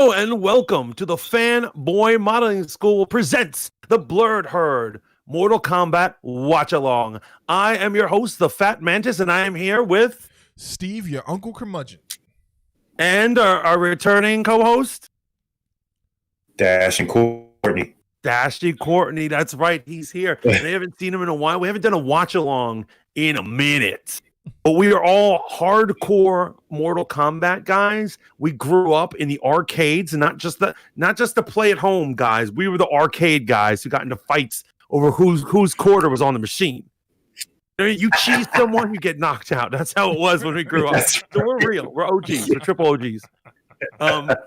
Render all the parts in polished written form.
And welcome to the Fanboy Modeling School presents the Blerd Herd Mortal Kombat Watchalong. I am your host, the Fat Mantis, and I am here with Steve, your Uncle Curmudgeon. And our returning co-host, Dash and Courtney. Dashy Courtney. That's right, he's here. We haven't seen him in a while. We haven't done a watch-along in a minute. But we are all hardcore Mortal Kombat guys. We grew up in the arcades, and not just the play-at-home guys. We were the arcade guys who got into fights over whose quarter was on the machine. You cheese someone, you get knocked out. That's how it was when we grew up. So we're real. We're OGs. We're triple OGs. What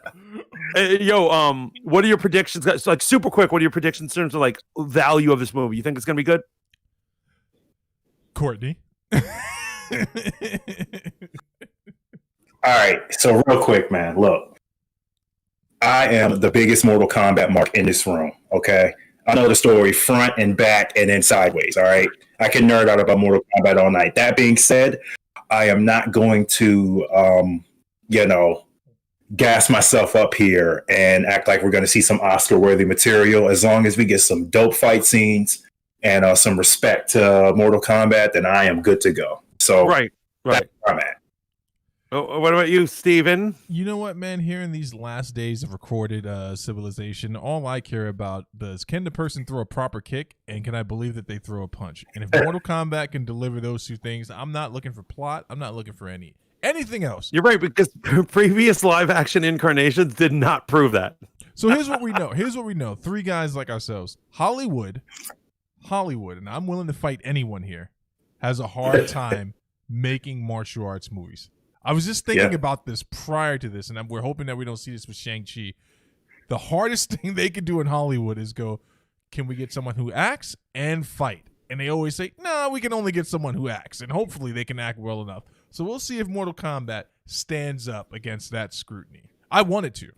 are your predictions? So, like, super quick, what are your predictions in terms of like value of this movie? You think it's gonna be good? Courtney. All right, so real quick, man. Look, I am the biggest Mortal Kombat mark in this room. Okay, I know the story front and back and then sideways. All right, I can nerd out about Mortal Kombat all night. That being said, I am not going to, gas myself up here and act like we're going to see some Oscar-worthy material. As long as we get some dope fight scenes and some respect to Mortal Kombat, then I am good to go. So right. That's where I'm at. Oh, what about you, Steven? You know what, man? Here in these last days of recorded civilization, all I care about is can the person throw a proper kick, and can I believe that they throw a punch? And if Mortal Kombat can deliver those two things, I'm not looking for plot. I'm not looking for anything else. You're right, because previous live-action incarnations did not prove that. So here's what we know. Three guys like ourselves. Hollywood, and I'm willing to fight anyone here, has a hard time making martial arts movies. I was just thinking about this prior to this, and we're hoping that we don't see this with Shang-Chi. The hardest thing they could do in Hollywood is go, can we get someone who acts and fight? And they always say, no, we can only get someone who acts, and hopefully they can act well enough. So we'll see if Mortal Kombat stands up against that scrutiny. I want it to.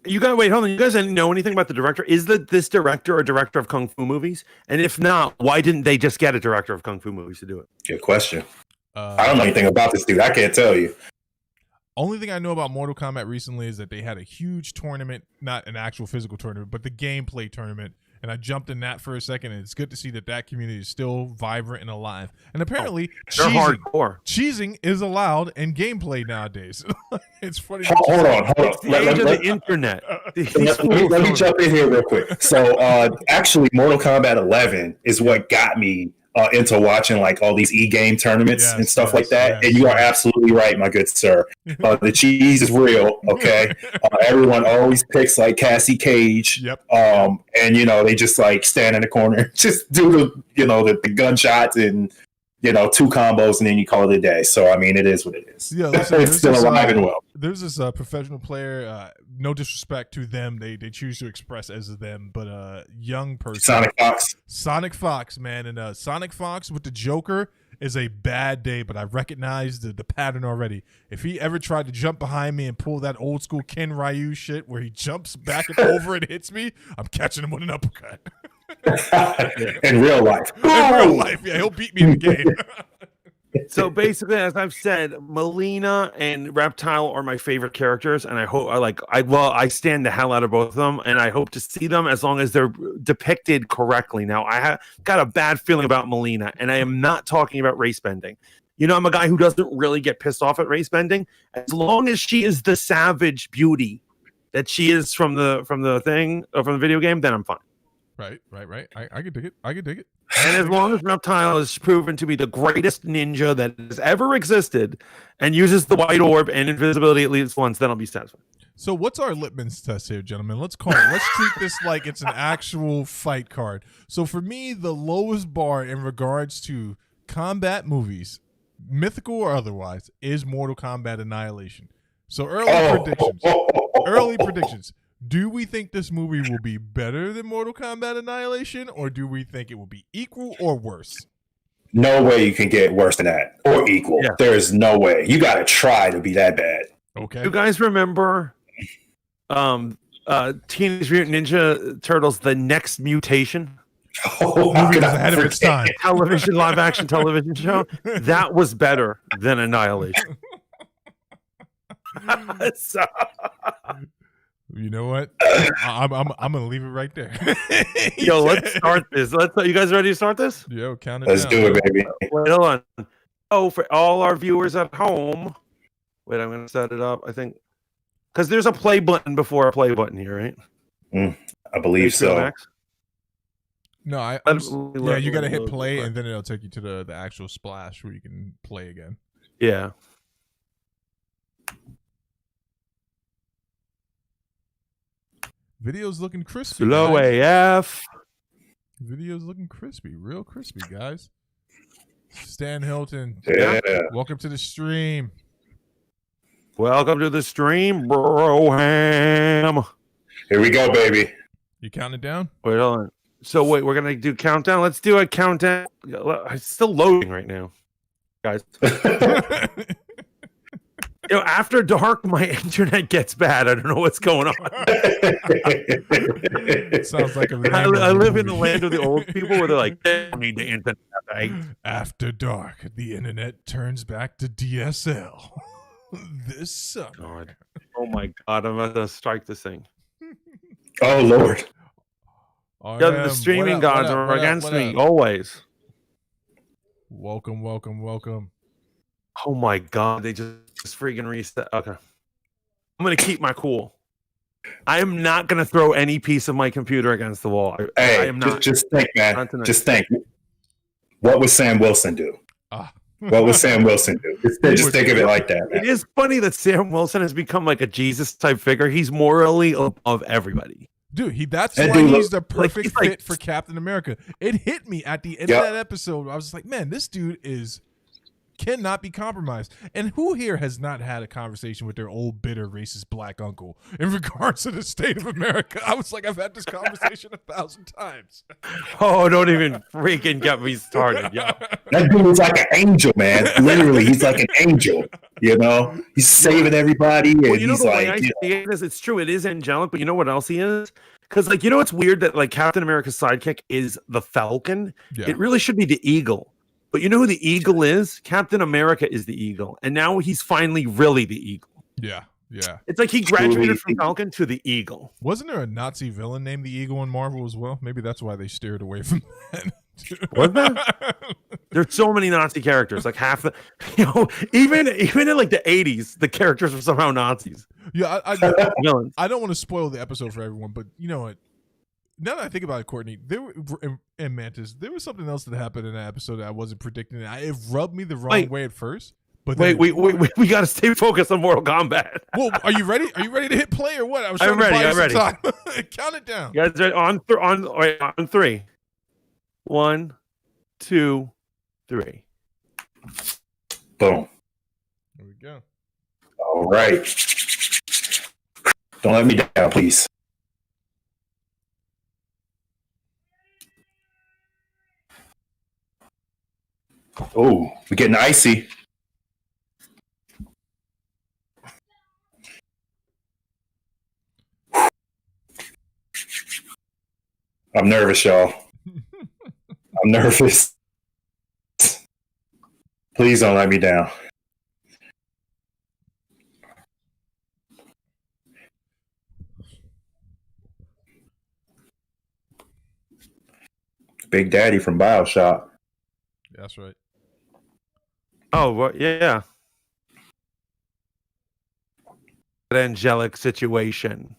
You guys, wait, hold on. You guys didn't know anything about the director? Is this director a director of kung fu movies? And if not, why didn't they just get a director of kung fu movies to do it? Good question. I don't know anything about this dude. I can't tell you. Only thing I know about Mortal Kombat recently is that they had a huge tournament, not an actual physical tournament, but the gameplay tournament. And I jumped in that for a second, and it's good to see that community is still vibrant and alive. And apparently, they're hardcore. Cheesing is allowed in gameplay nowadays. It's funny. Hold on. The internet. Let me jump in here real quick. So, actually, Mortal Kombat 11 is what got me into watching like all these e-game tournaments and stuff like that. And you are absolutely right, my good sir. The cheese is real. Okay. Everyone always picks like Cassie Cage. Yep. And they just like stand in the corner, just do the gunshots and two combos, and then you call it a day. So I mean, it is what it is. Yeah, listen, it's still alive and well. There's this professional player. No disrespect to them, they choose to express as them, but young person. Sonic Fox, man, and Sonic Fox with the Joker is a bad day. But I recognize the pattern already. If he ever tried to jump behind me and pull that old school Ken Ryu shit where he jumps back and over and hits me, I'm catching him with an uppercut. In real life, yeah, he'll beat me in the game. So basically, as I've said, Melina and Reptile are my favorite characters, and I stand the hell out of both of them, and I hope to see them as long as they're depicted correctly. Now, I have got a bad feeling about Melina, and I am not talking about race bending. I'm a guy who doesn't really get pissed off at race bending. As long as she is the savage beauty that she is from the video game, then I'm fine. Right. I can dig it. And as long as Reptile is proven to be the greatest ninja that has ever existed and uses the white orb and invisibility at least once, then I'll be satisfied. So what's our litmus test here, gentlemen? Let's treat this like it's an actual fight card. So for me, the lowest bar in regards to combat movies, mythical or otherwise, is Mortal Kombat Annihilation. So early predictions. Do we think this movie will be better than Mortal Kombat Annihilation, or do we think it will be equal or worse? No way you can get worse than that or equal. Yeah. There is no way. You got to try to be that bad. Okay. You guys remember Teenage Mutant Ninja Turtles: The Next Mutation? Oh, movie was ahead of its time. Live action television show that was better than Annihilation. So, You know what? I'm gonna leave it right there. yo, let's start this. You guys ready to start this? Yo, count it Let's down. do it, baby. Wait, hold on. Oh, for all our viewers at home. Wait, I'm gonna set it up. I think because there's a play button before a play button here, right? I believe so. HBOMax? No, yeah, you gotta hit play, and then it'll take you to the actual splash where you can play again. Yeah. Video's looking crispy. Slow guys. AF. Video's looking crispy, real crispy, guys. Stan Hilton, Yeah. welcome to the stream. Welcome to the stream, Broham. Here we go, baby. You counting it down? Wait, hold on. So wait, we're gonna do countdown. Let's do a countdown. It's still loading right now, guys. You know, after dark, my internet gets bad. I don't know what's going on. It sounds like a I live in the land of the old people where they're like, they don't need the internet. Right? After dark, the internet turns back to DSL. This summer. God. Oh my God, I'm gonna strike this thing. Oh, Lord. The streaming gods are against me always. Welcome, welcome, welcome. Oh my God, they just freaking reset. Okay. I'm going to keep my cool. I am not going to throw any piece of my computer against the wall. Hey, I am not. Just think, man. Just think. What would Sam Wilson do? What would Sam Wilson do? Just think of it like that, man. It is funny that Sam Wilson has become like a Jesus type figure. He's morally above everybody. Dude, that's why he's the perfect fit for Captain America. It hit me at the end of that episode. I was just like, man, this dude cannot be compromised. And who here has not had a conversation with their old bitter racist black uncle in regards to the state of America? I was like, I've had this conversation 1,000 times. Oh, don't even freaking get me started, yo. That dude is like an angel, man. Literally, he's like an angel. You know, he's saving everybody, and well, you know, he's the like, way I see it is, it's true, it is angelic, but you know what else he is? Because, like, you know, it's weird that like Captain America's sidekick is the Falcon. Yeah. It really should be the Eagle. But you know who the Eagle is? Captain America is the Eagle. And now he's finally really the Eagle. Yeah, yeah. It's like he graduated from Falcon to the Eagle. Wasn't there a Nazi villain named the Eagle in Marvel as well? Maybe that's why they steered away from that. Was there? There's so many Nazi characters. Like half the, you know, even in like the 80s, the characters were somehow Nazis. Yeah, I don't want to spoil the episode for everyone, but you know what? Now that I think about it, Courtney, and Mantis, there was something else that happened in that episode that I wasn't predicting. It rubbed me the wrong way at first. But then, we got to stay focused on Mortal Kombat. Well, are you ready? Are you ready to hit play or what? I'm ready. Time. Count it down. You guys ready? On three. 1, 2, 3. Boom. There we go. All right. Don't let me down, please. Oh, we're getting icy. I'm nervous, y'all. I'm nervous. Please don't let me down. Big Daddy from BioShock. That's right. Oh, well, yeah. An angelic situation.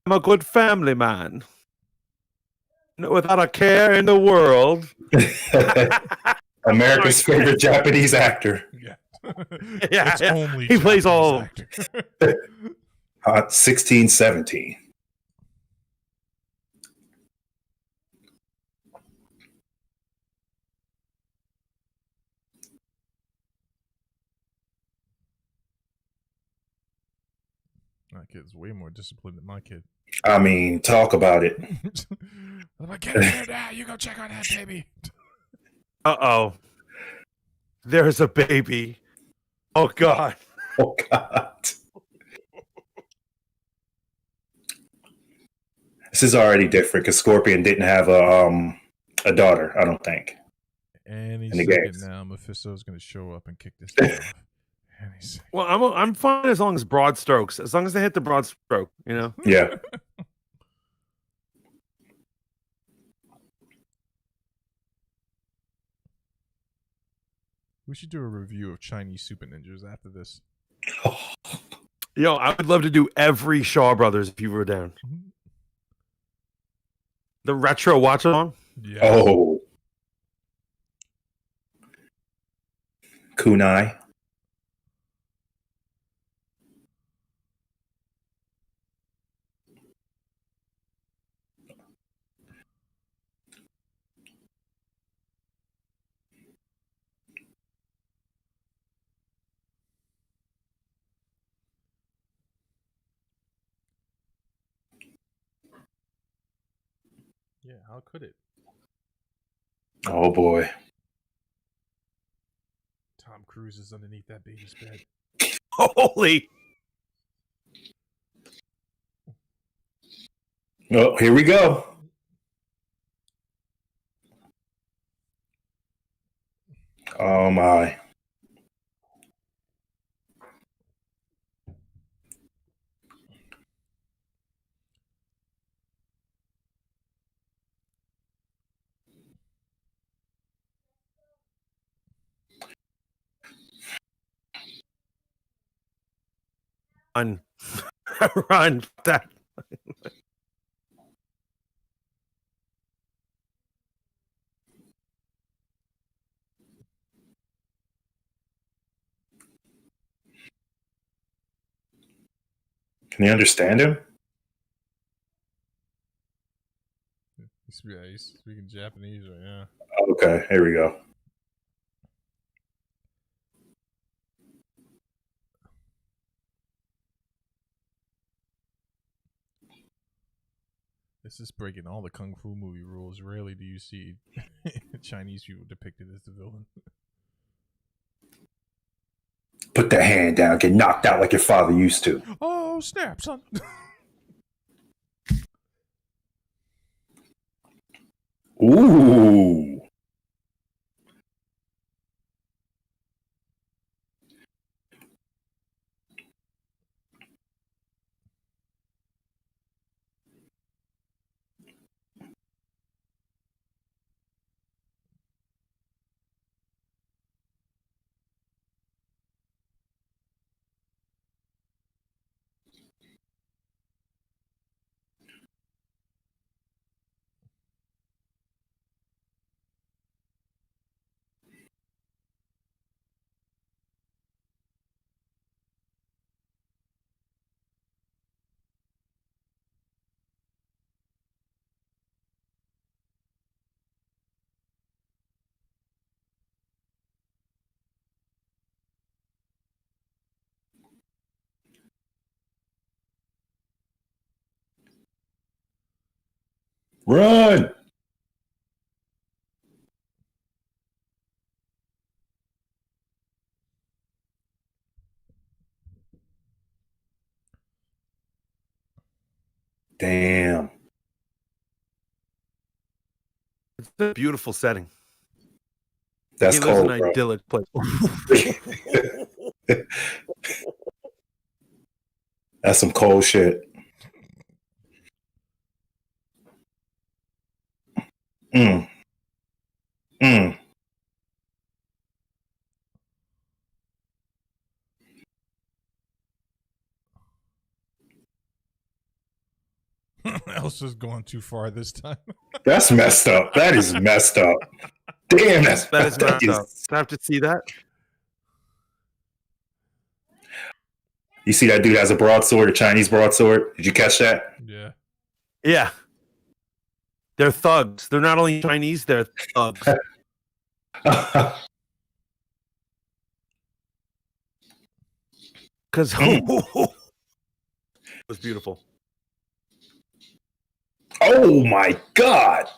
I'm a good family man. Without a care in the world. America's favorite Japanese actor. Yeah. Yeah. Only he plays all. 16, 17. My kid's way more disciplined than my kid. I mean, talk about it. I'm like, get in there now. You go check on that baby. Uh-oh. There's a baby. Oh, God. Oh, God. This is already different because Scorpion didn't have a daughter, I don't think. And he's in the second games. now. Mephisto's going to show up and kick this thing off. Well, I'm fine as long as broad strokes. As long as they hit the broad stroke, you know. Yeah. We should do a review of Chinese Super Ninjas after this. Yo, I would love to do every Shaw Brothers if you were down. The retro watch along. Yes. Oh. Kunai. Yeah, how could it? Oh boy. Tom Cruise is underneath that baby's bed. Holy. Oh, here we go. Oh my. Run. Run. That. Can you understand him? He's speaking Japanese right now. Okay, here we go. This is breaking all the kung fu movie rules. Rarely do you see Chinese people depicted as the villain. Put that hand down. Get knocked out like your father used to. Oh, snap, son. Ooh. Run. Damn. It's a beautiful setting. That's he lives cold, in an bro. idyllic place. That's some cold shit. Mm. Mm. Elsa's going too far this time. That's messed up. That is messed up. Damn, That is messed up. I have to see that. You see that dude has a broadsword, a Chinese broadsword? Did you catch that? Yeah. Yeah. They're thugs. They're not only Chinese, they're thugs. Because it was beautiful. Oh my God.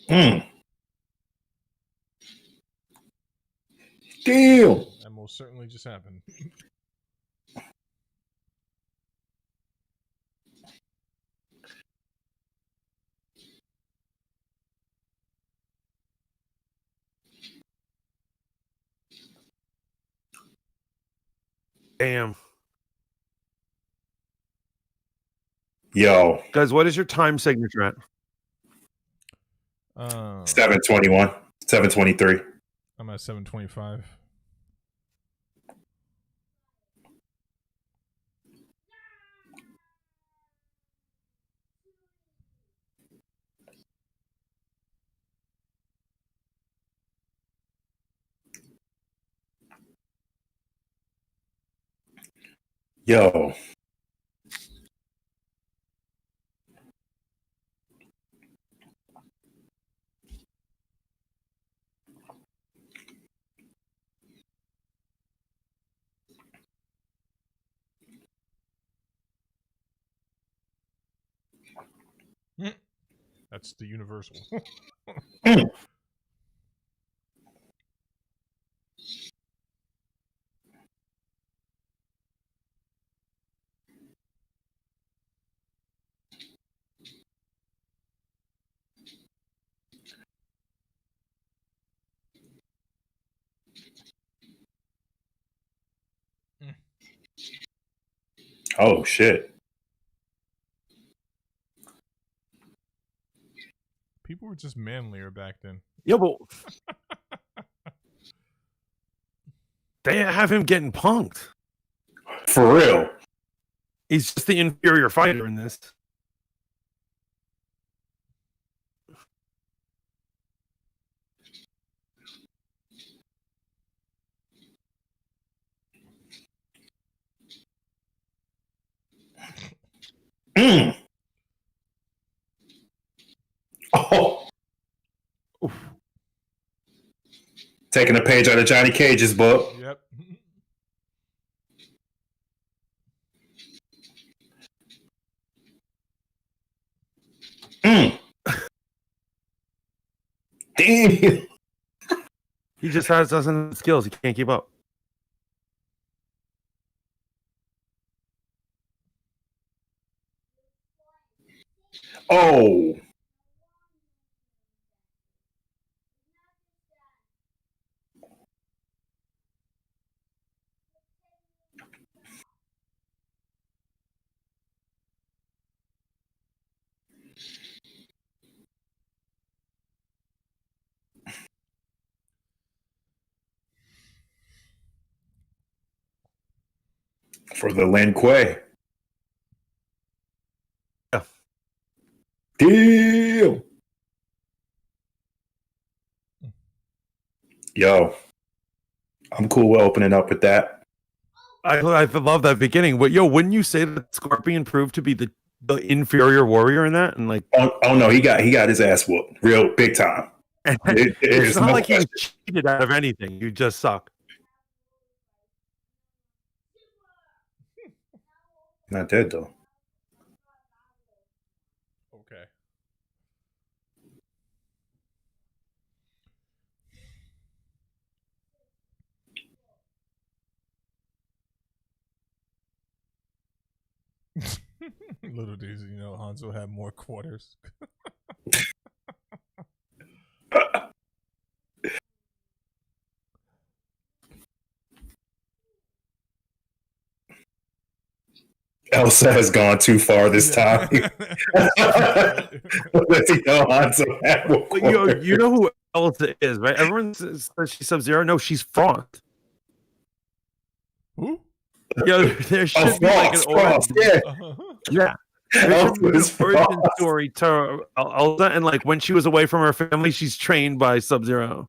Mm. Damn. That most certainly just happened. Damn. Yo. Guys, what is your time signature at? 721. 723. I'm at 725. Yo. That's the universal. Mm. Oh shit. People were just manlier back then. Yeah, but they have him getting punked. For real. He's just the inferior fighter in this. Mm. Oh. Oof. Taking a page out of Johnny Cage's book. Yep. Mm. Damn. He just doesn't have skills. He can't keep up. Oh. For the Lin Kuei. Yeah. Damn. Yo. I'm cool with opening up with that. I love that beginning. But yo, wouldn't you say that Scorpion proved to be the inferior warrior in that? And like, Oh no, he got his ass whooped real big time. it's not no like question. he cheated out of anything. You just suck. Not dead though. Okay. Little dudes, you know, Hanzo had more quarters. Elsa has gone too far this time. Let's see how Hanzo had more But you quarters. know who Elsa is, right? Everyone says that she's Sub-Zero. No, she's Frost. Who? Yeah, there should be like an Frost, origin. yeah. Yeah. There should be an Elsa's origin Frost. story to Elsa, and like when she was away from her family, she's trained by Sub-Zero.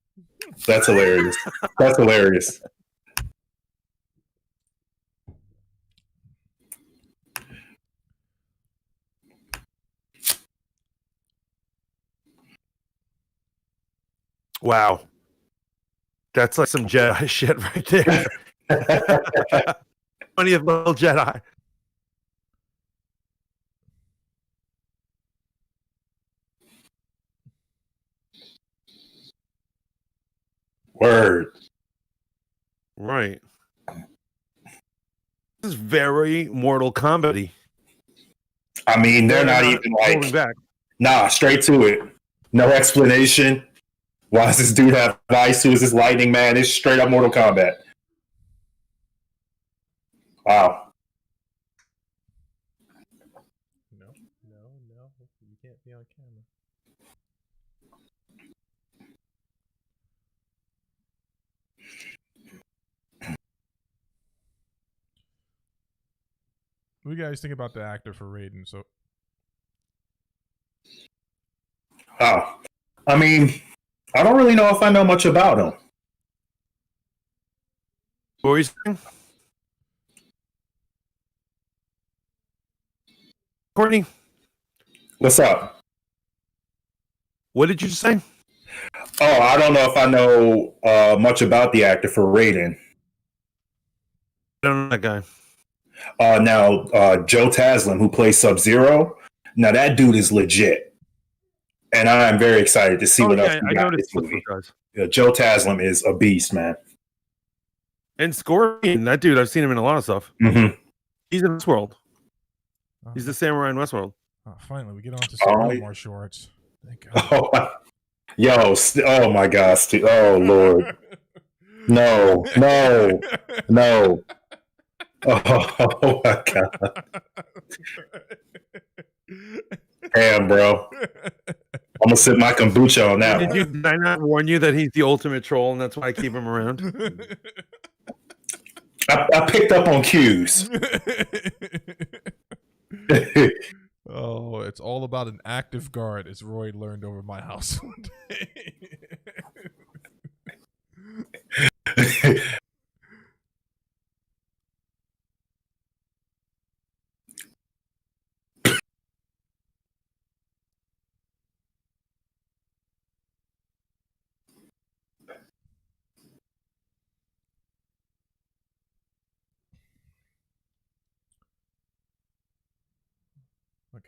That's hilarious. That's hilarious. Wow. That's like some Jedi shit right there. 20th level Jedi. Word. Right. This is very Mortal Kombat-y. I mean, they're not even holding like, back. nah, straight to it. No explanation. Why does this dude have ice? Who is this lightning man? It's straight up Mortal Kombat. Wow. No, you can't be on camera. What do you guys think about the actor for Raiden? So, Oh, I mean, I don't really know if I know much about him. What were you saying? Courtney, What's up? what did you say? Oh, I don't know if I know much about the actor for Raiden. I don't know that guy. Now, Joe Taslim, who plays Sub-Zero, now that dude is legit. And I am very excited to see what else we got in this movie. Joe Taslim is a beast, man. And Scorpion, that dude, I've seen him in a lot of stuff. Mm-hmm. He's in Westworld. He's the samurai in Westworld. Oh, finally, we get on to some real martial arts. Thank God. Oh, oh my gosh. Oh, Lord. No. Oh my God. Damn, bro. I'm gonna sip my kombucha on that. Did I not warn you that he's the ultimate troll and that's why I keep him around? I picked up on cues. Oh, it's all about an active guard, as Roy learned over my house one day.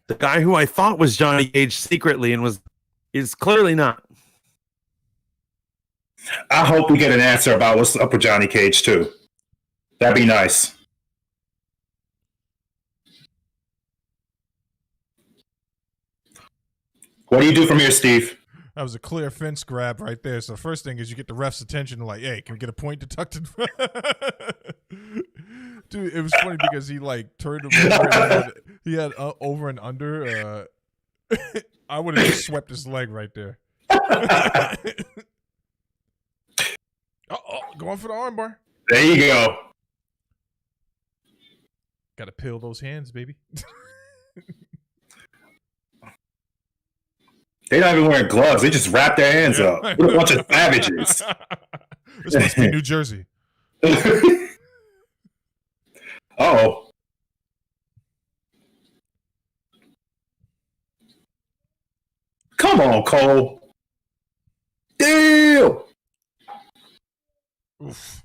The guy who I thought was Johnny Cage secretly and is clearly not. I hope we get an answer about what's up with Johnny Cage too. That'd be nice. What do you do from here, Steve? That was a clear fence grab right there. So first thing is you get the ref's attention, like, hey, can we get a point deducted? Dude, it was funny because he like turned him over. He had over and under. I would have just swept his leg right there. Going for the armbar. There you go. Got to peel those hands, baby. They're not even wearing gloves. They just wrap their hands up. What a bunch of savages. This must be New Jersey. Oh. Come on, Cole. Damn. Oof.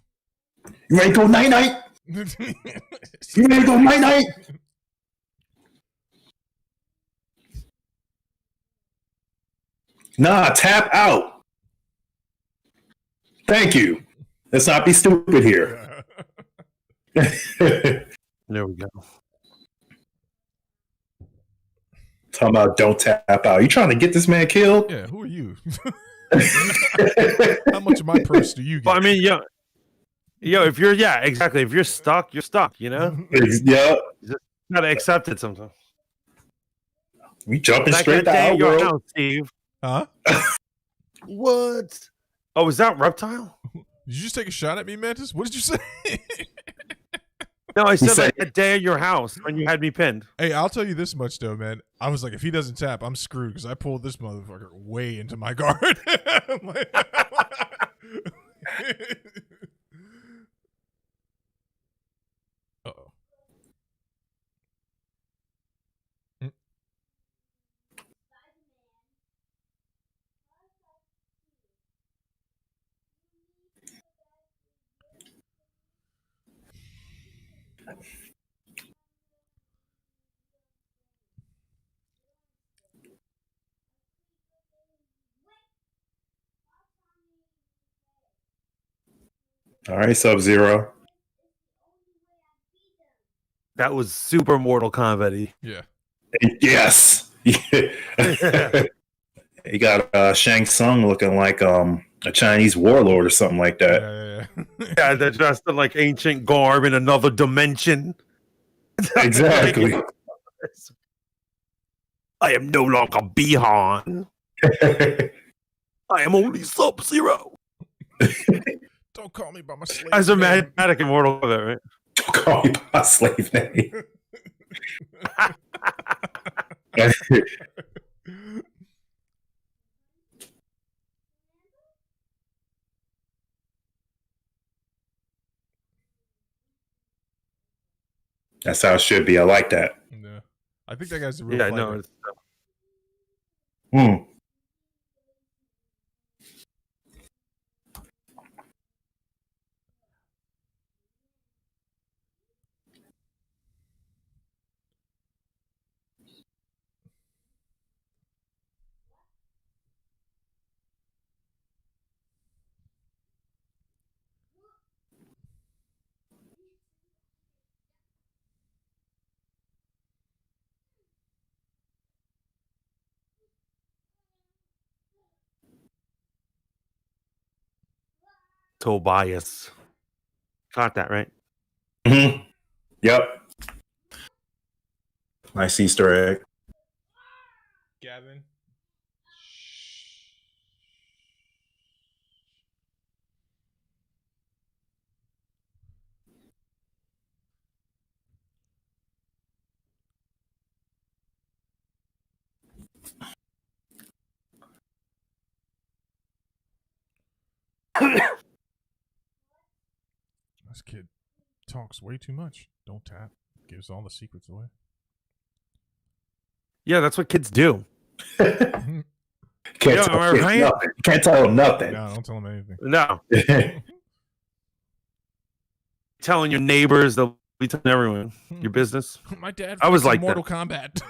You ready to go night-night? You ready to go night-night? Nah, tap out. Thank you. Let's not be stupid here. There we go. Talking about don't tap out. You trying to get this man killed? Yeah, who are you? How much of my purse do you get? Well, I mean, yo, if you're, exactly. If you're stuck, you're stuck, you know? Yeah. You just gotta accept it sometimes. We jumping Like straight that day out, at your bro. house, Steve. Huh? What? Oh, is that Reptile? Did you just take a shot at me, Mantis? What did you say? No, I said like that day at your house when you had me pinned. Hey, I'll tell you this much though, man. I was like, if he doesn't tap, I'm screwed because I pulled this motherfucker way into my guard. Uh-oh. All right, Sub-Zero. That was super Mortal Kombat-y. Yeah. Yes. He got Shang Tsung looking like a Chinese warlord or something like that. Yeah. Yeah, they're dressed in like ancient garb in another dimension. Exactly. I am no longer Bihan. I am only Sub-Zero. Don't call me by my slave As a name. mathematic immortal of it, right? Don't call me by my slave name. That's how it should be. I like that. Yeah. I think that guy's a real Yeah, fighter. No. Tobias. Caught that, right? Mm-hmm. Yep. Nice Easter egg. Gavin. This kid talks way too much. Don't tap. Gives all the secrets away. Yeah, that's what kids do. Can't Yeah, tell am I kids right? nothing. Can't tell them nothing. No, don't tell him anything. No. Telling your neighbors, they'll be telling everyone your business. My dad I was fights in like Mortal Kombat.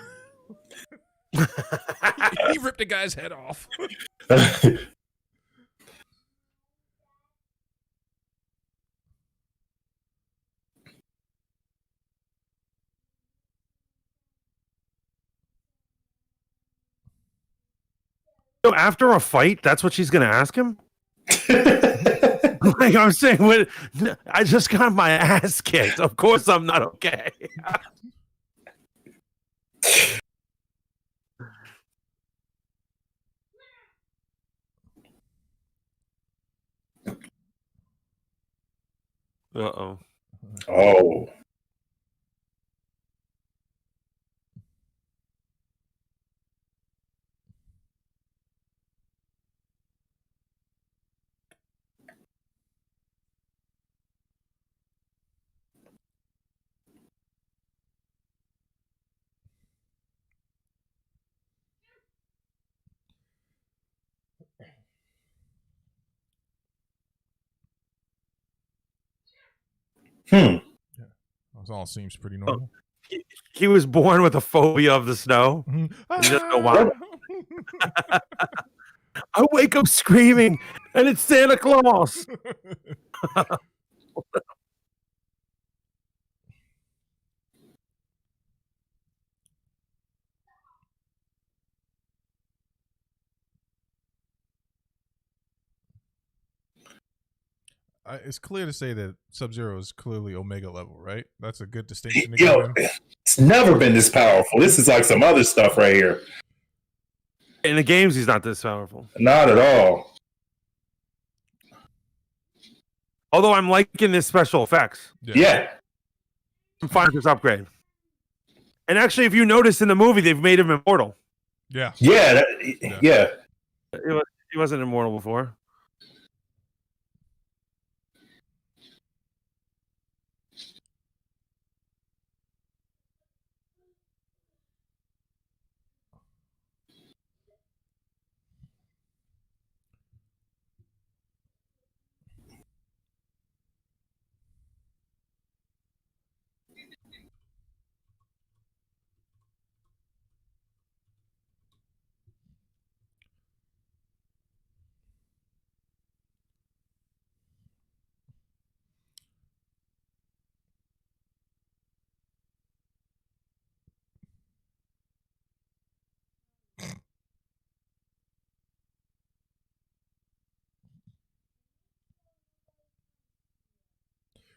He ripped a guy's head off. So after a fight, that's what she's going to ask him? Like I'm saying, I just got my ass kicked. Of course I'm not okay. Uh-oh. Oh. Yeah. That all seems pretty normal. He was born with a phobia of the snow. You just know why. I wake up screaming, and it's Santa Claus. It's clear to say that Sub-Zero is clearly Omega level, right? That's a good distinction to Yo, give him. it's never been this powerful. This is like some other stuff right here. In the games, he's not this powerful. Not at all. Although I'm liking this special effects. Yeah. I'm fine with this upgrade. And actually, if you notice in the movie, they've made him immortal. Yeah. Yeah. Yeah. He wasn't immortal before.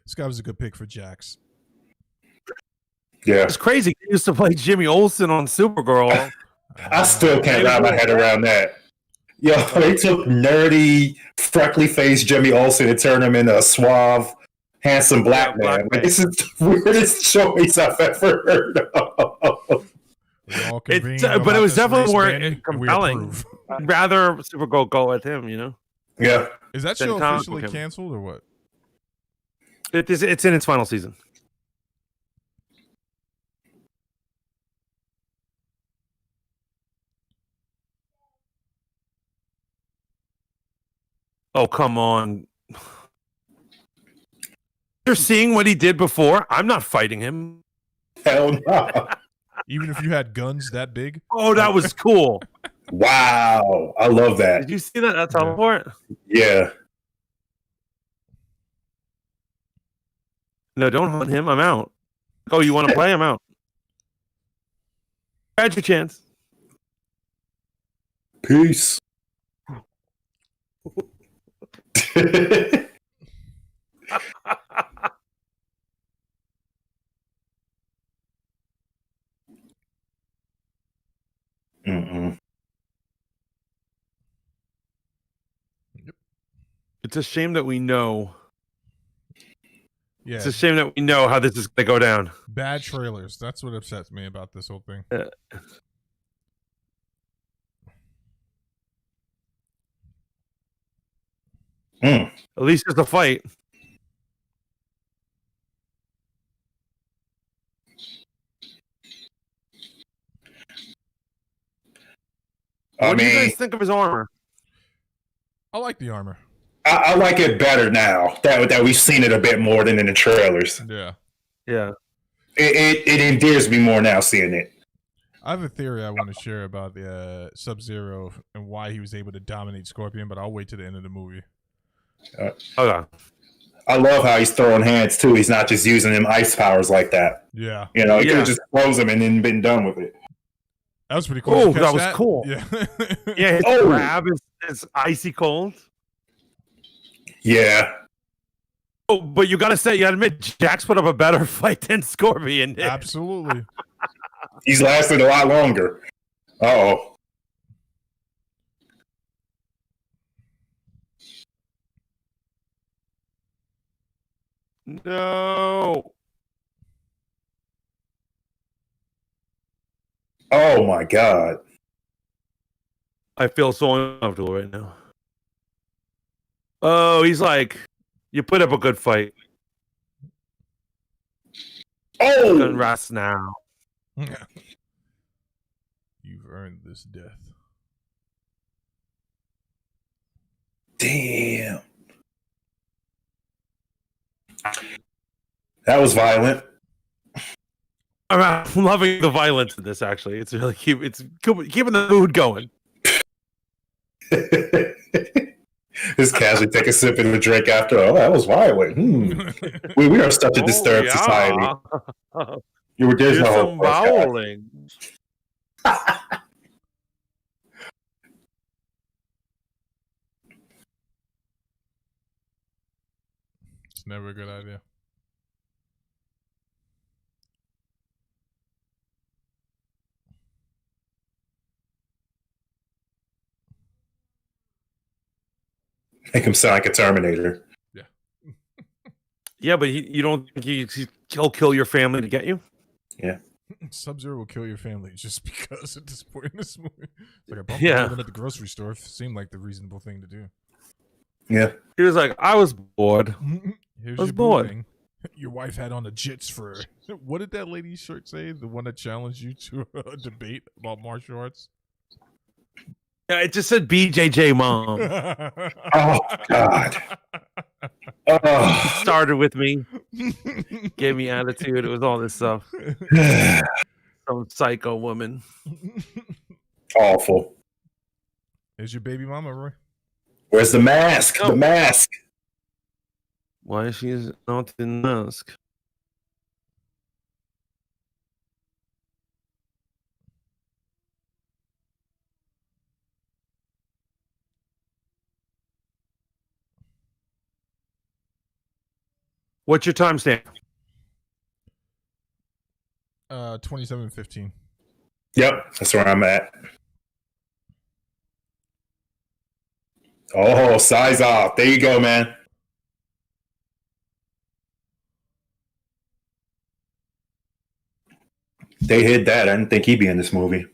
This guy was a good pick for Jax. Yeah. It's crazy. He used to play Jimmy Olsen on Supergirl. I still can't wrap my head around that. Yo, they took nerdy, freckly-faced Jimmy Olsen and turned him into a suave, handsome black man. Like, this is the weirdest choice I've ever heard of. But it was definitely more compelling. I'd rather Supergirl go with him, you know? Yeah. Is that show officially canceled or what? It's in its final season. Oh, come on. You're seeing what he did before? I'm not fighting him. Hell no. Even if you had guns that big? Oh, that was cool. Wow. I love that. Did you see that teleport? Yeah. No, don't hunt him. I'm out. Oh, you want to play? I'm out. Had your chance. Peace. Mm-mm. It's a shame that we know. Yeah. It's a shame that we know how this is going to go down. Bad trailers. That's what upsets me about this whole thing. At least there's a fight. What do you guys think of his armor? I like the armor. I like it better now that we've seen it a bit more than in the trailers. Yeah. Yeah. It endears me more now seeing it. I have a theory I want to share about the Sub-Zero and why he was able to dominate Scorpion, but I'll wait to the end of the movie. Okay. I love how he's throwing hands too. He's not just using them ice powers like that. Yeah. You know, he could have just froze him and then been done with it. That was pretty cool. Oh, that was cool. Yeah. Yeah, his grab is icy cold. Yeah. Oh, but you gotta admit, Jax put up a better fight than Scorpion did. Absolutely. He's lasted a lot longer. Uh-oh. No. Oh my God. I feel so uncomfortable right now. Oh, he's like, you put up a good fight. Oh, Then rest now. You've earned this death. damn. That was violent. I'm loving the violence in this. Actually, it's really keeping the mood going. This casually take a sip and a drink after. Oh, that was violent. We are such a disturbed society. You were there's no bowling. It's never a good idea. Make him sound like a Terminator. Yeah. Yeah, but you don't think he'll kill your family to get you? Yeah. Sub-Zero will kill your family just because at this point in this movie. It's like a bump at the grocery store seemed like the reasonable thing to do. Yeah. He was like, I was bored. Here's I was your bored. booting. Your wife had on a jits for what did that lady's shirt say? The one that challenged you to a debate about martial arts? Yeah, it just said BJJ mom. Oh God. Started with me. Gave me attitude. It was all this stuff. Some psycho woman. Awful. Is your baby mama, Roy? Where's the mask? Oh. The mask. Why is she not in the mask? What's your timestamp? 27:15. Yep, that's where I'm at. Oh, size off. There you go, man. They hid that. I didn't think he'd be in this movie.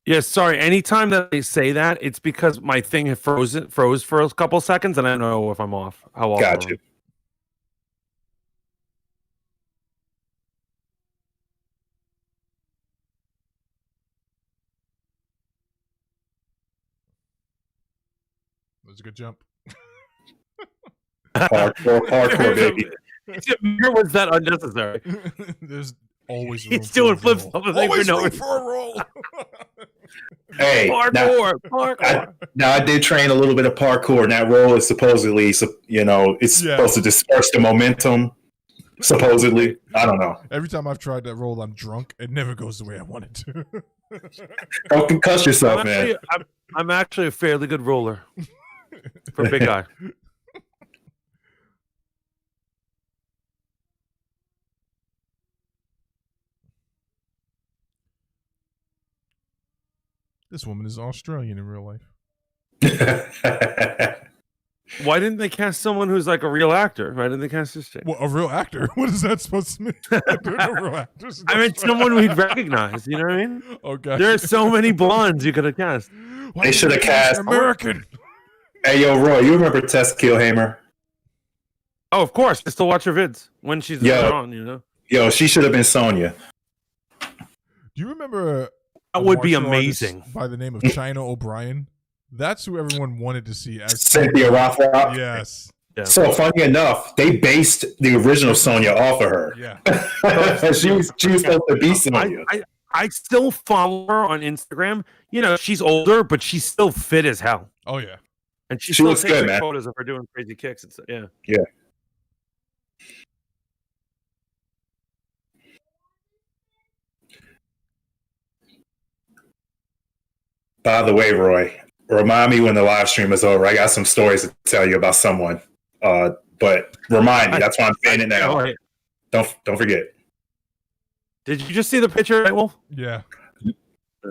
Yeah, sorry. Anytime that they say that, it's because my thing froze for a couple seconds, and I don't know if I'm off. How off? Got you. That was a good jump. Hardcore, baby. Was that unnecessary? There's always room He's doing for a flips. roll. Always room for a roll. Hey, parkour. Now I did train a little bit of parkour, and that roll is supposedly, it's supposed to disperse the momentum. Supposedly, I don't know. Every time I've tried that roll, I'm drunk. It never goes the way I want it to. Don't concuss yourself, man. I'm actually a fairly good roller for a big guy. This woman is Australian in real life. Why didn't they cast someone who's like a real actor? Why didn't they cast this chick? Well, a real actor? What is that supposed to mean? Real actors I mean, someone we'd recognize. You know what I mean? Oh, God. There are so many blondes you could have cast. They should have cast American. Hey, yo, Roy, you remember Tess Killhammer? Oh, of course. I still watch her vids when she's on. You know. Yo, she should have been Sonya. Do you remember? That would be amazing. By the name of China O'Brien. That's who everyone wanted to see as Cynthia Rothrock. Yes. Yeah. So funny enough, they based the original Sonya off of her. Yeah. she was supposed to be Sonya. I still follow her on Instagram. You know, she's older, but she's still fit as hell. Oh yeah. And she looks takes good, man. photos of her doing crazy kicks and stuff. Yeah. Yeah. By the way, Roy, remind me when the live stream is over. I got some stories to tell you about someone. But remind me. That's why I'm saying it now. Right. Don't forget. Did you just see the picture, Night Wolf? Yeah.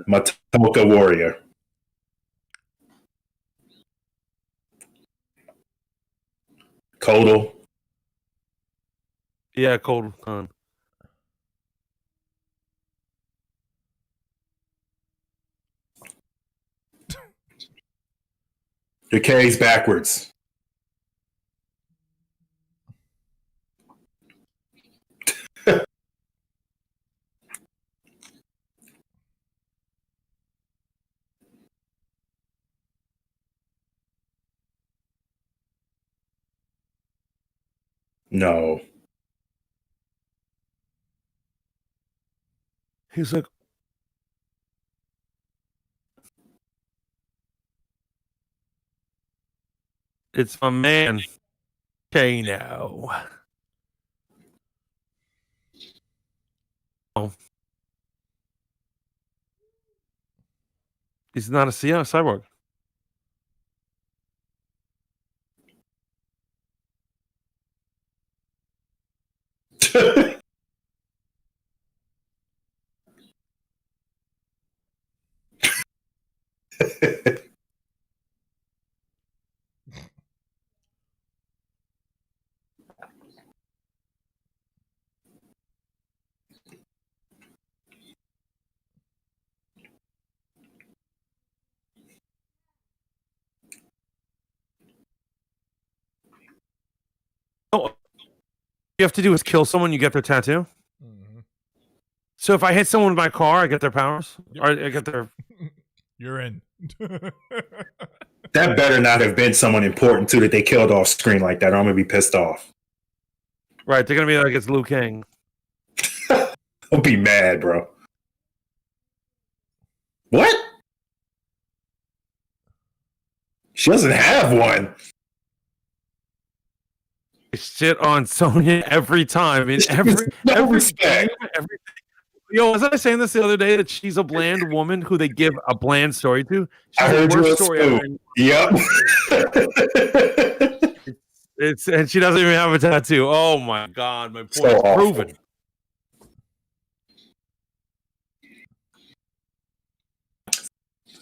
Matoka Warrior. Kodal. Yeah, Cold Con. The K's backwards. No. He's like, it's my man, Kano. Oh. He's not a cyborg. Oh, you have to do is kill someone, you get their tattoo. Mm-hmm. So if I hit someone with my car, I get their powers. Yep. Or I get their. You're in. That better not have been someone important too that they killed off screen like that, or I'm gonna be pissed off. Right, they're gonna be like it's Liu Kang. I'll be mad, bro. What? She doesn't have one. I shit on Sonya every time in every respect. Yo, was I saying this the other day that she's a bland woman who they give a bland story to? She's I heard the you worst story ever. Yep. And she doesn't even have a tattoo. Oh my god, my point is proven.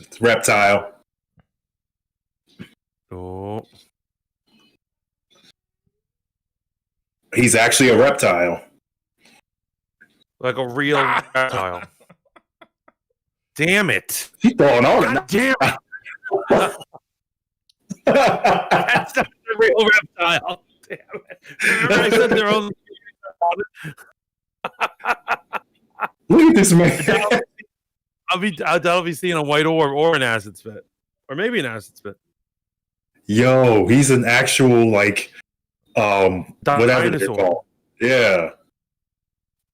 It's reptile. Oh. He's actually a reptile. Like a real reptile. Damn it. He's throwing all God damn it. That's not a real reptile. Damn it. Remember I said their own. Look at this man. I'll be seeing a white orb or an acid spit. Or maybe an acid spit. Yo, he's an actual like whatever they're called. Yeah.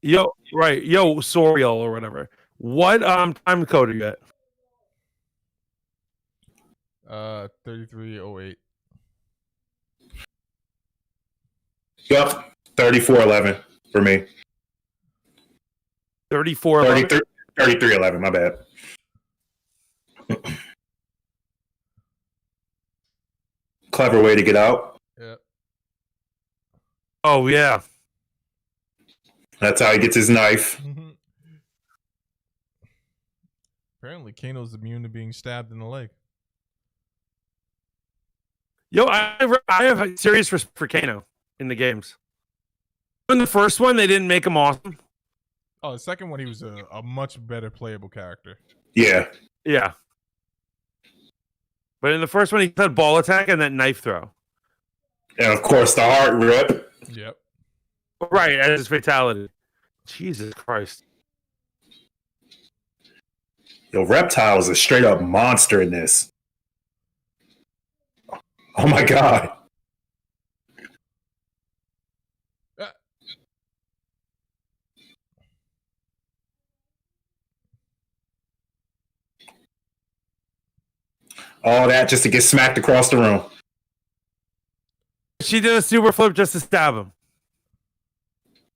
Yo, right. Yo, Soriel or whatever. What time code are you at? 3308. Yep. 3411 for me. 3411. 3311, my bad. Clever way to get out. Yeah. Oh yeah. That's how he gets his knife. Apparently, Kano's immune to being stabbed in the leg. Yo, I have a serious respect for Kano in the games. In the first one, they didn't make him awesome. Oh, the second one, he was a much better playable character. Yeah. Yeah. But in the first one, he had ball attack and that knife throw. And of course, the heart rip. Yep. Right, as his fatality. Jesus Christ. Yo, Reptile is a straight up monster in this. Oh my god. All that just to get smacked across the room. She did a super flip just to stab him.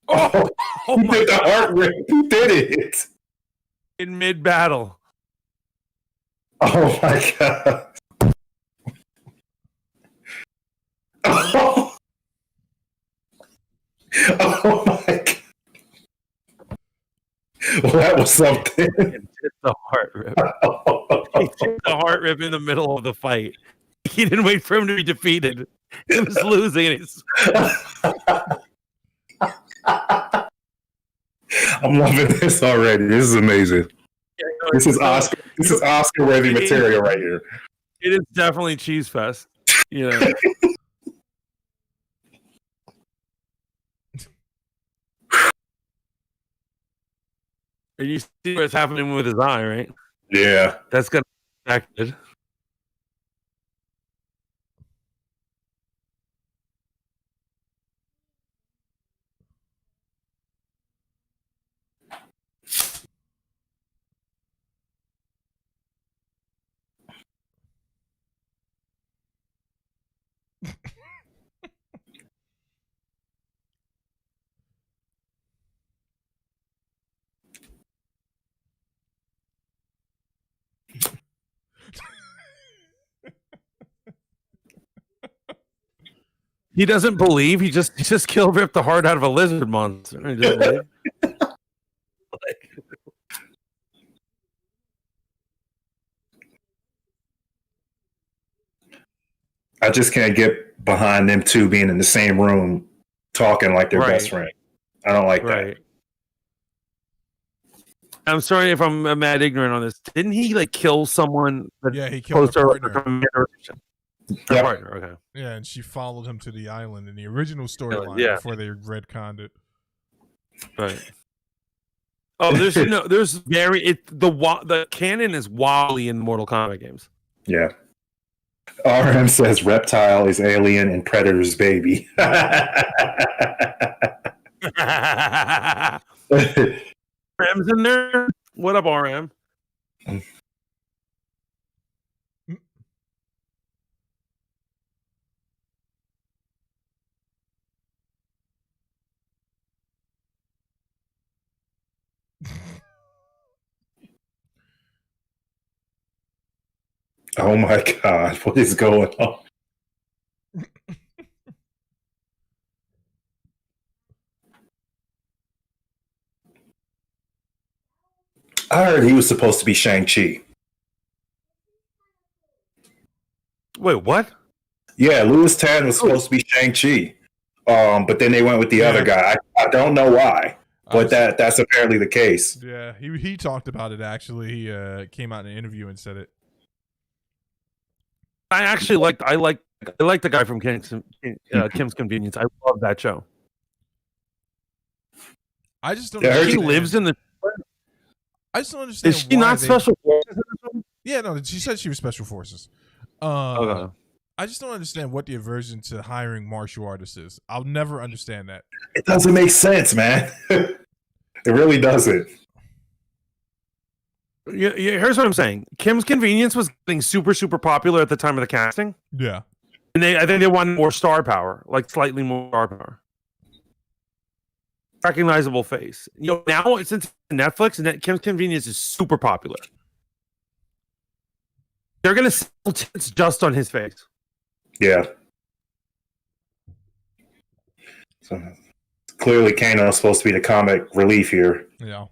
Oh, he did the heart rip. He did it. In mid-battle. Oh my god. Oh, oh my god. Well, that was something. It's the heart rip. He took the heart rip in the middle of the fight. He didn't wait for him to be defeated. He was losing. I'm loving this already. This is amazing. This is Oscar. This is Oscar-worthy material right here. It is definitely Cheese Fest. You know. And you see what's happening with his eye, right? Yeah. That's gonna be affected. He doesn't believe. He just killed, ripped the heart out of a lizard monster. He doesn't believe. I just can't get behind them two being in the same room talking like they're best friends. I don't like that. I'm sorry if I'm mad ignorant on this. Didn't he like kill someone? Yeah, he killed her partner. Yep. Partner, okay. Yeah, and she followed him to the island in the original storyline before they retconned it. Right. Oh, the canon is wobbly in Mortal Kombat games. Yeah. RM says Reptile is Alien and Predator's baby. RM's in there. What up, RM? Oh my god, what is going on? I heard he was supposed to be Shang-Chi. Wait, what? Yeah, Louis Tan was supposed to be Shang-Chi. But then they went with the other guy. I don't know why, but that's apparently the case. Yeah, he talked about it, actually. He came out in an interview and said it. I actually like the guy from Kim's Convenience. I love that show. I just don't. She lives in the. I just don't understand. Is she not special forces? Yeah, no. She said she was special forces. Okay. I just don't understand what the aversion to hiring martial artists is. I'll never understand that. It doesn't make sense, man. It really doesn't. Yeah, here's what I'm saying. Kim's Convenience was getting super, super popular at the time of the casting. Yeah. And I think they wanted more star power, like slightly more star power. Recognizable face. Now since Netflix and Kim's Convenience is super popular. They're gonna sell tickets just on his face. Yeah. So clearly Kano's supposed to be the comic relief here. Yeah.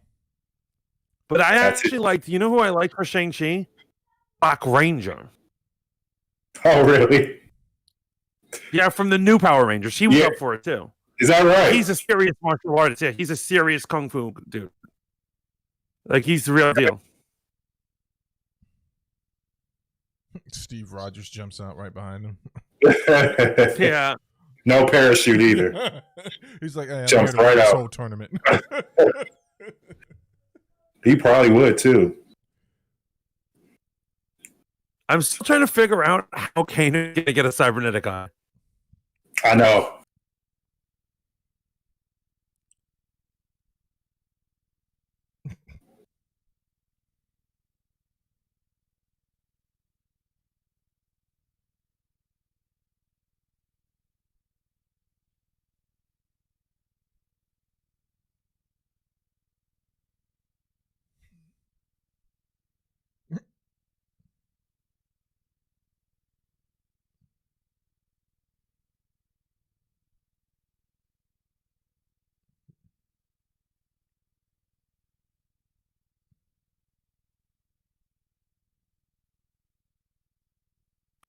But I actually liked, you know who I liked for Shang-Chi? Black Ranger. Oh, really? Yeah, from the new Power Rangers. He was up for it too. Is that right? He's a serious martial artist. Yeah, he's a serious kung fu dude. Like, he's the real deal. Steve Rogers jumps out right behind him. Yeah. No parachute either. He's like, hey, jumps right out. Whole tournament. He probably would too. I'm still trying to figure out how Kano is going to get a cybernetic eye. I know.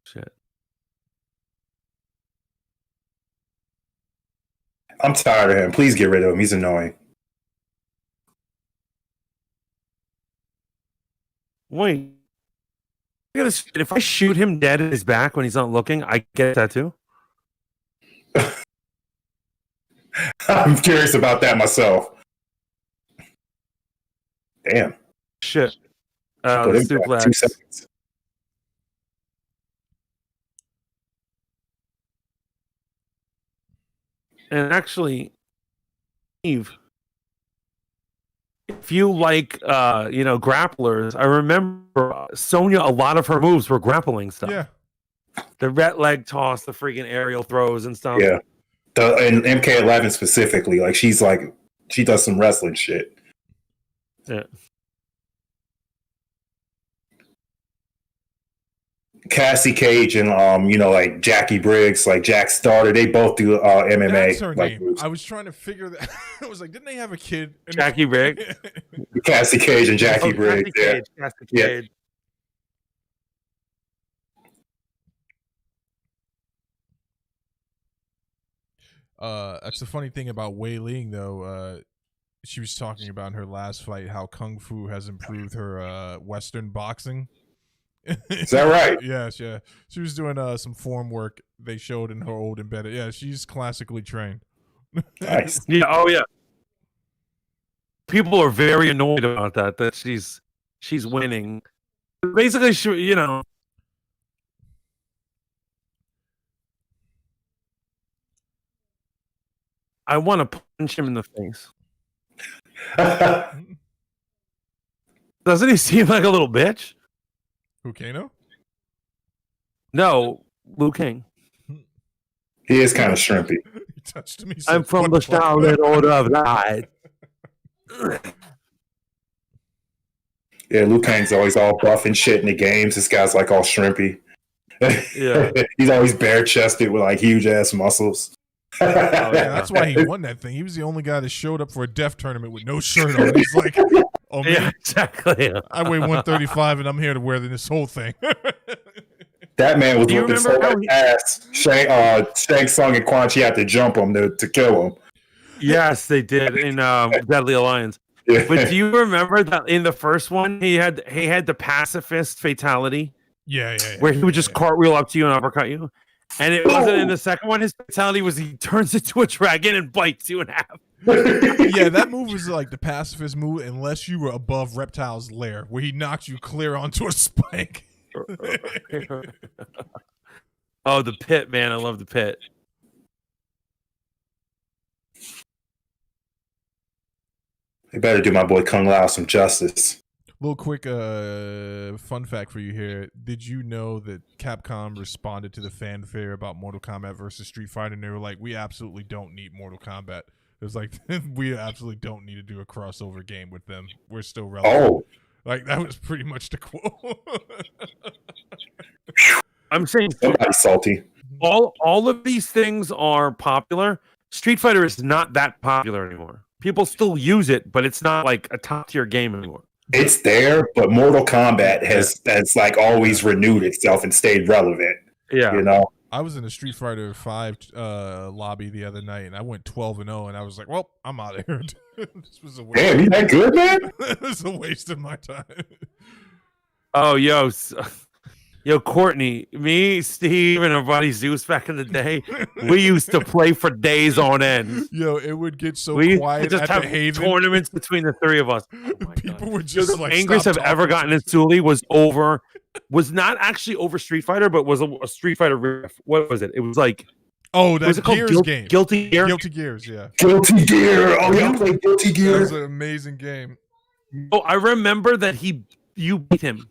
Shit. I'm tired of him. Please get rid of him. He's annoying. Wait. If I shoot him dead in his back when he's not looking, I get that too? I'm curious about that myself. Damn. Shit. Put him back 2 seconds. And actually, Eve, if you like, grapplers, I remember Sonya, a lot of her moves were grappling stuff. Yeah. The red leg toss, the freaking aerial throws and stuff. Yeah. And MK11 specifically, like she does some wrestling shit. Yeah. Cassie Cage and like Jackie Briggs, like Jack's daughter, they both do MMA. That's her like name. moves. I was trying to figure that. I was like, didn't they have a kid? Jackie Briggs. Cassie Cage and Jackie Briggs. Cassie Cage. That's the funny thing about Wei Ling, though. She was talking about in her last fight how Kung Fu has improved her Western boxing. Is that right? Yes, yeah. She was doing some form work they showed in her old embedded. Yeah, she's classically trained. Nice. Yeah. Oh yeah. People are very annoyed about that she's winning. Basically, I want to punch him in the face. Doesn't he seem like a little bitch? Who, Kano? No, Liu Kang. He is kind of shrimpy. He touched me. I'm from the Shaolin Order of Light. Yeah, Liu Kang's always all buff and shit in the games. This guy's like all shrimpy. Yeah. He's always bare chested with like huge ass muscles. Oh, yeah, that's why he won that thing. He was the only guy that showed up for a death tournament with no shirt on. He's like, Oh, me? Yeah, exactly. I weigh 135 and I'm here to wear this whole thing. That man was Do you looking so remember how he- ass. Shang Tsung and Quan Chi had to jump him to kill him. Yes, they did in Deadly Alliance. Yeah. But do you remember that in the first one he had the pacifist fatality Yeah. where he would just cartwheel up to you and uppercut you? And it wasn't in the second one. His fatality was he turns into a dragon and bites you in half. Yeah, that move was like the pacifist move unless you were above Reptile's lair where he knocked you clear onto a spike. Oh, the pit, man. I love the pit. They better do my boy Kung Lao some justice. Little quick fun fact for you here. Did you know that Capcom responded to the fanfare about Mortal Kombat versus Street Fighter and they were like, we absolutely don't need Mortal Kombat. It was like, we absolutely don't need to do a crossover game with them. We're still relevant. Oh. Like, that was pretty much the quote. I'm saying Somebody's salty. all of these things are popular. Street Fighter is not that popular anymore. People still use it, but it's not like a top tier game anymore. It's there, but Mortal Kombat has like always renewed itself and stayed relevant. Yeah. You know? I was in a Street Fighter 5 lobby the other night, and I went 12-0, and I was like, well, I'm out of here. This was a waste. Damn, you that good, man? It was a waste of my time. Oh, yo, Courtney, me, Steve, and our buddy Zeus back in the day, we used to play for days on end. Yo, it would get so We quiet just at have the Haven. tournaments between the three of us. Oh my People God. would just The like angriest stop I've ever talking. gotten in Sully was not actually over Street Fighter, but was a Street Fighter riff. What was it? It was like Oh, what was that it called? Gears game. Guilty Gear. Guilty Gears, yeah. Guilty Gear. Oh, y'all play Guilty That Gear? was an amazing game. Oh, I remember that you beat him.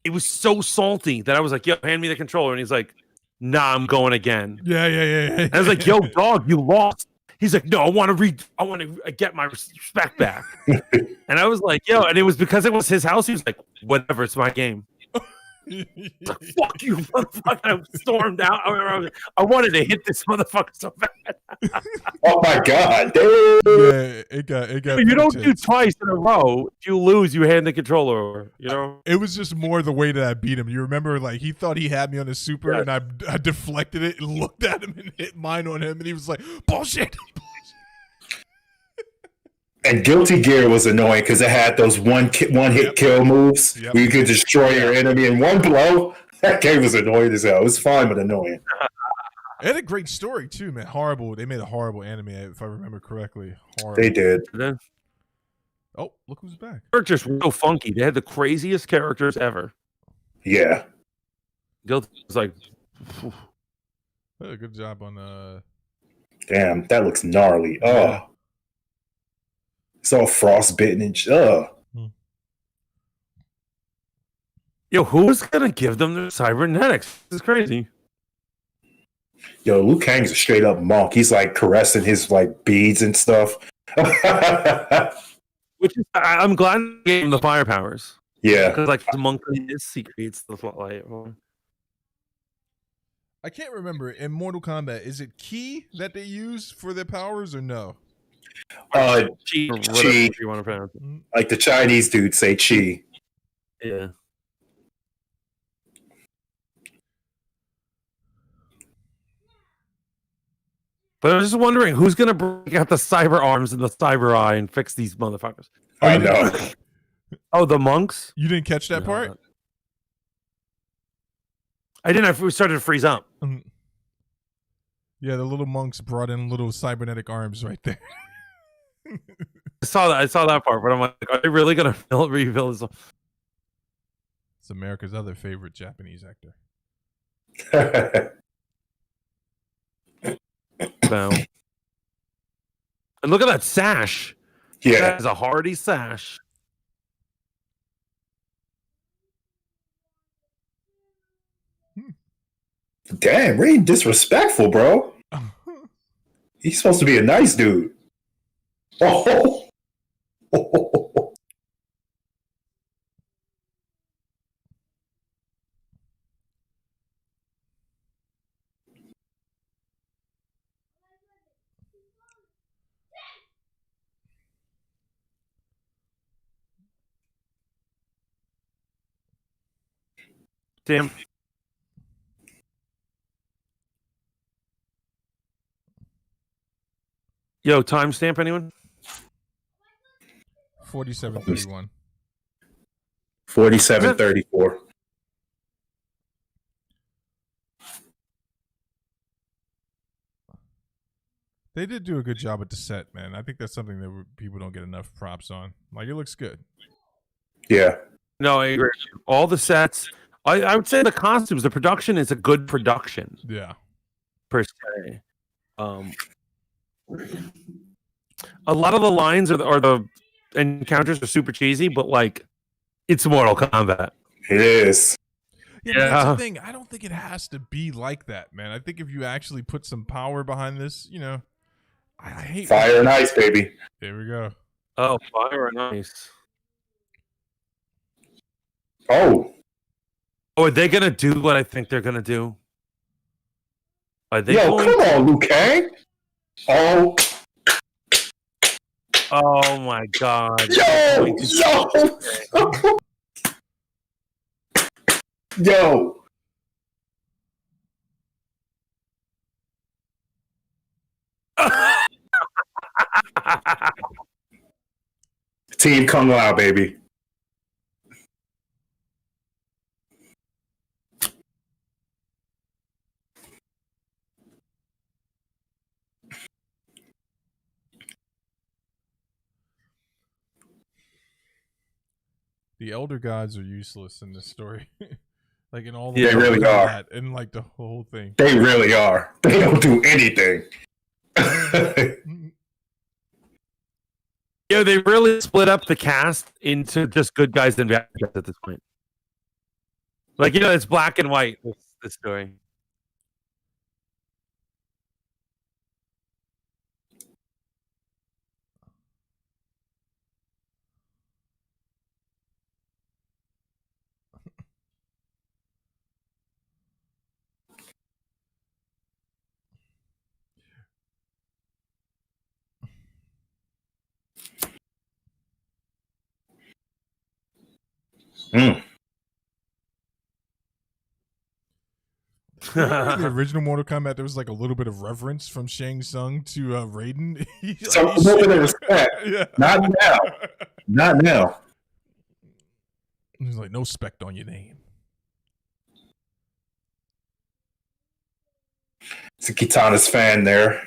It was so salty that I was like, "Yo, hand me the controller," and he's like, "Nah, I'm going again." Yeah. And I was like, "Yo, dog, you lost." He's like, "No, I want to get my respect back." And I was like, "Yo," and it was because it was his house. He was like, "Whatever, it's my game." Like, fuck you, motherfucker! I stormed out. I wanted to hit this motherfucker so bad. Oh my God! Damn. Yeah, it got. You don't do twice in a row. If you lose, you hand the controller over. You know. It was just more the way that I beat him. You remember, like, he thought he had me on his super, Yeah. and I deflected it and looked at him and hit mine on him, and he was like, bullshit. And Guilty Gear was annoying because it had those one hit kill moves where you could destroy your enemy in one blow. That game was annoying as hell. It was fun but annoying. It had a great story too, man. Horrible. They made a horrible anime, if I remember correctly. Horrible. They did. Oh, look who's back. Characters were so funky. They had the craziest characters ever. Yeah. Guilty was like, Oh, good job on Damn, that looks gnarly. Oh. It's all frostbitten and yo, who was gonna give them the cybernetics? This is crazy. Yo, Liu Kang's a straight up monk. He's like caressing his like beads and stuff. Which is, I'm glad they gave him the fire powers. Yeah. Because like the monk he creates the light. I can't remember. In Mortal Kombat, is it Ki that they use for their powers or no? Chi, Chi. whatever you want to pronounce it. Like the Chinese dude say Chi. Yeah. But I was just wondering who's gonna break out the cyber arms and the cyber eye and fix these motherfuckers. I know. Oh, the monks? You didn't catch that No, part? I didn't. We started to freeze up. Yeah, the little monks brought in little cybernetic arms right there. I saw that part, but I'm like, are they really gonna reveal this? It's America's other favorite Japanese actor. No. And look at that sash. Yeah. That is a hardy sash. Damn, really disrespectful, bro. He's supposed to be a nice dude. Oh. Damn. Yo, timestamp anyone? 47:31. 47:34. They did do a good job at the set, man. I think that's something that people don't get enough props on. Like, it looks good. Yeah. No, I agree. All the sets. I would say the costumes, the production is a good production. Yeah. Per se. A lot of the lines or the encounters are super cheesy, but like it's Mortal Kombat. It is. Yeah, but that's the thing. I don't think it has to be like that, man. I think if you actually put some power behind this, you know, I hate fire and ice, baby. There we go. Oh, fire and ice. Oh, are they gonna do what I think they're gonna do? Are they? Yo, come on, Liu Kang. Oh. Oh my God. Yo. Yo. Team Kung Lao, baby. The elder gods are useless in this story. Like in all the they really are. That, and like the whole thing. They really are. They don't do anything. Yeah, they really split up the cast into just good guys and bad guys at this point. Like, you know, it's black and white, this story. Mm. The original Mortal Kombat, there was like a little bit of reverence from Shang Tsung to Raiden. Some little bit of respect. Yeah. Not now. Not now. He's like, no spect on your name. It's a Kitana's fan there.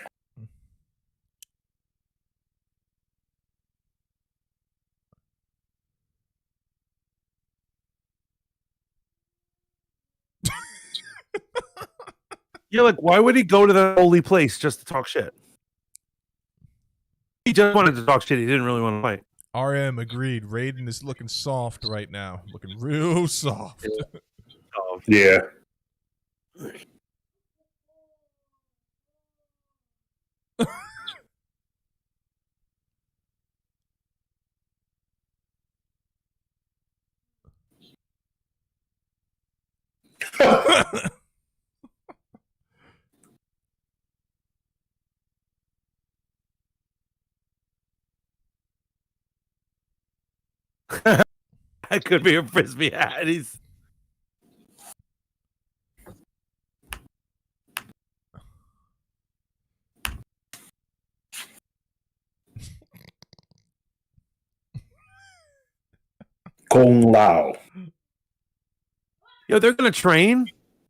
Yeah, like, why would he go to the holy place just to talk shit? He just wanted to talk shit. He didn't really want to fight. RM agreed. Raiden is looking soft right now. Looking real soft. Yeah. That could be a frisbee hat. He's Kung Lao. Yo, they're gonna train.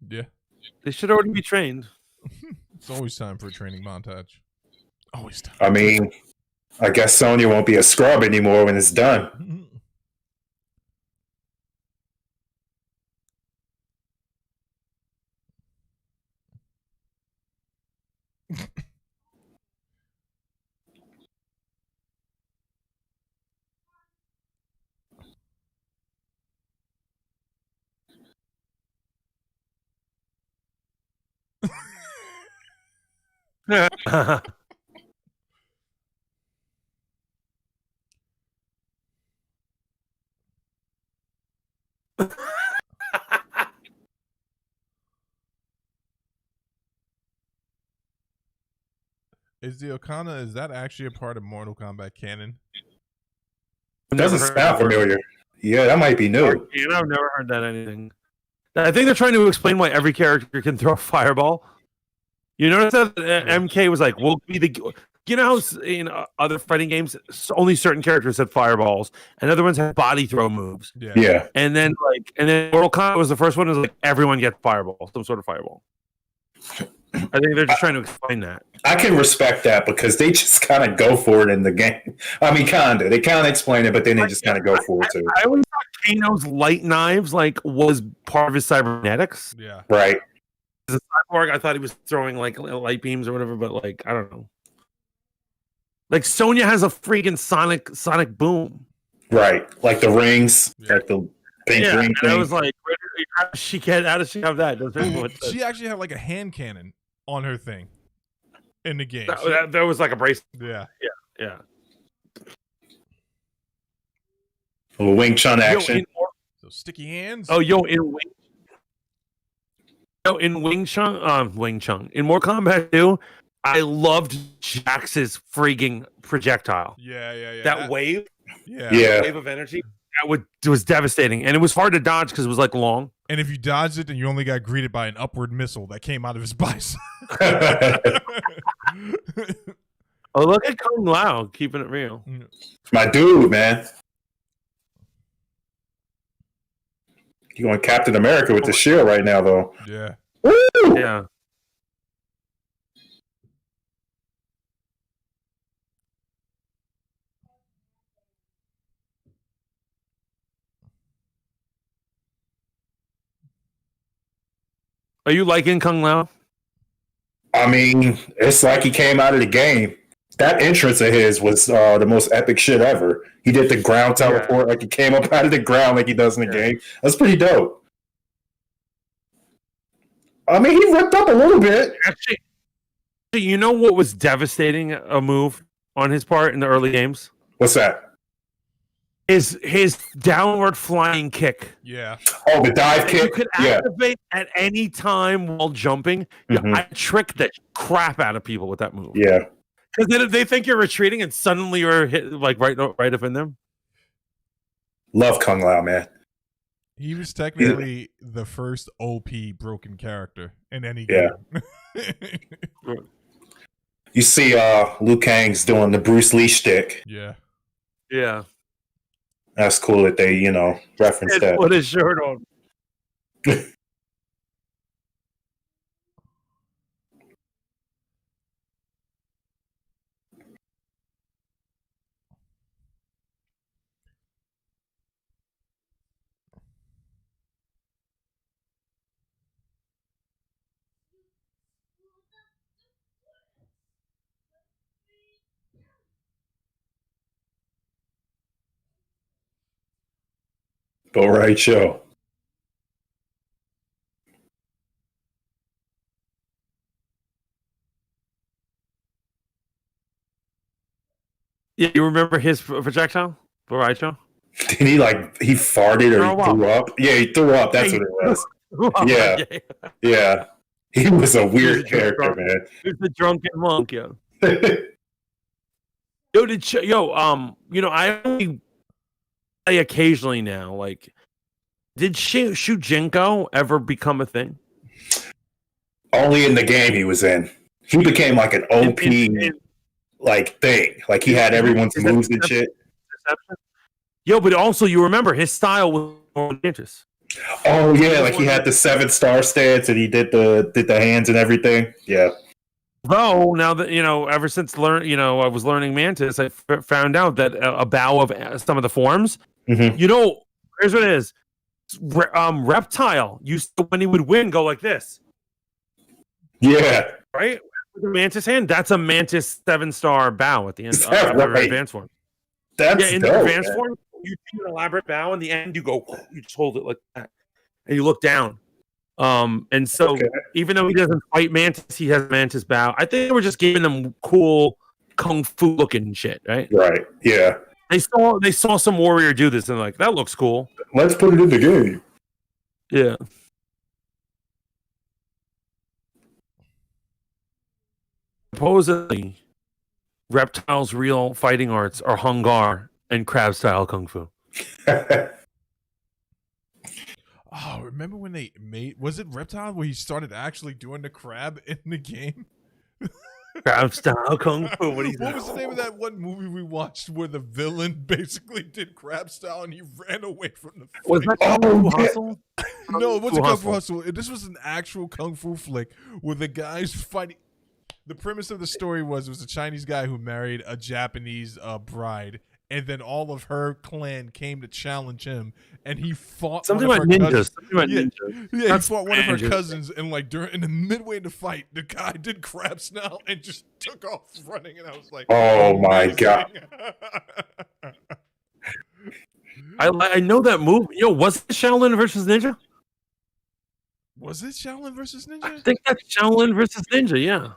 Yeah, they should already be trained. It's always time for a training montage. Always time. I mean, I guess Sonya won't be a scrub anymore when it's done. Is the Okana, is that actually a part of Mortal Kombat canon? It doesn't sound familiar. Yeah, that might be new. I've never heard that anything. I think they're trying to explain why every character can throw a fireball. You notice that MK was like, "We'll be the." You know how in other fighting games, only certain characters had fireballs, and other ones had body throw moves. Yeah. And then Mortal Kombat was the first one. Was like everyone gets fireball, some sort of fireball. I think they're just trying to explain that. I can respect that because they just kind of go for it in the game. I mean, kinda. They kind of explain it, but then they just kind of go for it too. I always thought Kano's light knives was part of his cybernetics. Yeah. Right. As a cyborg, I thought he was throwing light beams or whatever, but I don't know. Like Sonya has a freaking sonic boom. Right. Like the rings, like the pink ring thing. I was like, how does she have that? She actually had like a hand cannon on her thing in the game. That was like a bracelet. Yeah. A Wing Chun action. Those sticky hands. Oh, in Wing Chun, in Mortal Kombat 2, I loved Jax's freaking projectile. Yeah. That wave. Yeah. Wave of energy. That was devastating, and it was hard to dodge because it was long. And if you dodged it, then you only got greeted by an upward missile that came out of his bicep. Oh, look at Kung Lao keeping it real. My dude, man. You going Captain America with the shield right now, though. Yeah. Woo! Yeah. Are you liking Kung Lao? I mean, it's like he came out of the game. That entrance of his was the most epic shit ever. He did the ground teleport, like he came up out of the ground like he does in the game. That's pretty dope. I mean, he ripped up a little bit. Actually, you know what was devastating a move on his part in the early games? What's that? His downward flying kick. Yeah. Oh, the dive kick. You could activate at any time while jumping. I tricked the crap out of people with that move. Yeah. Because then they think you're retreating and suddenly you're hit right up in them. Love Kung Lao, man. He was technically the first OP broken character in any game. You see Liu Kang's doing the Bruce Lee shtick. Yeah. Yeah. That's cool that they, reference that. Put his shirt on. All right, show. Yeah, you remember his projectile? Right, show? Did he he farted or he threw up? Yeah, he threw up. That's what it was. Yeah. He was a weird character, man. He was the drunken monk, yo. I only play occasionally now. Did Shujinko ever become a thing? Only in the game he was in. He became like an OP thing. Like he had everyone's moves and shit. Yo, but also you remember his style was more Mantis. Oh yeah, like he had the 7-star stance and he did the hands and everything. Yeah. Though now that ever since I was learning Mantis, I found out that a bow of some of the forms. Mm-hmm. Here's what it is. Reptile used to, when he would win, go like this. Yeah. Right? With the Mantis hand, that's a Mantis 7-star bow at the end of the advanced form. That's in the advanced form, you do an elaborate bow, in the end you just hold it like that. And you look down. And so even though he doesn't fight Mantis, he has Mantis bow. I think they were just giving them cool kung fu looking shit, right? Right. Yeah. They saw some warrior do this and like, that looks cool. Let's put it in the game. Yeah. Supposedly, Reptile's real fighting arts are Hung Gar and crab style kung fu. Oh, remember when they made, was it Reptile where he started actually doing the crab in the game? Crab style kung fu. What was the name of that one movie we watched where the villain basically did crab style and he ran away from the fight? Was that Kung Fu Hustle? No, it wasn't Kung Fu Hustle. This was an actual kung fu flick where the guys fighting. The premise of the story was it was a Chinese guy who married a Japanese bride, and then all of her clan came to challenge him, and he fought Something one about of her ninjas. cousins. Something about Yeah, ninjas. yeah, he fought one of her cousins, and like in the midway of the fight, the guy did crab style and just took off running, and I was like, "Oh my god!" I know that movie. You know, was it Shaolin versus Ninja? Was it Shaolin versus Ninja? I think that's Shaolin versus Ninja. Yeah.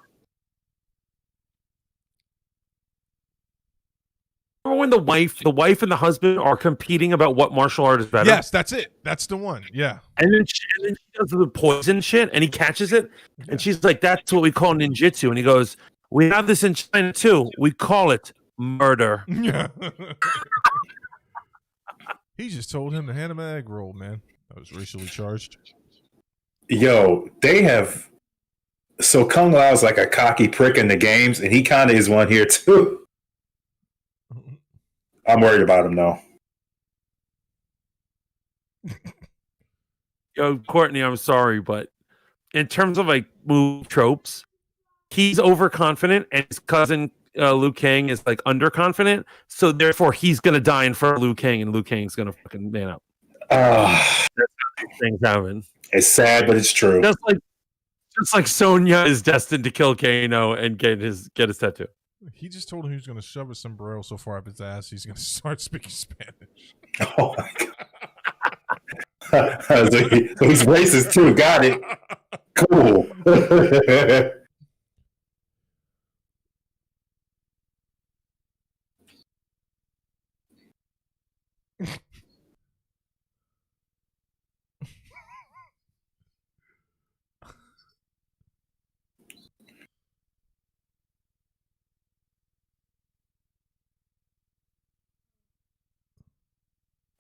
Remember when the wife and the husband are competing about what martial art is better? Yes, that's it. That's the one. Yeah. And then she does the poison shit, and he catches it, and she's like, "That's what we call ninjutsu." And he goes, "We have this in China too. We call it murder." Yeah. He just told him to hand him an egg roll, man. That was racially charged. Yo, they have. So Kung Lao's like a cocky prick in the games, and he kind of is one here too. I'm worried about him though. Yo, Courtney, I'm sorry, but in terms of like move tropes, he's overconfident, and his cousin Liu Kang is like underconfident. So therefore, he's gonna die in front of Liu Kang, and Liu Kang's gonna fucking man up. That's how these things happen. It's sad, but it's true. Just like Sonya is destined to kill Kano and get his tattoo. He just told him he was going to shove a sombrero so far up his ass he's going to start speaking Spanish. Oh my god! So he's racist too. Got it. Cool.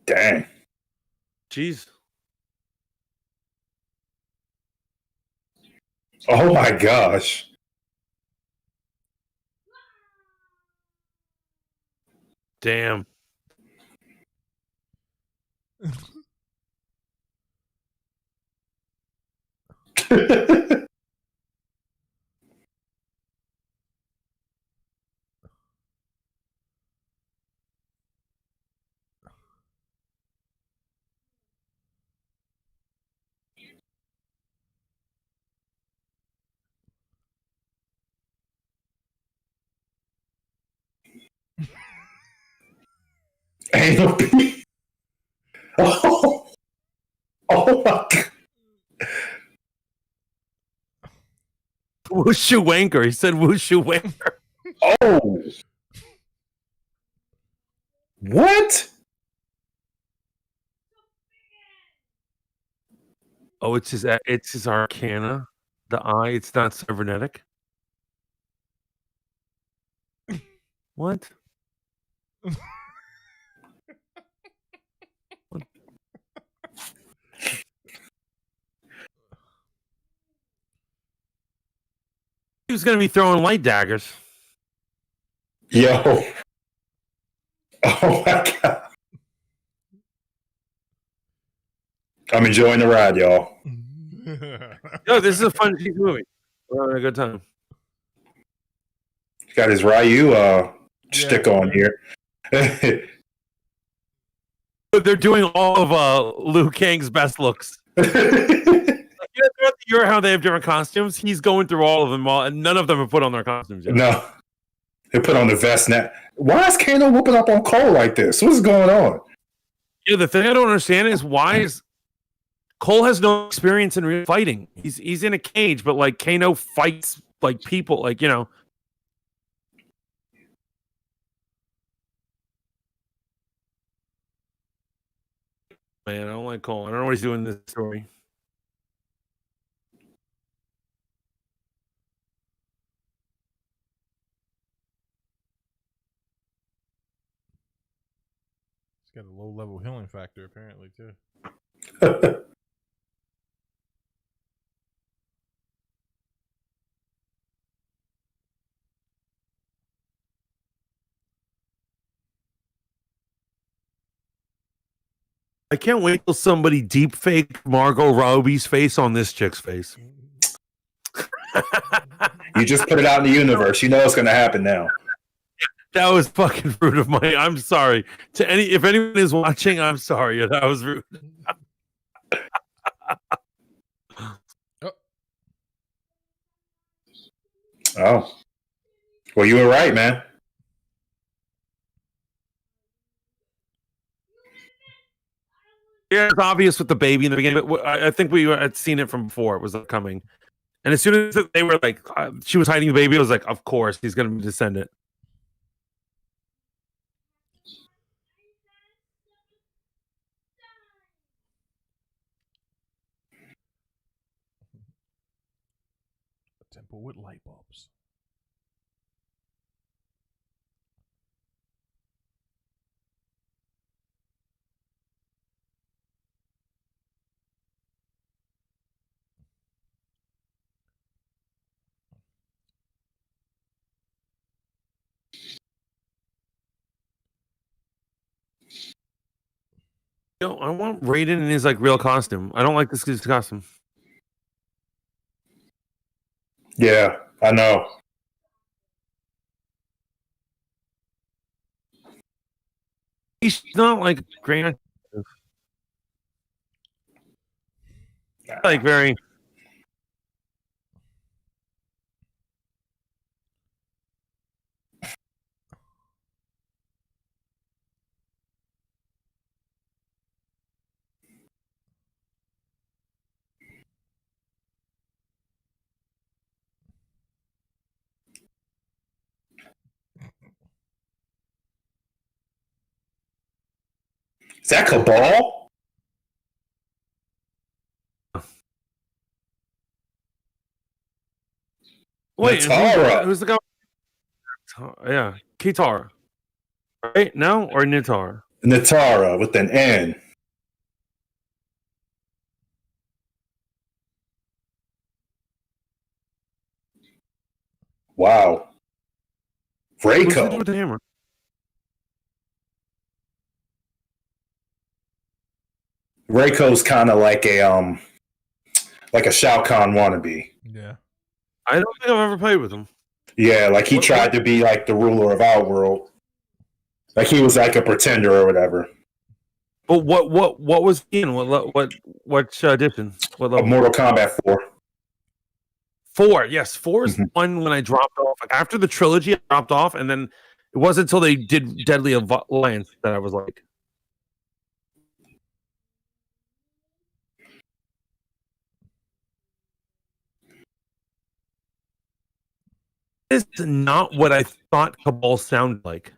Dang. Jeez. Oh my gosh. Damn. Ain't no pee. Oh. Oh my god. Wushu wanker. He said wushu wanker. Oh. What? Oh, it's his arcana. The eye. It's not cybernetic. What? He was going to be throwing light daggers. Yo. Oh my god. I'm enjoying the ride, y'all. Yo, this is a fun movie. We're having a good time. Got his Ryu stick on here. They're doing all of Liu Kang's best looks. Like, you know, throughout the year, how they have different costumes. He's going through all of them, and none of them have put on their costumes yet. No, they put on the vest now. Why is Kano whooping up on Cole like this? What's going on? Yeah, the thing I don't understand is why is Cole has no experience in real fighting. He's in a cage, but like Kano fights like people, like, you know. Man, I don't like Cole. I don't know what he's doing in this story. He's got a low level healing factor apparently too. I can't wait till somebody deep fake Margot Robbie's face on this chick's face. You just put it out in the universe. You know it's going to happen now. That was fucking rude of my. I'm sorry to if anyone is watching. I'm sorry. That was rude. Oh, well, you were right, man. Yeah, it's obvious with the baby in the beginning, but I think we had seen it from before. It was coming, and as soon as they were like, she was hiding the baby, I was like, of course he's going to be descendant. A temple with light bulbs. Yo, I want Raiden in his like real costume. I don't like this kid's costume. Yeah, I know. He's not like grand, like very. Is that Cabal? Wait, Natara. who's the guy? Yeah, Kitara. Right? No? Or Nitara? Natara with an N. Wow. Who's the dude Reiko. with the hammer? Reiko's kind of like a Shao Kahn wannabe. Yeah. I don't think I've ever played with him. Yeah, like he tried to be like the ruler of our world. Like he was like a pretender or whatever. But what was he in? What edition? What level? Mortal Kombat 4. 4. Yes, 4 is one when I dropped off. Like after the trilogy, I dropped off, and then it wasn't until they did Deadly Alliance that I was like, "This is not what I thought Cabal sounded like."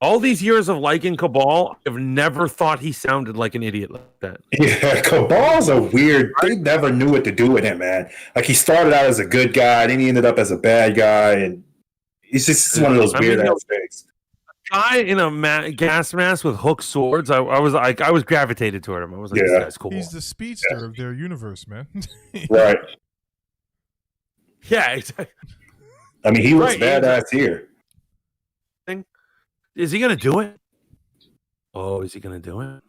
All these years of liking Cabal, I've never thought he sounded like an idiot like that. Yeah, Cabal's a weird. They never knew what to do with him, man. Like he started out as a good guy, then he ended up as a bad guy, and it's just one of those weird ass things. Guy in a gas mask with hook swords. I was gravitated toward him. I was like, this guy's cool. He's the speedster of their universe, man. Right. Yeah, exactly. I mean, he was badass here. Is he gonna do it? Oh, is he gonna do it?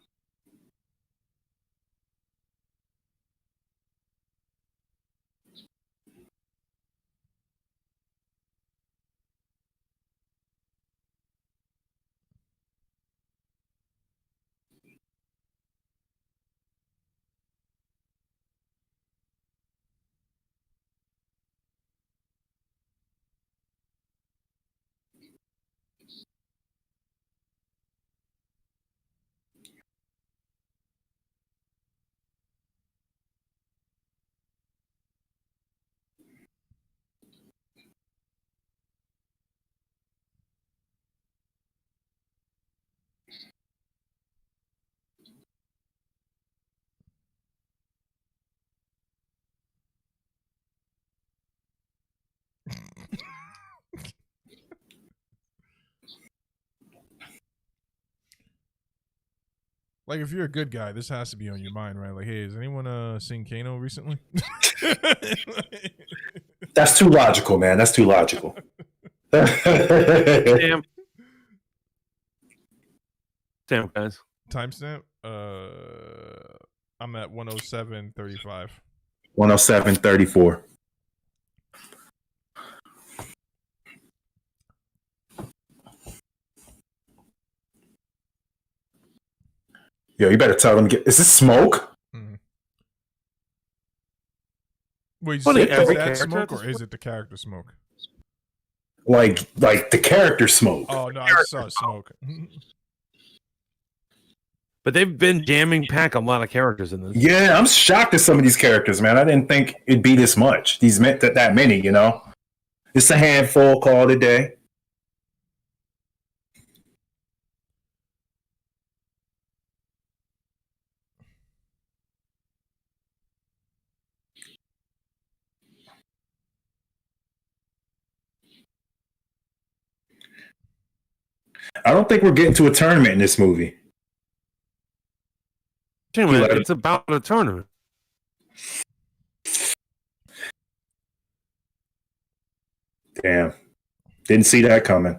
Like, if you're a good guy, this has to be on your mind, right? Like, hey, has anyone seen Kano recently? That's too logical, man. That's too logical. Damn. Damn, guys. Timestamp? I'm at 107.35. 107.34. Yo, you better tell them. Is this smoke? Mm-hmm. Wait, is Funny, that smoke or is it the character smoke? Like the character smoke. Oh no, I just saw smoke. But they've been jamming pack a lot of characters in this. Yeah, I'm shocked at some of these characters, man. I didn't think it'd be this much. These meant that many, you know. It's a handful. Call it a day. I don't think we're getting to a tournament in this movie. It's about a tournament. Damn. Didn't see that coming.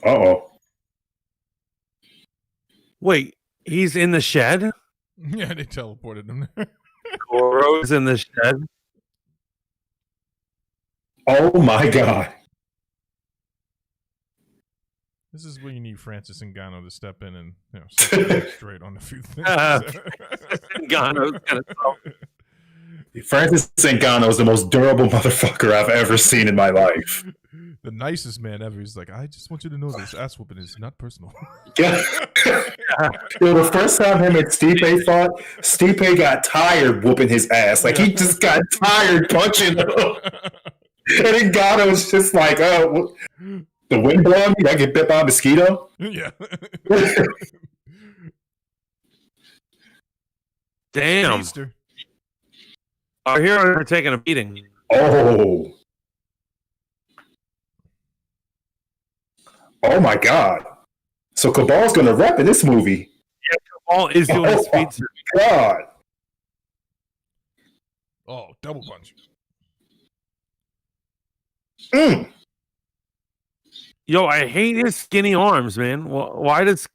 Uh-oh. Wait, he's in the shed? Yeah, they teleported him there. Goro's in the shed? Oh my god. This is where you need Francis Ngannou to step in and set straight on a few things. Ngannou's kind of Francis Ngannou is the most durable motherfucker I've ever seen in my life. The nicest man ever. He's like, I just want you to know this ass whooping is not personal. Yeah. Yo, the first time him and Stipe fought, Stipe got tired whooping his ass. Like, he just got tired punching him. And Ngannou was just like, oh, the wind blowing me? I get bit by a mosquito? Yeah. Damn. Our heroes are taking a beating. Oh. Oh my god. So Cabal's gonna rep in this movie. Yeah, Cabal is doing a speed surf. God. Oh, double punch. Mm. Yo, I hate his skinny arms, man. Why does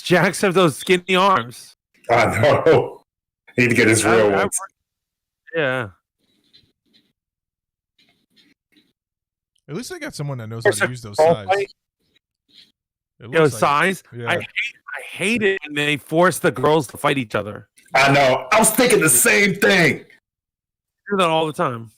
Jax have those skinny arms? I know. Need to get his real ones. Yeah. At least they got someone that knows how to use those size. Size. Yeah. I hate it when they force the girls to fight each other. I know. I was thinking the same thing. Do that all the time.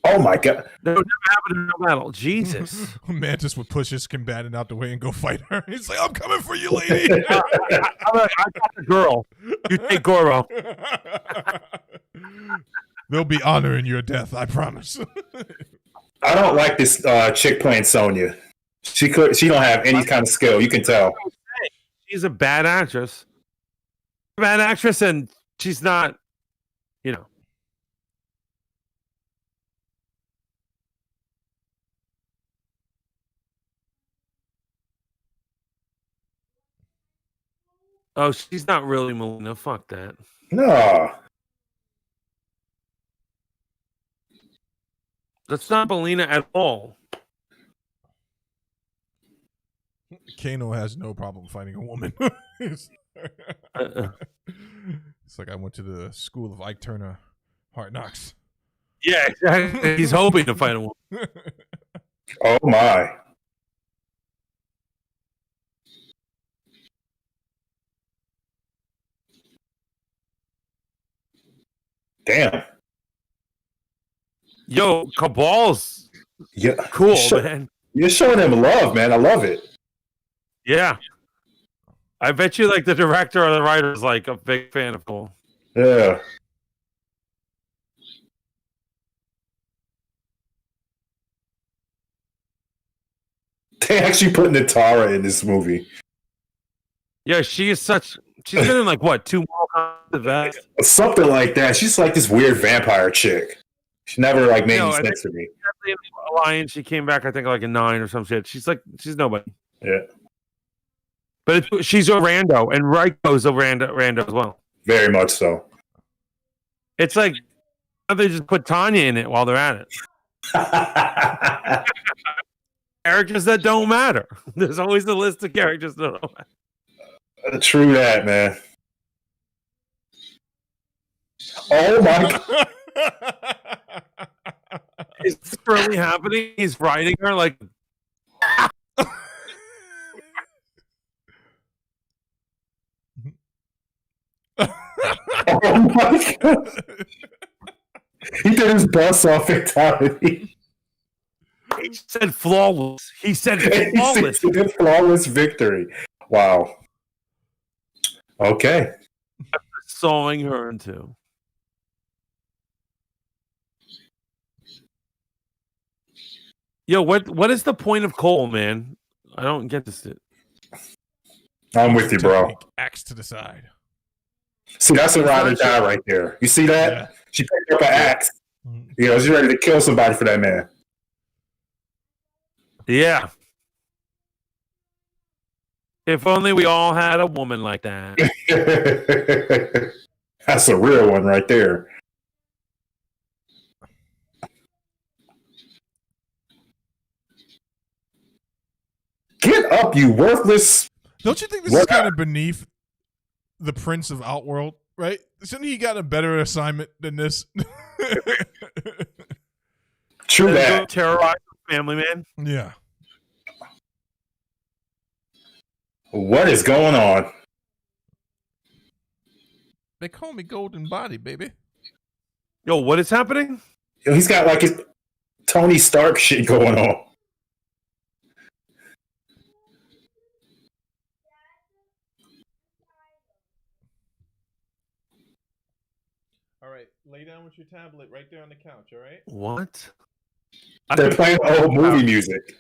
Oh my god. That would never happen in a battle. Jesus. Mantis would push his combatant out the way and go fight her. He's like, I'm coming for you, lady. I got the girl. You take Goro. There'll be honor in your death, I promise. I don't like this chick playing Sonya. She don't have any kind of skill. You can tell. She's a bad actress. Bad actress, and she's not, you know. Oh, she's not really Melina. Fuck that. No. That's not Melina at all. Kano has no problem fighting a woman. It's like I went to the school of Ike Turner, Hard Knocks. Yeah, exactly. He's hoping to fight a woman. Oh my. Damn. Yo, Cabal's cool, man. You're showing him love, man. I love it. Yeah. I bet you like the director or the writer is like a big fan of Cole. Yeah. They actually put Natara in this movie. Yeah, she's been in like what, 2 Mortal Kombat? Something like that. She's like this weird vampire chick. She never like made any sense to me. Alliance, she came back, I think, like a 9 or some shit. She's nobody. Yeah. But she's a rando, and Raiko's a rando as well. Very much so. It's like they just put Tanya in it while they're at it. Characters that don't matter. There's always a list of characters that don't matter. True that, man. Oh my God. Is this really happening? He's riding her like. Oh my God. He did his boss off fatality. He said flawless. He said flawless. He did flawless victory. Wow. Okay. Sawing her in two. Yo, what is the point of Cole, man? I don't get this. I'm with you, bro. Axe to the side. See, that's a ride or die right there. You see that? Yeah. She picked up an axe. You know, she's ready to kill somebody for that man. Yeah. If only we all had a woman like that. That's a real one right there. Get up, you worthless. Don't you think this is kind of beneath the Prince of Outworld, right? Shouldn't he got a better assignment than this? True that. Terrorize the family, man. Yeah. What is going on? They call me Golden Body, baby. Yo, what is happening? Yo, he's got like his Tony Stark shit going on. All right, lay down with your tablet right there on the couch, all right? What? They're playing old movie music.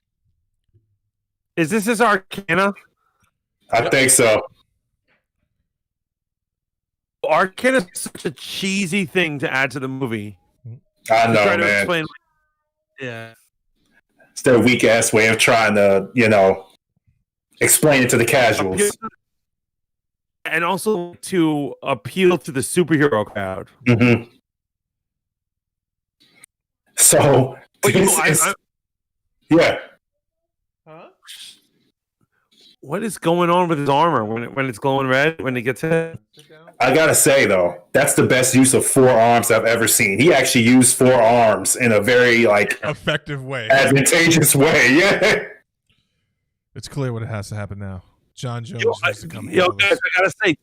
Is this his Arcana? I think so. Arcana is such a cheesy thing to add to the movie. I know, Try to man. explain, yeah. It's their weak ass way of trying to, you know, explain it to the casuals. And also to appeal to the superhero crowd. Mm-hmm. So, yeah. Huh? What is going on with his armor when it's glowing red when he gets hit? I gotta say though, that's the best use of 4 arms I've ever seen. He actually used 4 arms in a very effective way, advantageous way. Yeah, it's clear what has to happen now. John Jones needs to come. Guys, I gotta say,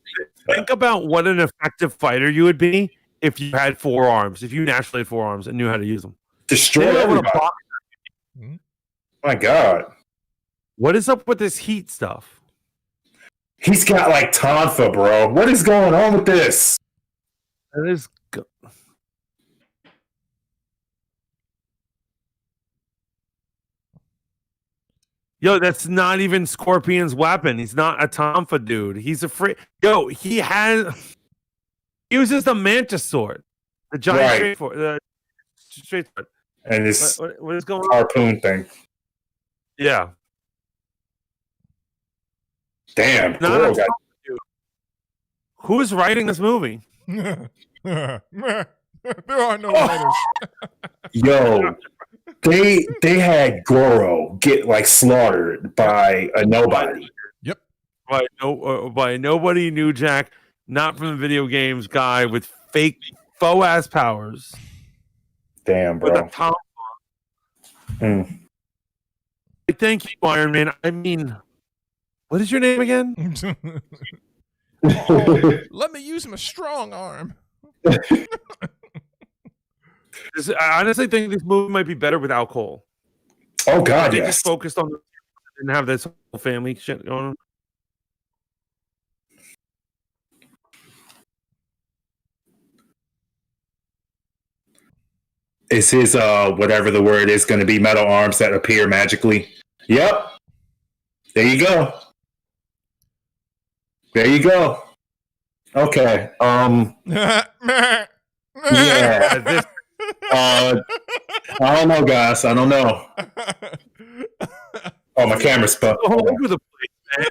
think about what an effective fighter you would be if you had 4 arms. If you naturally had 4 arms and knew how to use them, destroy everybody. My God, what is up with this heat stuff? He's got like tonfa, bro. What is going on with this? That is. Yo, that's not even Scorpion's weapon. He's not a tonfa dude. He's afraid. Yo, he uses the mantis sword, the giant straight sword, and his what is going on? Harpoon thing. Yeah. Damn. Who's writing this movie? There are no writers. Yo, they had Goro get like slaughtered by a nobody. Yep. By nobody New Jack, not from the video games guy with faux ass powers. Damn, bro. With a top. Thank you, Iron Man. I mean, what is your name again? Let me use my strong arm. I honestly think this movie might be better without Cole. Oh God, they yes. just focused on didn't have this whole family shit going on. Is his whatever the word is going to be metal arms that appear magically? Yep. There you go. There you go. Okay. Yeah. I don't know, guys. I don't know. Oh, my camera's stuck. All over the place, man.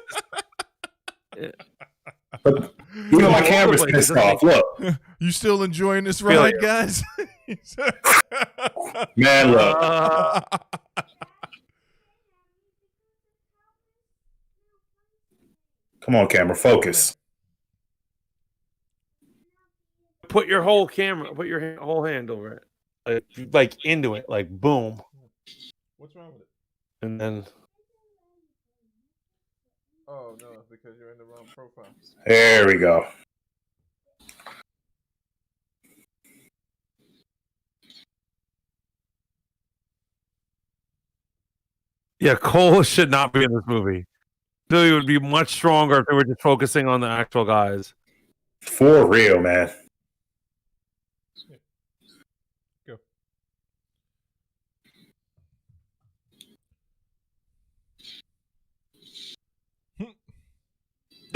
But even my camera's pissed off. Look, you still enjoying this ride, guys? Man, look. Come on, camera, focus. Put your whole whole hand over it, like into it, like boom. What's wrong with it? And then. Oh no, because you're in the wrong profile. There we go. Yeah, Cole should not be in this movie. Billy would be much stronger if they were just focusing on the actual guys. For real, man. Go.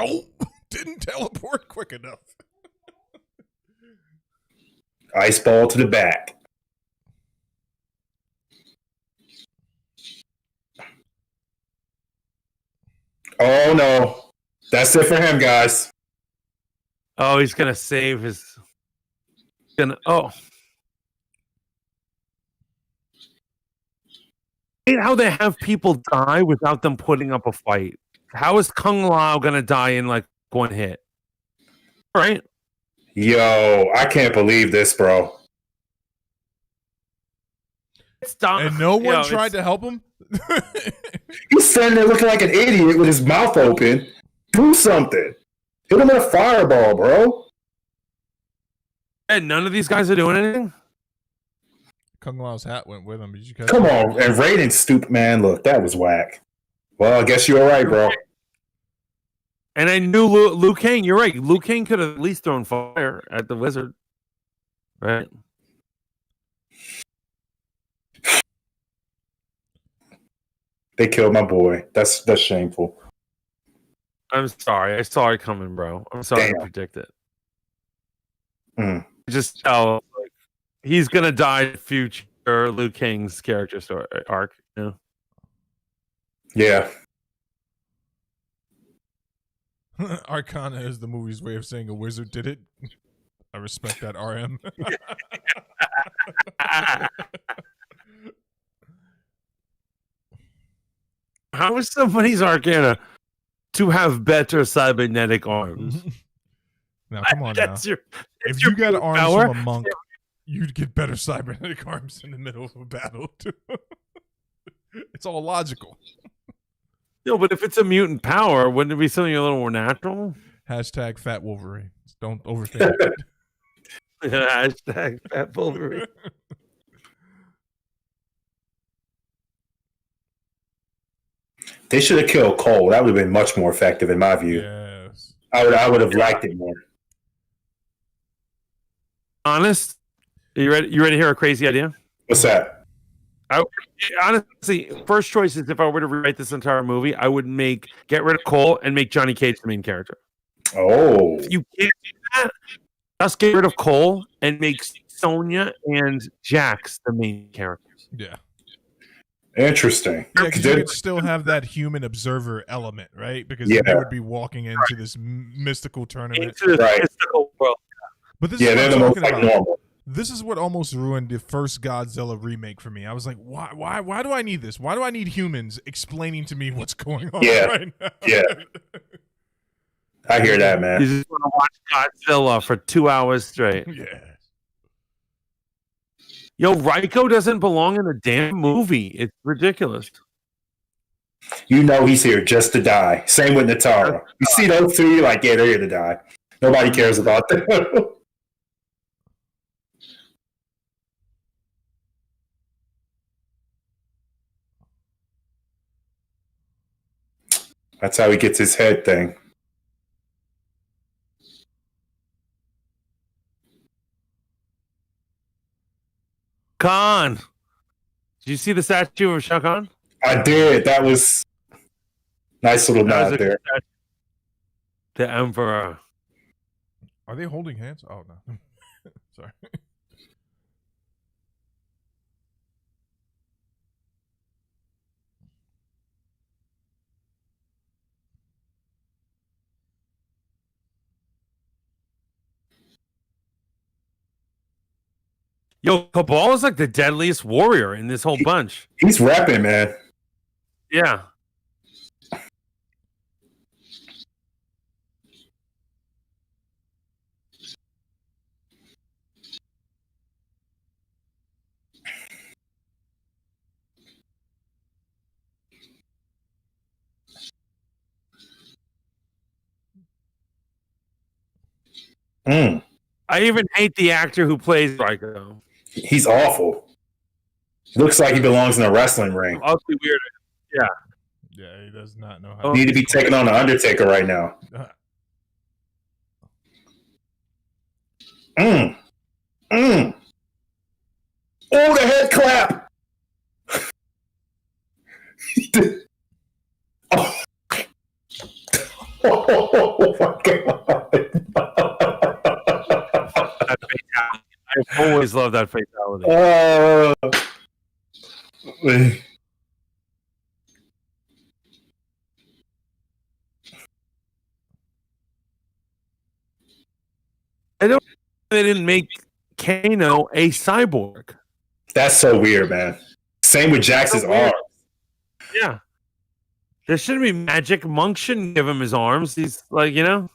Oh, didn't teleport quick enough. Ice ball to the back. Oh no. That's it for him, guys. Oh, he's gonna save his. Oh. I hate how they have people die without them putting up a fight. How is Kung Lao gonna die in like one hit? Right? Yo, I can't believe this, bro. And no one tried to help him? He's standing there looking like an idiot with his mouth open. Do something. Hit him with a fireball, bro. And none of these guys are doing anything? Kung Lao's hat went with him. Did you catch Come on. And Raiden's stupid, man. Look, that was whack. Well, I guess you were right, bro. And I knew Liu Kang. You're right. Liu Kang could have at least thrown fire at the wizard. Right? They killed my boy. That's shameful. I'm sorry. I saw it coming, bro. I'm sorry to predict it. Just tell like, he's gonna die in future Liu Kang's character story arc. You know? Yeah. Arcana is the movie's way of saying a wizard did it. I respect that, RM. How is somebody's Arcana to have better cybernetic arms? Now, come on now. If you got arms power from a monk, you'd get better cybernetic arms in the middle of a battle, too. It's all logical. No, but if it's a mutant power, wouldn't it be something a little more natural? Hashtag Fat Wolverine. Don't overthink it. Hashtag Fat Wolverine. They should have killed Cole. That would have been much more effective, in my view. Yes. I would have liked it more. Honest? Are you ready? You ready to hear a crazy idea? What's that? Honestly, first choice is if I were to rewrite this entire movie, I would get rid of Cole and make Johnny Cage the main character. Oh. If you can't do that, just get rid of Cole and make Sonya and Jax the main characters. Yeah. Interesting. Yeah, because you could still have that human observer element, right? Because they would be walking into this mystical tournament. Into this mystical world. But this is what I'm talking about. Normal. This is what almost ruined the first Godzilla remake for me. I was like, why do I need this? Why do I need humans explaining to me what's going on right now? Yeah. I hear that, man. You just want to watch Godzilla for 2 hours straight. Yeah. Yo, Raiko doesn't belong in the damn movie. It's ridiculous. You know he's here just to die. Same with Natara. You see those two, you're like, yeah, they're here to die. Nobody cares about them. That's how he gets his head thing. Khan. Did you see the statue of Shao Kahn? I did. That was nice little nod there. The Emperor. Are they holding hands? Oh, no. Sorry. Yo, Cabal is like the deadliest warrior in this whole bunch. He's rapping, man. Yeah. Mm. I even hate the actor who plays Ryko. He's awful. Looks like he belongs in a wrestling ring. Ugly weird. Yeah. Yeah, he does not know how. Need to be taking on the Undertaker right now. Mm. Mm. Oh, the head clap. Oh. Oh my god. That fatality. I've always loved that fatality. I don't. They didn't make Kano a cyborg. That's so weird, man. Same with Jax's arm. Yeah. There shouldn't be magic. Monk shouldn't give him his arms. He's like, You know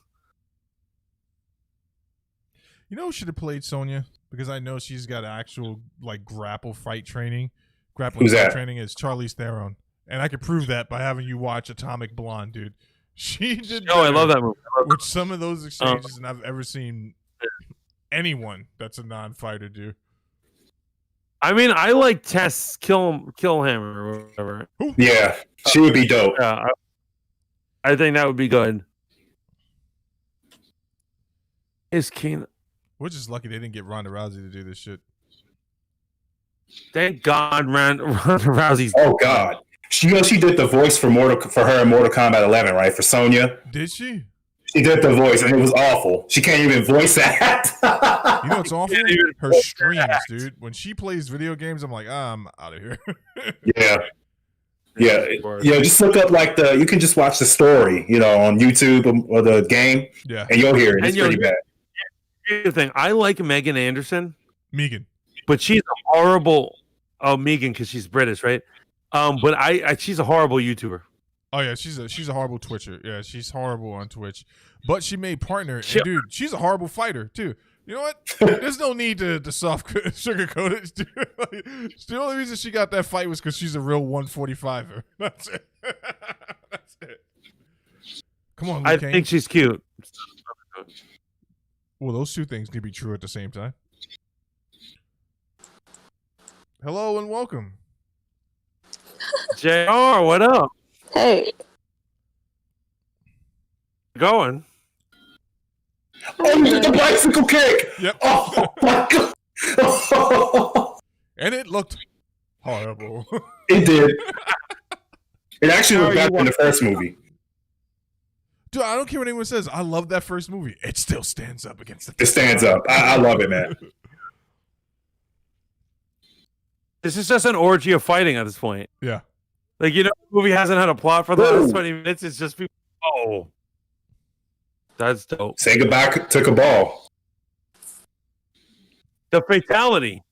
who should have played Sonya? Because I know she's got actual like grappling fight training training is Charlize Theron. And I could prove that by having you watch Atomic Blonde, dude. She did I love that movie. with some of those exchanges than I've ever seen anyone that's a non-fighter do. I mean, I like Tess Killhammer or whatever. Yeah, she would be dope. Yeah, I think that would be good. Is Kane? We're just lucky they didn't get Ronda Rousey to do this shit. Thank God, Ronda Rousey's. Oh God, she did the voice for her in Mortal Kombat 11, right? For Sonya. Did she? She did the voice, and it was awful. She can't even voice that. You know what's awful? Her streams, dude. When she plays video games, I'm like, I'm out of here. Yeah. Just look up you can just watch the story, on YouTube or the game, and you'll hear it. It's pretty bad. Here's the thing: I like Megan Anderson, Megan, but she's a horrible. Oh, Megan, because she's British, right? But she's a horrible YouTuber. Oh yeah, she's a horrible Twitcher. Yeah, she's horrible on Twitch. But she made partner, and dude, she's a horrible fighter too. You know what? There's no need to soft sugarcoat it. Dude. The only reason she got that fight was because she's a real 145er. That's it. That's it. Come on, Luke I Kane. think she's cute. Well, those two things can be true at the same time. Hello and welcome. JR, what up? Hey. Going. Oh, you did the bicycle kick! Yep. Oh my god! And it looked horrible. It did. It actually was better than the first movie. Dude, I don't care what anyone says. I love that first movie. It still stands up against the. It stands up. I love it, man. This is just an orgy of fighting at this point. Yeah. Like, the movie hasn't had a plot for the last 20 minutes. It's just people. Oh. That's dope. Say goodbye to Cabal. The fatality.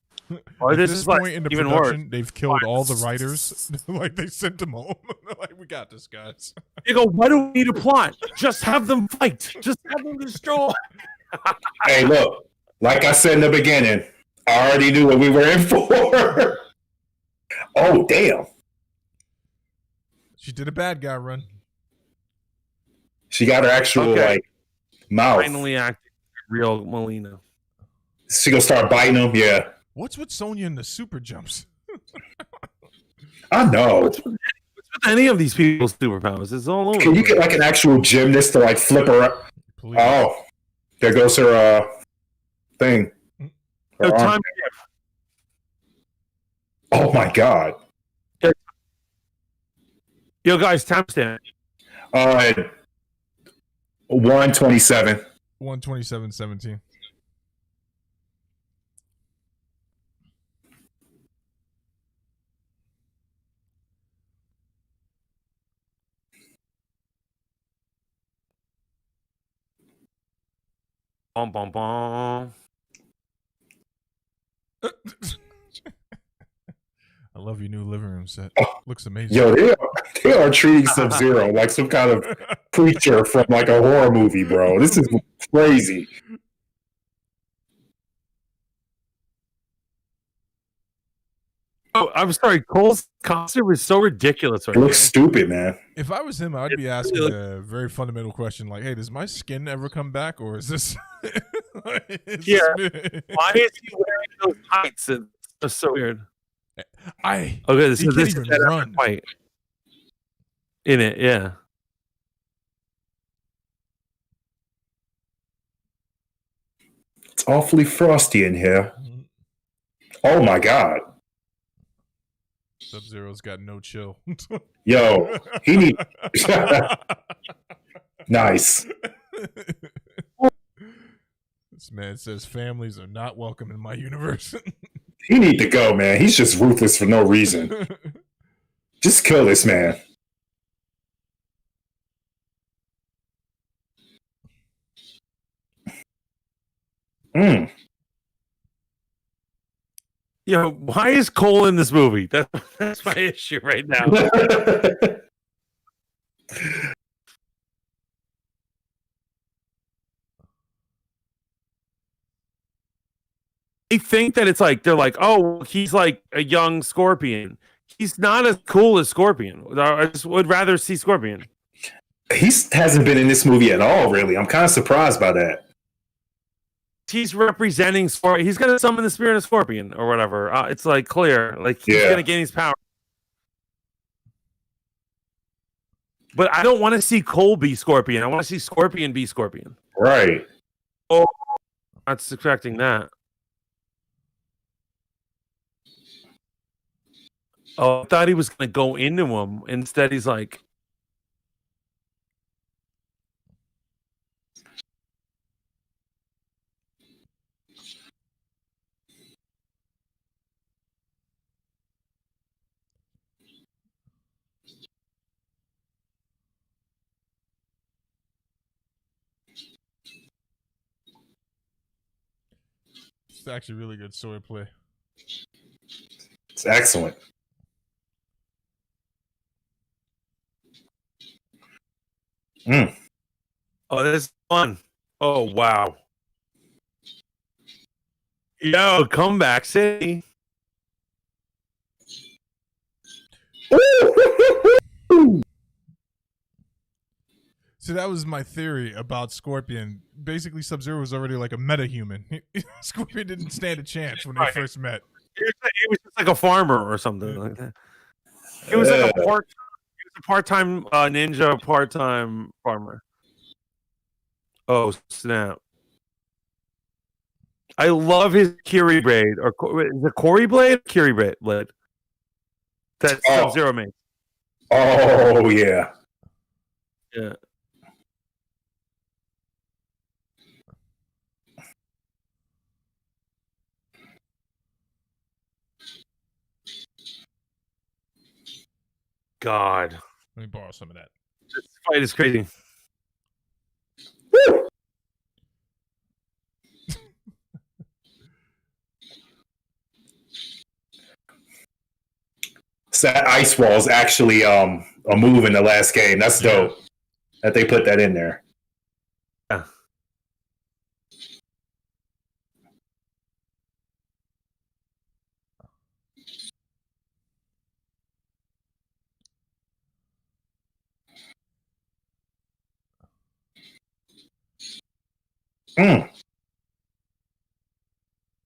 Or At this this is point like in the even production, worse. they've killed all the writers. Like, they sent them home. They're like, we got this, guys. You go, why do we need a plot? Just have them fight. Just have them destroy. Hey, look. Like I said in the beginning, I already knew what we were in for. Oh, damn. She did a bad guy run. She got her actual, mouth. Finally acting real Melina. She gonna start biting him? Yeah. What's with Sonya and the super jumps? I know. What's with any of these people's superpowers? It's all over. Can you get an actual gymnast to flip her up? Please. Oh, there goes her thing. No, Her arm. time. Oh my god. Yo, guys, timestamp. 127. 127.17. Bum, bum, bum. I love your new living room set. Looks amazing. Yo, they are treating Sub-Zero like some kind of creature from like a horror movie, bro. This is crazy. Oh, I'm sorry. Cole's costume is so ridiculous right It now. looks stupid, man. If I was him, I'd be asking a very fundamental question like, hey, does my skin ever come back? Or is this... Why is he wearing those tights? It's so weird. Okay, this he is can't even run. Fight in it, yeah. It's awfully frosty in here. Oh my god. Sub-Zero's got no chill. Yo, he need nice. This man says families are not welcome in my universe. He need to go, man. He's just ruthless for no reason. Just kill this man. Yo, why is Cole in this movie? That's my issue right now. They think that it's like they're like, oh, he's like a young Scorpion. He's not as cool as Scorpion. I just would rather see Scorpion. He hasn't been in this movie at all, really. I'm kind of surprised by that. He's representing Scorpion. He's gonna summon the spirit of Scorpion or whatever. It's like clear, like he's gonna gain his power. But I don't want to see Cole be Scorpion. I want to see Scorpion be Scorpion. Right. Oh, not expecting that. Oh, I thought he was gonna go into him. Instead, he's like. It's actually really good swordplay. It's excellent. Oh, this is fun. Oh, wow. Yo, comeback city. So that was my theory about Scorpion. Basically, Sub-Zero was already like a meta-human. Scorpion didn't stand a chance when they first met. He was just like a farmer or something like that. He was like a part-time ninja, part-time farmer. Oh, snap. I love his Kiri blade. Or is it Corey blade? Kiri blade. That Sub-Zero made. Oh, yeah. Yeah. God. Let me borrow some of that. This fight is crazy. Woo! So that ice wall is actually a move in the last game. That's dope that they put that in there. Yeah.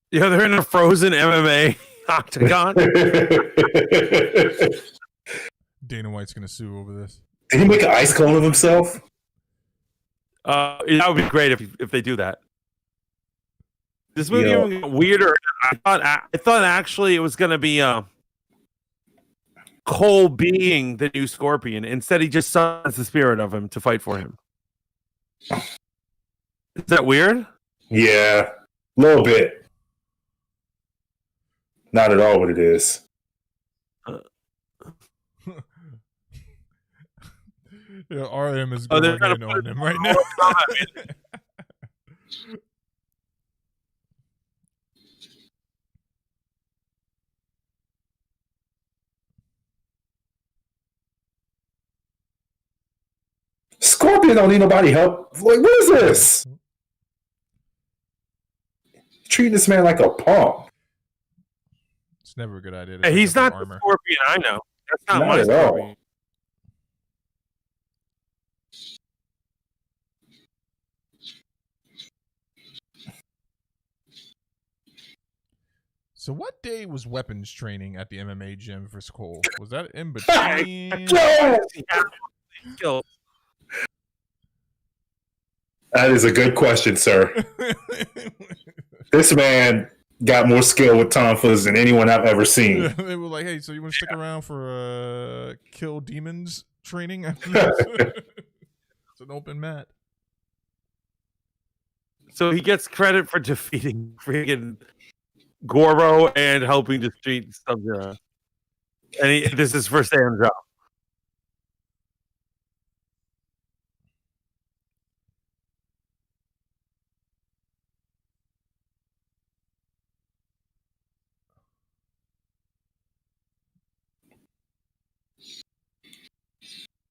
Yeah, they're in a frozen MMA octagon. Dana White's gonna sue over this. Did he make an ice cone of himself? That would be great if they do that. This movie even got weirder. I thought actually it was gonna be Cole being the new Scorpion. Instead, he just summons the spirit of him to fight for him. Is that weird? Yeah, a little bit. Not at all what it is. Yeah, RM is going in on him right now. Scorpion don't need nobody help. Like, what is this? Treating this man like a punk. It's never a good idea. Hey, he's not the Scorpion I know. That's not my at Scorpion. all. So what day was weapons training at the MMA gym for Cole? Was that in between? That is a good question, sir. This man got more skill with Tom Fuzz than anyone I've ever seen. They were like, hey, so you want to stick around for kill demons training after this? It's an open mat. So he gets credit for defeating freaking Goro and helping to defeat Sub-Zero. And this is his first day on the job.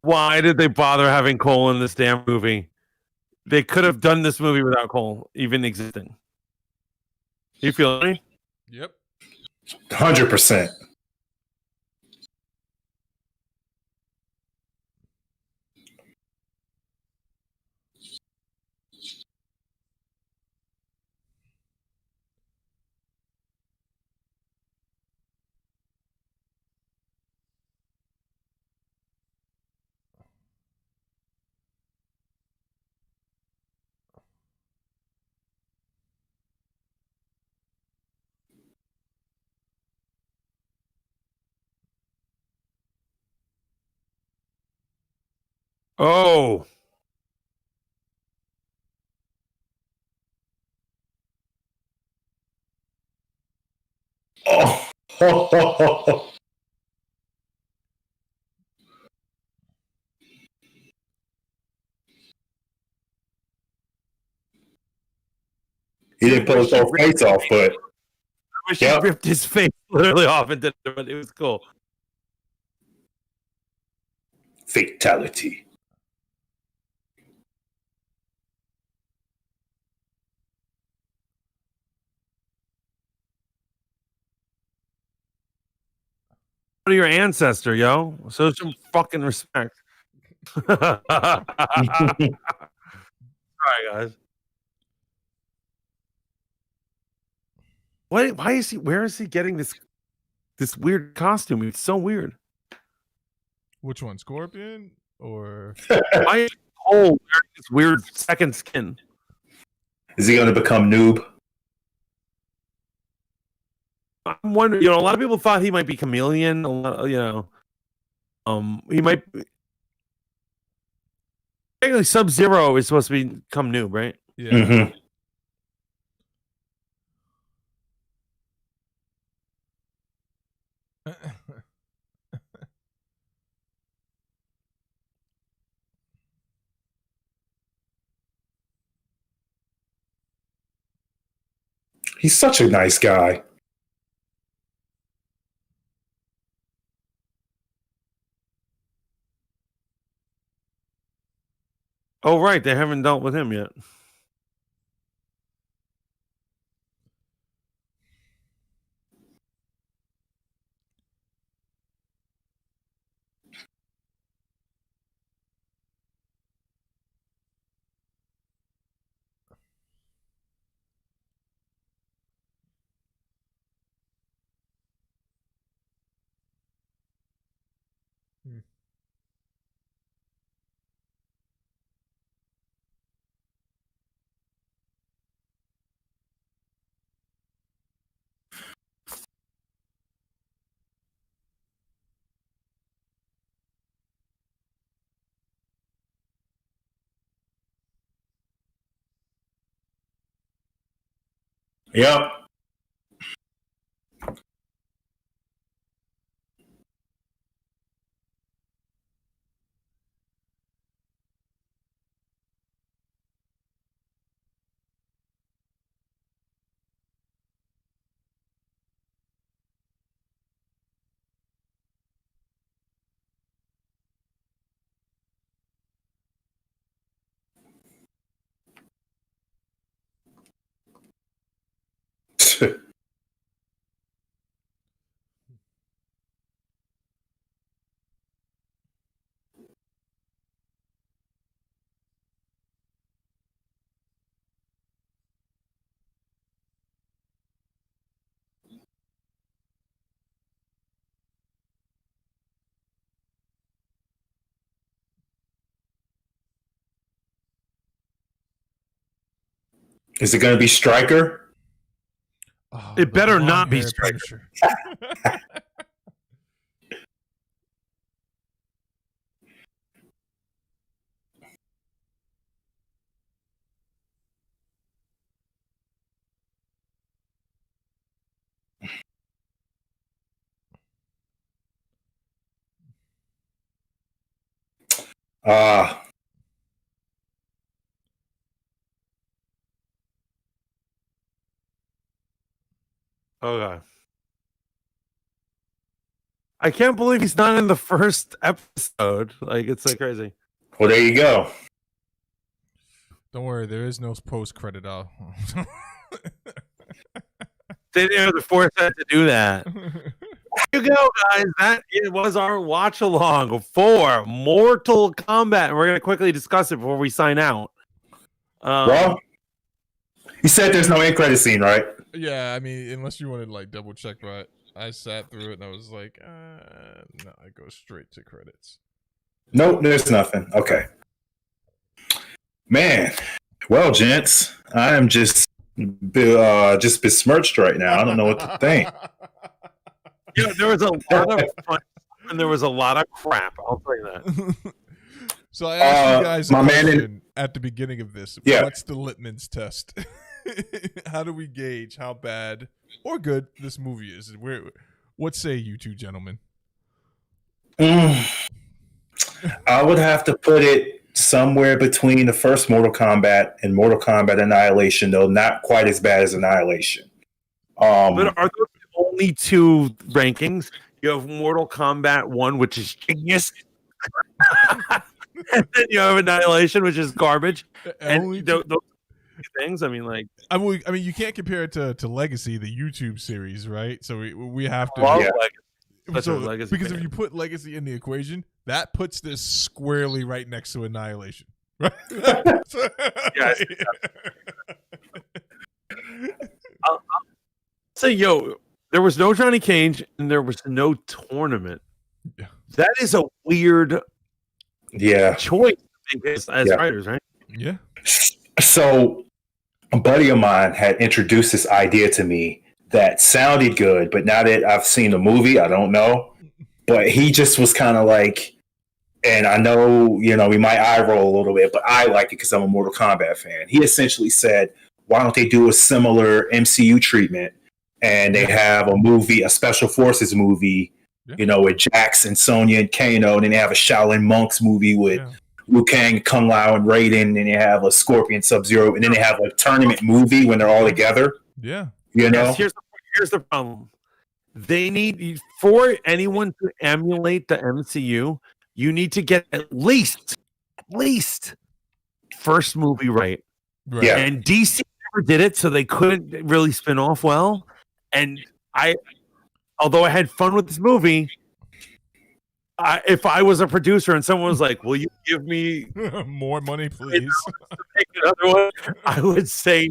Why did they bother having Cole in this damn movie? They could have done this movie without Cole even existing. You feel me? Yep. 100%. Oh. Oh. He didn't pull his whole face off, but I wish he ripped his face literally off and did it, but it was cool. Fatality. Your ancestor, yo. So some fucking respect. Sorry, guys. Why is he? Where is he getting this weird costume? It's so weird. Which one, Scorpion or? Why is Cole wearing this weird second skin? Is he going to become noob? I'm wondering. You know, a lot of people thought he might be Chameleon. A lot, you know, he might. Technically, Sub-Zero is supposed to become noob, right? Yeah. Mm-hmm. He's such a nice guy. Oh, right. They haven't dealt with him yet. Yep. Is it going to be Stryker? Oh, It better not be Punisher. Ah. Okay. I can't believe he's not in the first episode. Like, it's like crazy. Well, there you go. Don't worry, there is no post-credit. They didn't have the foresight to do that. There you go, guys. That it was our watch along for Mortal Kombat. And we're going to quickly discuss it before we sign out. Well, you said there's no end credit scene, right? Yeah, I mean, unless you wanted like double check, but I sat through it and I was like, no, I go straight to credits. Nope, there's nothing. Okay. Man, well, gents, I am just besmirched right now. I don't know what to think. Yeah, there was a lot of fun and there was a lot of crap. I'll tell you that. So I asked you guys a my man question at the beginning of this. Yeah. What's the litmus test? How do we gauge how bad or good this movie is? What say you two gentlemen? I would have to put it somewhere between the first Mortal Kombat and Mortal Kombat Annihilation, though not quite as bad as Annihilation. But are those the only two rankings? You have Mortal Kombat 1, which is genius. And then you have Annihilation, which is garbage. And those things, I mean, like... I mean, you can't compare it to Legacy, the YouTube series, right? So we have to... Well, yeah. Legacy because fan. if you put Legacy in the equation, that puts this squarely right next to Annihilation. Right? Yes. So, there was no Johnny Cage and there was no tournament. Yeah. That is a weird choice as writers, right? Yeah. So a buddy of mine had introduced this idea to me that sounded good, but now that I've seen the movie, I don't know. But he just was kind of like, and I know, we might eye roll a little bit, but I like it because I'm a Mortal Kombat fan. He essentially said, why don't they do a similar MCU treatment? And they have a movie, a Special Forces movie, with Jax and Sonya and Kano, and then they have a Shaolin Monks movie with Liu Kang, Kung Lao, and Raiden, and then they have a Scorpion, Sub-Zero, and then they have a tournament movie when they're all together. Yeah. Yes, here's the problem. They need, for anyone to emulate the MCU, you need to get at least first movie right. Yeah. And DC never did it, so they couldn't really spin off well. And although I had fun with this movie, if I was a producer and someone was like, "Will you give me more money, please?" to make another one, I would say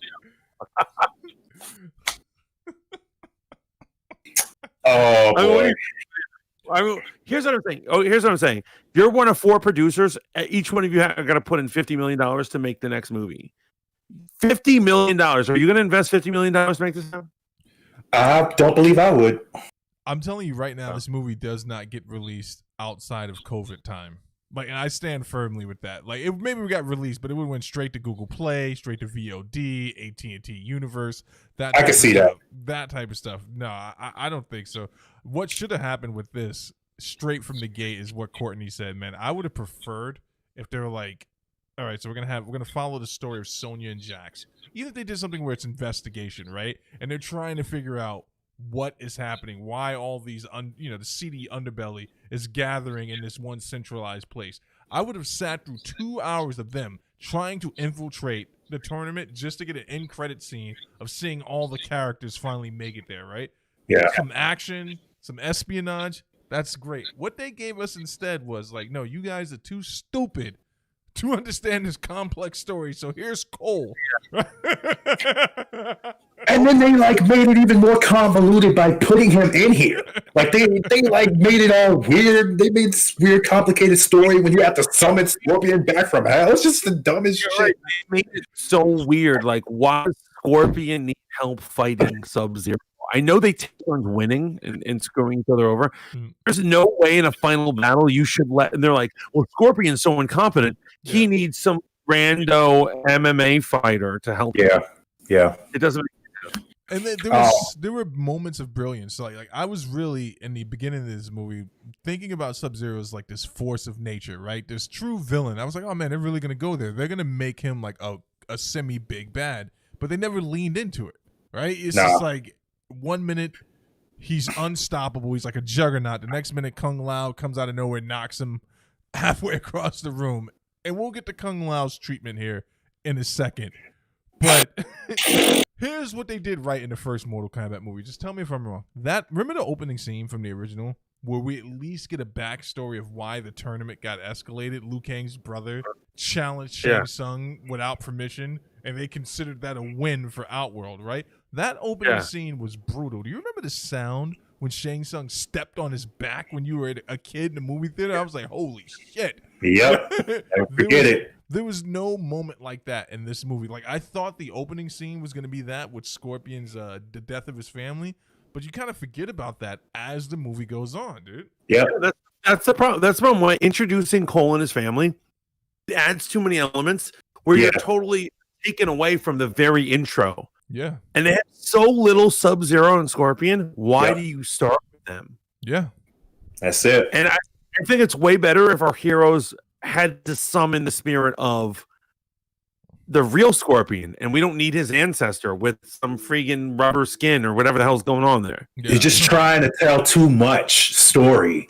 Oh boy. Here's what I'm saying. You're one of 4 producers. Each one of you are going to put in $50 million to make the next movie. $50 million. Are you going to invest $50 million to make this happen? I don't believe I would. I'm telling you right now, this movie does not get released outside of COVID time. Like, and I stand firmly with that. Like, maybe we got released, but it would went straight to Google Play, straight to VOD, AT&T Universe. I can see that. That type of stuff. No, I don't think so. What should have happened with this straight from the gate is what Courtney said, man. I would have preferred if they were like, all right, so we're gonna follow the story of Sonya and Jax. Even if they did something where it's investigation, right? And they're trying to figure out what is happening, why all these, the seedy underbelly is gathering in this one centralized place. I would have sat through 2 hours of them trying to infiltrate the tournament just to get an end credit scene of seeing all the characters finally make it there, right? Yeah. Some action, some espionage. That's great. What they gave us instead was like, no, you guys are too stupid to understand this complex story. So here's Cole. And And then they like made it even more convoluted by putting him in here. Like they like made it all weird. They made this weird, complicated story when you have to summon Scorpion back from hell. It's just the dumbest shit. Right. They made it so weird. Like, why does Scorpion need help fighting Sub-Zero? I know they take turns winning and screwing each other over. There's no way in a final battle you should let. And they're like, well, Scorpion's so incompetent. He needs some rando MMA fighter to help him. Yeah. It doesn't make and then there were moments of brilliance. So like I was really in the beginning of this movie thinking about Sub-Zero as like this force of nature, right? This true villain. I was like, oh man, they're really gonna go there. They're gonna make him like a semi big bad, but they never leaned into it, right? It's just like 1 minute he's unstoppable. He's like a juggernaut. The next minute Kung Lao comes out of nowhere, knocks him halfway across the room, and we'll get to Kung Lao's treatment here in a second. But here's what they did right in the first Mortal Kombat movie. Just tell me if I'm wrong. Remember the opening scene from the original where we at least get a backstory of why the tournament got escalated? Liu Kang's brother challenged Shang Tsung without permission, and they considered that a win for Outworld, right? That opening scene was brutal. Do you remember the sound when Shang Tsung stepped on his back when you were a kid in the movie theater? I was like, holy shit. Yep. Forget it. There was no moment like that in this movie. Like, I thought the opening scene was going to be that with Scorpion's the death of his family, but you kind of forget about that as the movie goes on, dude. Yeah, that's the problem. That's the problem. Why introducing Cole and his family adds too many elements where you're totally taken away from the very intro. Yeah, and they have so little Sub-Zero and Scorpion. Why do you start with them? Yeah, that's it. And I think it's way better if our heroes had to summon the spirit of the real Scorpion, and we don't need his ancestor with some freaking rubber skin or whatever the hell's going on there. You're just trying to tell too much story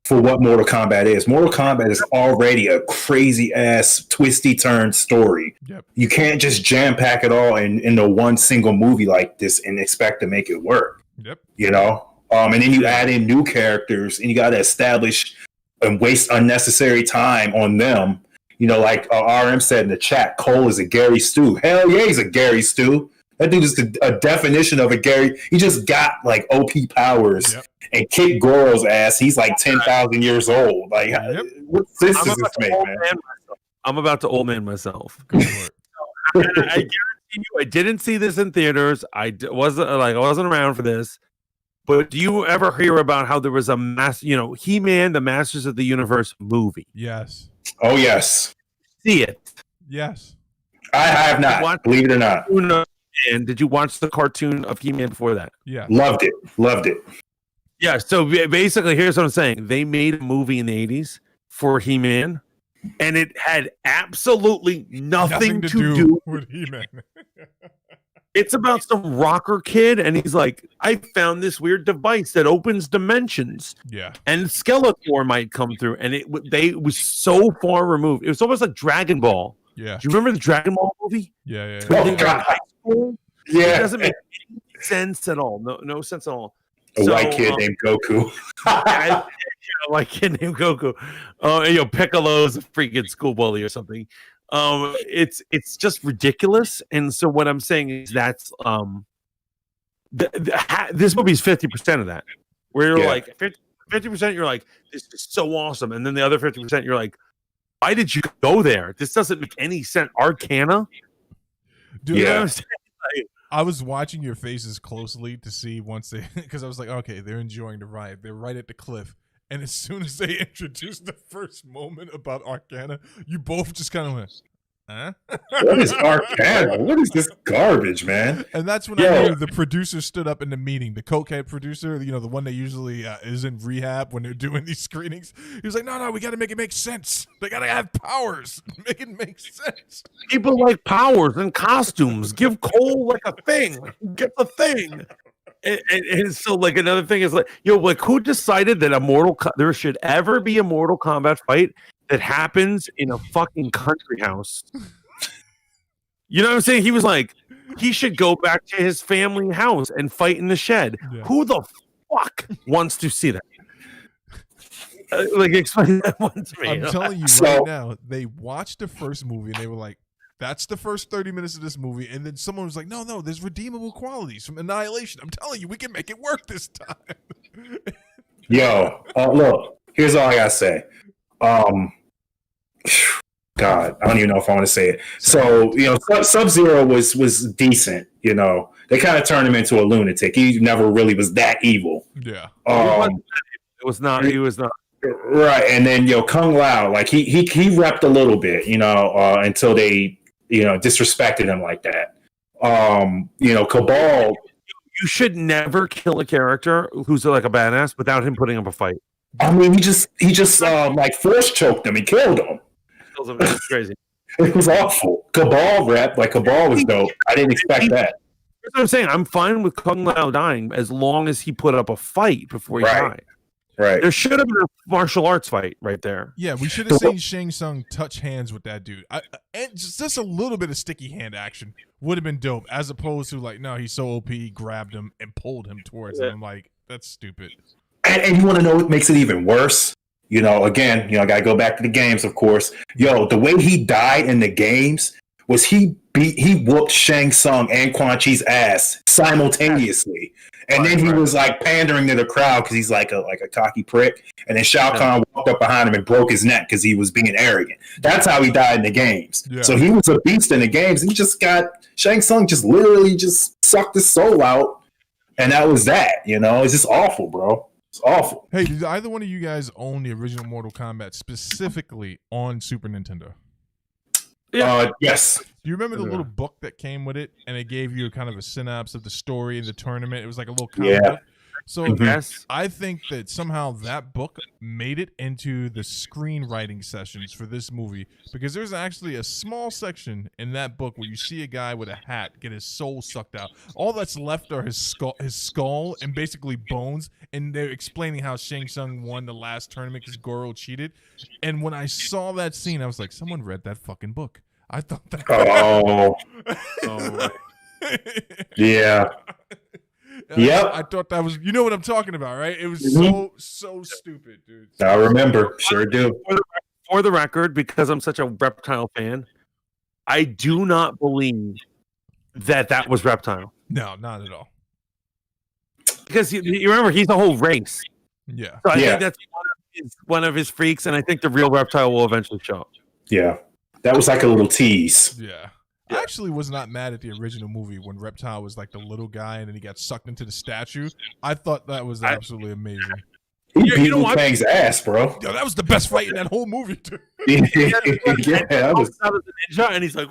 for what Mortal Kombat is. Mortal Kombat is already a crazy ass twisty turn story. You can't just jam pack it all into one single movie like this and expect to make it work. You know, and then you add in new characters and you got to establish and waste unnecessary time on them. You know, like RM said in the chat, Cole is a Gary Stu. Hell yeah, he's a Gary Stu. That dude is a definition of a Gary. He just got like OP powers and kicked Goro's ass. He's like 10,000 years old. Like, what sense does this make, man? I'm about to old man myself. I guarantee you, I didn't see this in theaters. I wasn't around for this. But do you ever hear about how there was a He-Man, the Masters of the Universe movie? Yes. Oh, yes. See it? Yes. I have not, believe it or not. And did you watch the cartoon of He-Man before that? Yeah. Loved it. Yeah, so basically, here's what I'm saying. They made a movie in the 80s for He-Man, and it had absolutely nothing to do with He-Man. It's about some rocker kid, and he's like, I found this weird device that opens dimensions. Yeah. And Skeletor might come through, and it was so far removed. It was almost like Dragon Ball. Yeah. Do you remember the Dragon Ball movie? Yeah. Oh, God. Yeah. It doesn't make any sense at all. No sense at all. A white kid named Goku. A white kid named Goku. Piccolo's a freaking school bully or something. It's just ridiculous. And so what I'm saying is that's this movie's 50% of that. Where you're like 50%, you're like, this is so awesome, and then the other 50%, you're like, why did you go there? This doesn't make any sense. Arcana, dude. You know what I'm saying? I was watching your faces closely to see once they, because I was like, okay, they're enjoying the ride. They're right at the cliff. And as soon as they introduced the first moment about Arcana, you both just kind of went, huh? What is Arcana? What is this garbage, man? And that's when I knew the producer stood up in the meeting. The cokehead producer, the one that usually is in rehab when they're doing these screenings. He was like, no, we got to make it make sense. They got to have powers. Make it make sense. People like powers and costumes. Give Cole like a thing. Get the thing. And so, like, another thing is like, who decided that there should ever be a Mortal Kombat fight that happens in a fucking country house? You know what I'm saying? He was like, he should go back to his family house and fight in the shed. Yeah. Who the fuck wants to see that? Explain that one to me. I'm telling you right now, they watched the first movie and they were like, That's the first 30 minutes of this movie, and then someone was like, no, there's redeemable qualities from Annihilation. I'm telling you, we can make it work this time. Yo, look, here's all I gotta say. God, I don't even know if I want to say it. So, Sub-Zero was decent, They kind of turned him into a lunatic. He never really was that evil. Yeah. It was not. He was not. Right. And then, Kung Lao, like he repped a little bit, until they, disrespected him like that. Cabal. You should never kill a character who's like a badass without him putting up a fight. I mean, he just like force choked him. He killed him. It's crazy. It was awful. Cabal rep, like Cabal was dope. I didn't expect that. That's what I'm saying. I'm fine with Kung Lao dying as long as he put up a fight before he died. Right. There should have been a martial arts fight right there. Yeah, we should have seen Shang Tsung touch hands with that dude. And just a little bit of sticky hand action would have been dope, as opposed to like, no, he's so OP, he grabbed him and pulled him towards him. I'm like, that's stupid. And you want to know what makes it even worse? Again, I got to go back to the games, of course. The way he died in the games was he whooped Shang Tsung and Quan Chi's ass simultaneously. And then he was like pandering to the crowd because he's like a cocky prick. And then Shao Kahn walked up behind him and broke his neck because he was being arrogant. That's how he died in the games. Yeah. So he was a beast in the games. He just Shang Tsung just literally just sucked his soul out. And that was that, It's just awful, bro. It's awful. Hey, did either one of you guys own the original Mortal Kombat specifically on Super Nintendo? Yes. Do you remember the little book that came with it, and it gave you kind of a synopsis of the story and the tournament? It was like a little comic book. So yes, I think that somehow that book made it into the screenwriting sessions for this movie, because there's actually a small section in that book where you see a guy with a hat get his soul sucked out. All that's left are his skull and basically bones, and they're explaining how Shang Tsung won the last tournament because Goro cheated. And when I saw that scene, I was like, someone read that fucking book. I thought that. Yeah. Yep. I thought that was, you know what I'm talking about, right? It was so stupid, dude. I remember. Sure do. For the record, because I'm such a Reptile fan, I do not believe that was Reptile. No, not at all. Because you remember, he's a whole race. Yeah. So I think that's one of his freaks, and I think the real Reptile will eventually show up. Yeah. That was like a little tease. Yeah. I actually was not mad at the original movie when Reptile was like the little guy and then he got sucked into the statue. I thought that was absolutely amazing. He beat Wu Tang's ass, bro. Yo, that was the best fight in that whole movie, dude. That was a ninja, and he's like,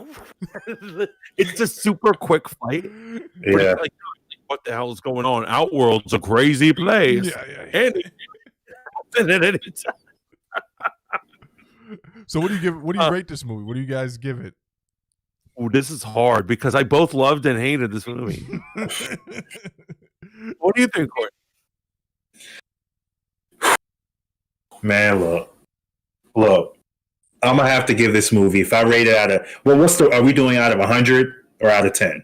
it's a super quick fight. Yeah. Like, what the hell is going on? Outworld's a crazy place. Yeah. So what do you rate this movie? What do you guys give it? Oh, this is hard because I both loved and hated this movie. What do you think, Court? Man, look. I'm gonna have to give this movie. If I rate it out of are we doing out of 100 or out of 10?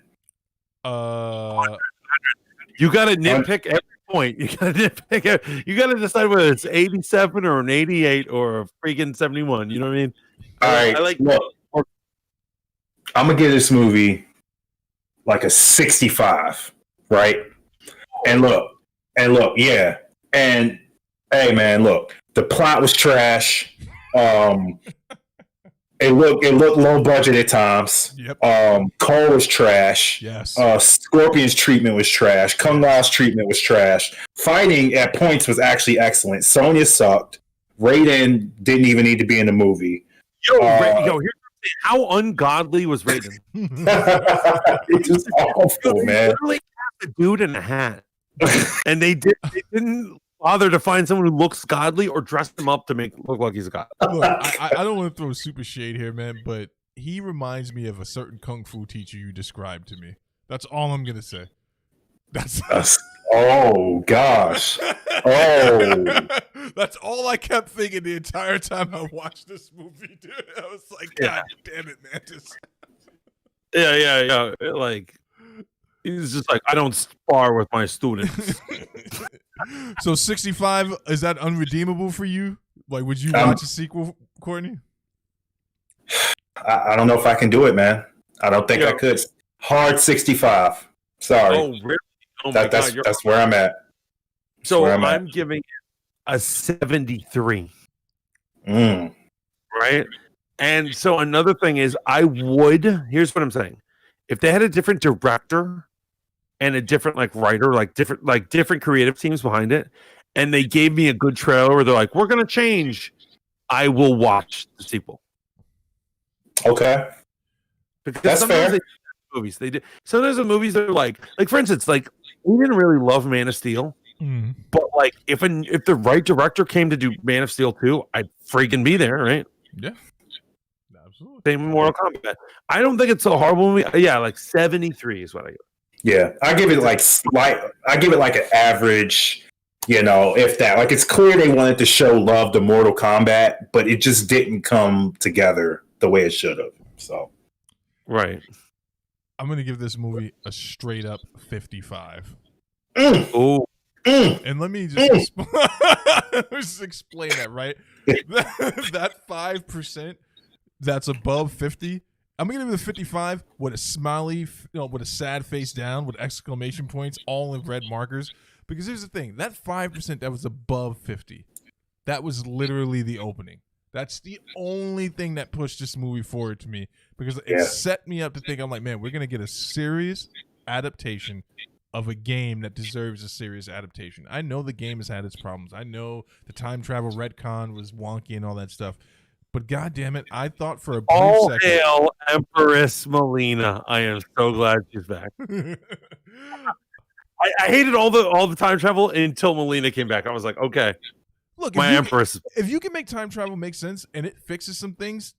You got to nitpick every point. You got to nitpick. You got to decide whether it's 87 or an 88 or a freaking 71. You know what I mean? All right. Look, I'm gonna give this movie like a 65, right? And look, yeah. And hey, man, look, the plot was trash. It looked low budget at times. Yep. Cole was trash. Yes. Scorpion's treatment was trash. Kung Lao's treatment was trash. Fighting at points was actually excellent. Sonya sucked. Raiden didn't even need to be in the movie. Here's how ungodly was Raiden? It's just awful, man. Literally cast a dude in a hat, and they didn't bother to find someone who looks godly or dress him up to look like he's a god. Look, I don't want to throw super shade here, man, but he reminds me of a certain kung fu teacher you described to me. That's all I'm gonna say. Oh gosh. Oh. That's all I kept thinking the entire time I watched this movie, dude. I was like, God damn it, Mantis. Yeah. Like, he's just like, I don't spar with my students. So 65, is that unredeemable for you? Like, would you watch a sequel, Courtney? I don't know if I can do it, man. I don't think I could. Hard 65. Sorry. Oh, really? Oh my God. That's where I'm at. So I'm giving it a 73. Right? And so another thing is here's what I'm saying. If they had a different director and a different writer, different creative teams behind it, and they gave me a good trailer where they're like, we're gonna change, I will watch the sequel. Okay. Because that's fair. Movies they do. Sometimes the movies are like for instance, we didn't really love Man of Steel. But if the right director came to do Man of Steel 2, I'd freaking be there, right? Yeah. Absolutely. Same with Mortal Kombat. I don't think it's a horrible movie. Yeah, 73 is what I give. Yeah, I give it an average, if that. It's clear they wanted to show love to Mortal Kombat, but it just didn't come together the way it should have. So, right. I'm going to give this movie a straight up 55. Oh. And let me just explain that, right? that 5% that's above 50, I'm gonna give it a 55 with a smiley, with a sad face down, with exclamation points, all in red markers. Because here's the thing: that 5% that was above 50, that was literally the opening. That's the only thing that pushed this movie forward to me, because it set me up to think, I'm like, man, we're gonna get a serious adaptation of a game that deserves a serious adaptation. I know the game has had its problems. I know the time travel retcon was wonky and all that stuff. But goddamn it, I thought for a brief second. Hail Empress Melina! I am so glad she's back. I hated all the time travel until Melina came back. I was like, okay, look, Empress. If you can make time travel make sense and it fixes some things,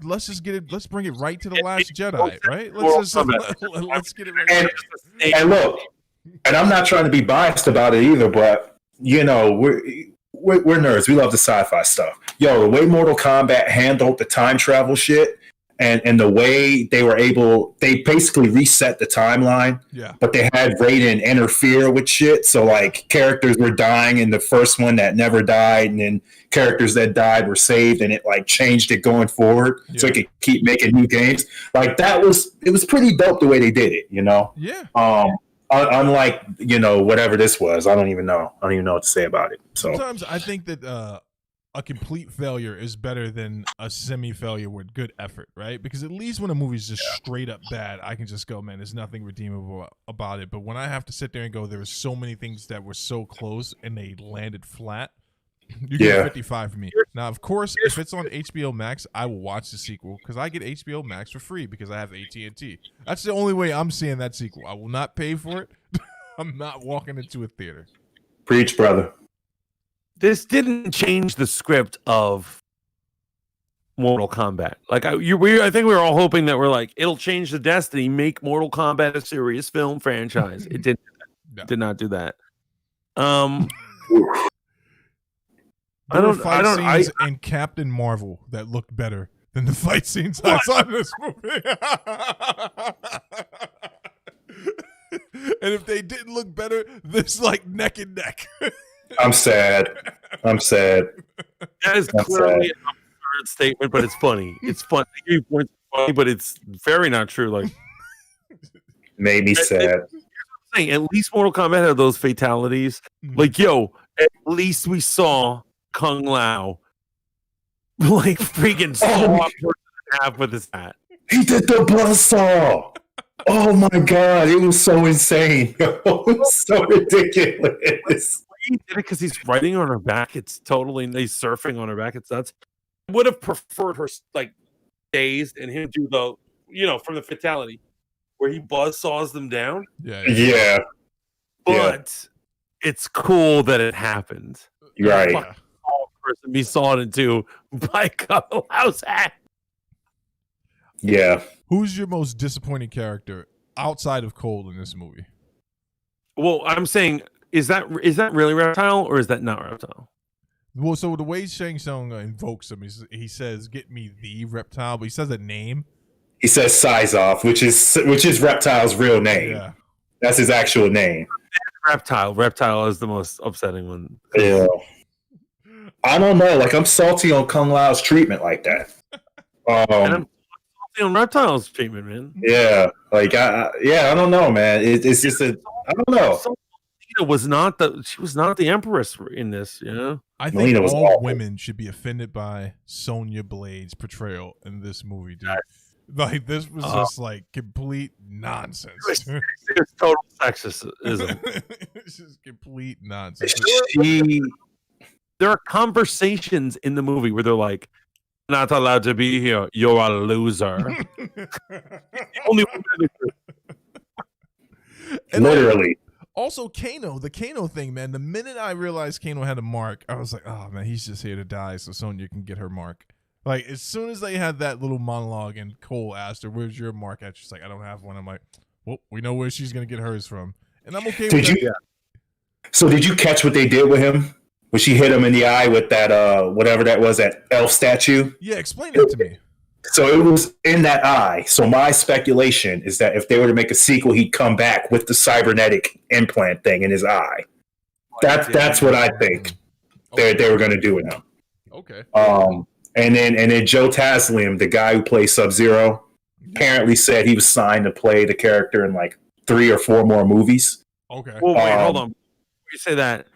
let's just get it. Let's bring it right to the Last Jedi, right? Let's get it right. And look, and I'm not trying to be biased about it either, but we're nerds. We love the sci-fi stuff. The way Mortal Kombat handled the time travel shit, and the way they basically reset the timeline. Yeah. But they had Raiden interfere with shit. So characters were dying in the first one that never died, and then characters that died were saved, and it changed it going forward so it could keep making new games. It was pretty dope the way they did it, Yeah. Unlike, whatever this was. I don't even know what to say about it. So sometimes I think that a complete failure is better than a semi-failure with good effort, right? Because at least when a movie's just straight up bad, I can just go, man, there's nothing redeemable about it. But when I have to sit there and go, there were so many things that were so close and they landed flat, you get 55 for me. Now, of course, if it's on HBOMax, I will watch the sequel because I get HBOMax for free because I have AT&T. That's the only way I'm seeing that sequel. I will not pay for it. I'm not walking into a theater. Preach, brother. This didn't change the script of Mortal Kombat. I think we were all hoping that it'll change the destiny, make Mortal Kombat a serious film franchise. It didn't. No. Did not do that. There were fight scenes in Captain Marvel that looked better than the fight scenes I saw in this movie. And if they didn't look better, this neck and neck. I'm sad. That is clearly an absurd statement, but it's funny. It's funny. But it's very not true. Made me sad. At least Mortal Kombat had those fatalities. At least we saw Kung Lao freaking saw half with his hat. He did the buzzsaw. Oh my god, it was so insane. It was so ridiculous. He did it because he's riding on her back. It's totally he's surfing on her back. It's nuts. I would have preferred her dazed and him do the from the fatality where he buzzsaws them down. Yeah. But it's cool that it happened. Right. Person be sawed into by Kung Lao's hat. Yeah. Who's your most disappointing character outside of Cole in this movie? Well, I'm saying, is that really Reptile or is that not Reptile? Well, so the way Shang Tsung invokes him, he says, "Get me the Reptile," but he says a name. He says Sizoff, which is Reptile's real name. Yeah. That's his actual name. Reptile. Reptile is the most upsetting one. Yeah. I don't know. I'm salty on Kung Lao's treatment like that. And I'm on reptiles treatment, man. Yeah, like I don't know, man. It's just I don't know. Melina was not the empress in this, you know. I think Melina was all awful. women should be offended by Sonya Blade's portrayal in this movie, dude. Like this was just like complete nonsense. It's total sexism. It's just complete nonsense. There are conversations in the movie where they're like, "Not allowed to be here. You're a loser." Only one. Literally. Also, Kano, the Kano thing, man. The minute I realized Kano had a mark, I was like, "Oh man, he's just here to die, so Sonya can get her mark." Like as soon as they had that little monologue, and Cole asked her, "Where's your mark at?" She's like, "I don't have one." I'm like, "Well, we know where she's gonna get hers from," and I'm okay with that. So did you catch what they did with him when she hit him in the eye with that whatever that was, that elf statue? Yeah, explain that to me. So it was in that eye. So my speculation is that if they were to make a sequel, he'd come back with the cybernetic implant thing in his eye. That's what I think they were going to do with him. Okay. And then Joe Taslim, the guy who plays Sub-Zero, apparently said he was signed to play the character in like 3 or 4 more movies. Okay. Well, wait, hold on. You say that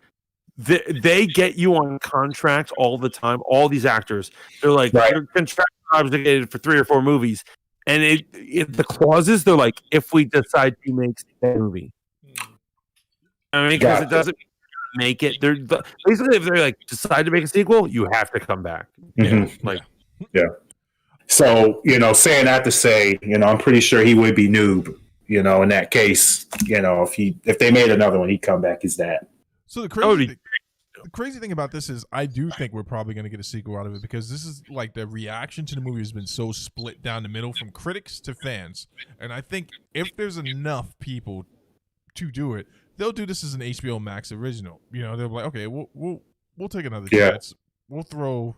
they get you on contracts all the time. All these actors, they're like, you're contract obligated for 3 or 4 movies, and the clauses, they're like, if we decide to make that movie, I mean, because it doesn't make it. They're basically, if they're like decide to make a sequel, you have to come back. Mm-hmm. Yeah. So saying that to say, I'm pretty sure he would be Noob. In that case, if they made another one, he'd come back as that. So the crazy thing about this is I do think we're probably going to get a sequel out of it, because this is like the reaction to the movie has been so split down the middle from critics to fans. And I think if there's enough people to do it, they'll do this as an HBO Max original. They'll be like, okay, we'll take another chance. We'll throw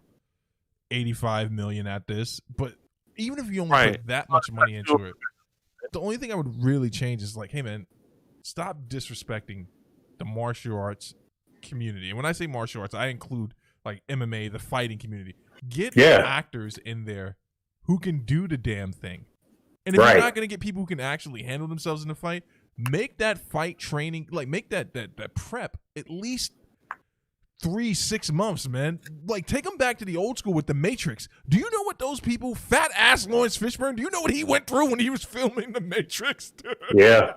$85 million at this. But even if you only put that much money into it, the only thing I would really change is like, hey man, stop disrespecting the martial arts community. And when I say martial arts, I include like MMA, the fighting community. Get actors in there who can do the damn thing. And if you're not going to get people who can actually handle themselves in a fight, make that fight training, like make that prep at least 3-6 months, man. Like take them back to the old school with the Matrix. Do you know what those people, fat ass Lawrence Fishburne, do you know what he went through when he was filming the Matrix? Dude? Yeah.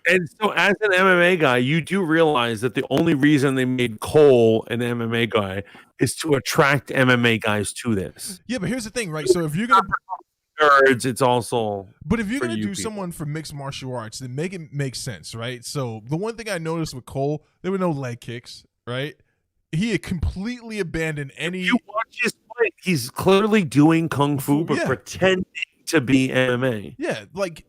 And so, as an MMA guy, you do realize that the only reason they made Cole an MMA guy is to attract MMA guys to this. Yeah, but here's the thing, right? So if you're gonna nerds, it's also. But if you're gonna do someone for mixed martial arts, then make it make sense, right? So the one thing I noticed with Cole, there were no leg kicks, right? He had completely abandoned any. If you watch his fight, he's clearly doing kung fu, but pretending to be MMA. Yeah, like.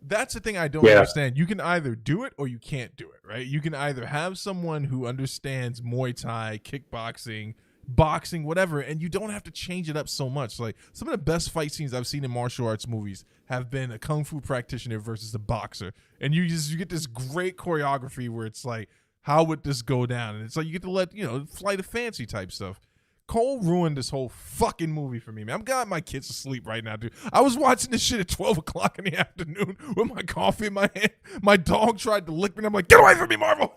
That's the thing I don't understand. You can either do it or you can't do it, right? You can either have someone who understands Muay Thai, kickboxing, boxing, whatever, and you don't have to change it up so much. Like some of the best fight scenes I've seen in martial arts movies have been a kung fu practitioner versus a boxer, and you get this great choreography where it's like, how would this go down? And it's like you get to let flight of fancy type stuff. Cole ruined this whole fucking movie for me, man. I'm got my kids asleep right now, dude. I was watching this shit at 12 o'clock in the afternoon with my coffee in my hand. My dog tried to lick me, and I'm like, get away from me, Marvel!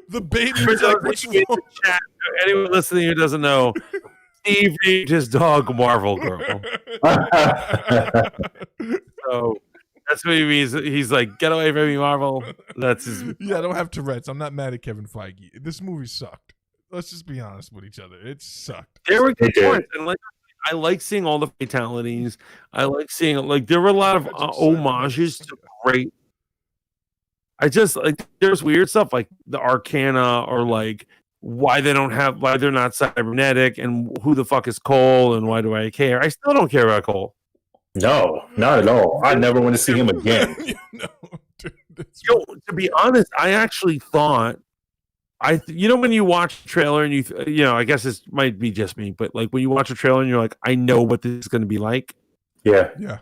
The baby was like, what's wrong? Anyone listening who doesn't know, Steve named his dog Marvel Girl. So that's what he means. He's like, get away from me, Marvel. That's his. Yeah, I don't have Tourette's. I'm not mad at Kevin Feige. This movie sucked. Let's just be honest with each other. It sucked. There were good points. And I like seeing all the fatalities. I like seeing there were a lot of homages to great. I just there's weird stuff like the Arcana or like why they're not cybernetic and who the fuck is Cole and why do I care? I still don't care about Cole. No, not at all. I never want to see him again. Dude, to be honest, I actually thought when you watch a trailer and I guess this might be just me, but like when you watch a trailer and you're like, I know what this is going to be like. Yeah.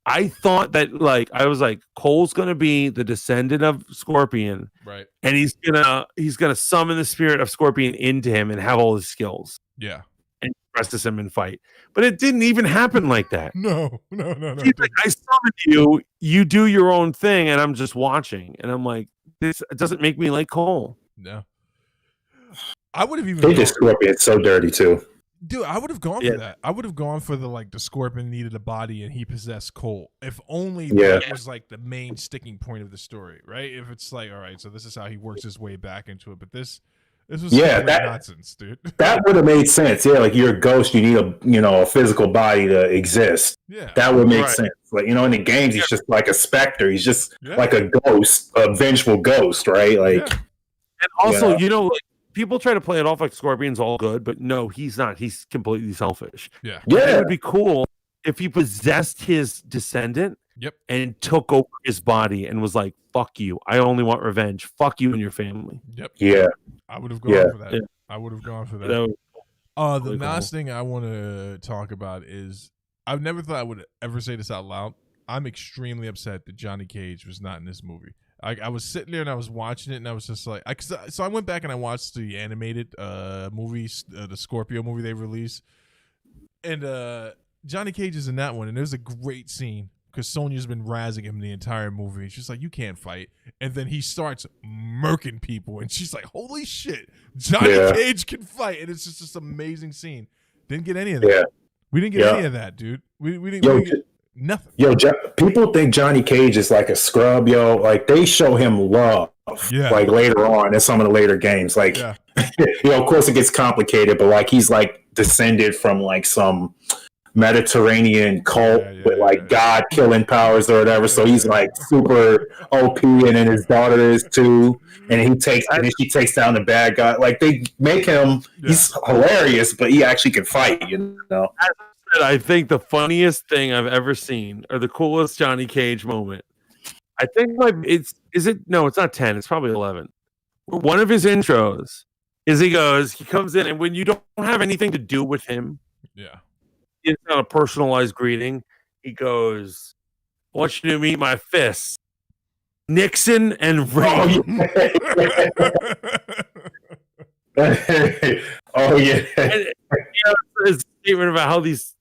I thought that I was like, Cole's going to be the descendant of Scorpion, right? And he's gonna summon the spirit of Scorpion into him and have all his skills. Yeah. And presses him in fight. But it didn't even happen like that. No. He's like, I summoned you, you do your own thing, and I'm just watching. And I'm like, this doesn't make me like Cole. No. I would have even They just Scorpion so dirty too. Dude, I would have gone for that. I would have gone for the Scorpion needed a body and he possessed Cole. If only that was like the main sticking point of the story, right? If it's like, all right, so this is how he works his way back into it. But this was nonsense, dude. That would have made sense. Yeah, like you're a ghost, you need a physical body to exist. Yeah, that would make sense. Like in the games, he's just like a specter. He's just like a ghost, a vengeful ghost, right? Like, and also, like, people try to play it off like Scorpion's all good, but no, he's not. He's completely selfish. Yeah. It would be cool if he possessed his descendant. Yep. And took over his body and was like, "Fuck you! I only want revenge. Fuck you and your family." Yep. Yeah. I would have gone for that. Yeah. I would have gone for that. The last thing I want to talk about is I've never thought I would ever say this out loud. I'm extremely upset that Johnny Cage was not in this movie. I was sitting there and I was watching it and I was just like, so I went back and I watched the animated movies, the Scorpio movie they released, and Johnny Cage is in that one, and there's a great scene because Sonya's been razzing him the entire movie. She's like, "You can't fight," and then he starts murking people, and she's like, "Holy shit, Johnny Cage can fight!" And it's just this amazing scene. Didn't get any of that. Yeah. We didn't get any of that, dude. We didn't get nothing. People think Johnny Cage is like a scrub, like they show him love, like later on in some of the later games. Like, of course it gets complicated, but like he's like descended from like some Mediterranean cult with like God killing powers or whatever. So he's like super OP, and then his daughter is too. And then she takes down the bad guy. Like they make him, he's hilarious, but he actually can fight, I think the funniest thing I've ever seen, or the coolest Johnny Cage moment, I think it's not 10, it's probably 11. One of his intros is he comes in, and when you don't have anything to do with him, it's not a personalized greeting. He goes, "I want you to meet my fists, Nixon and Reagan." Oh yeah. And, his statement about how these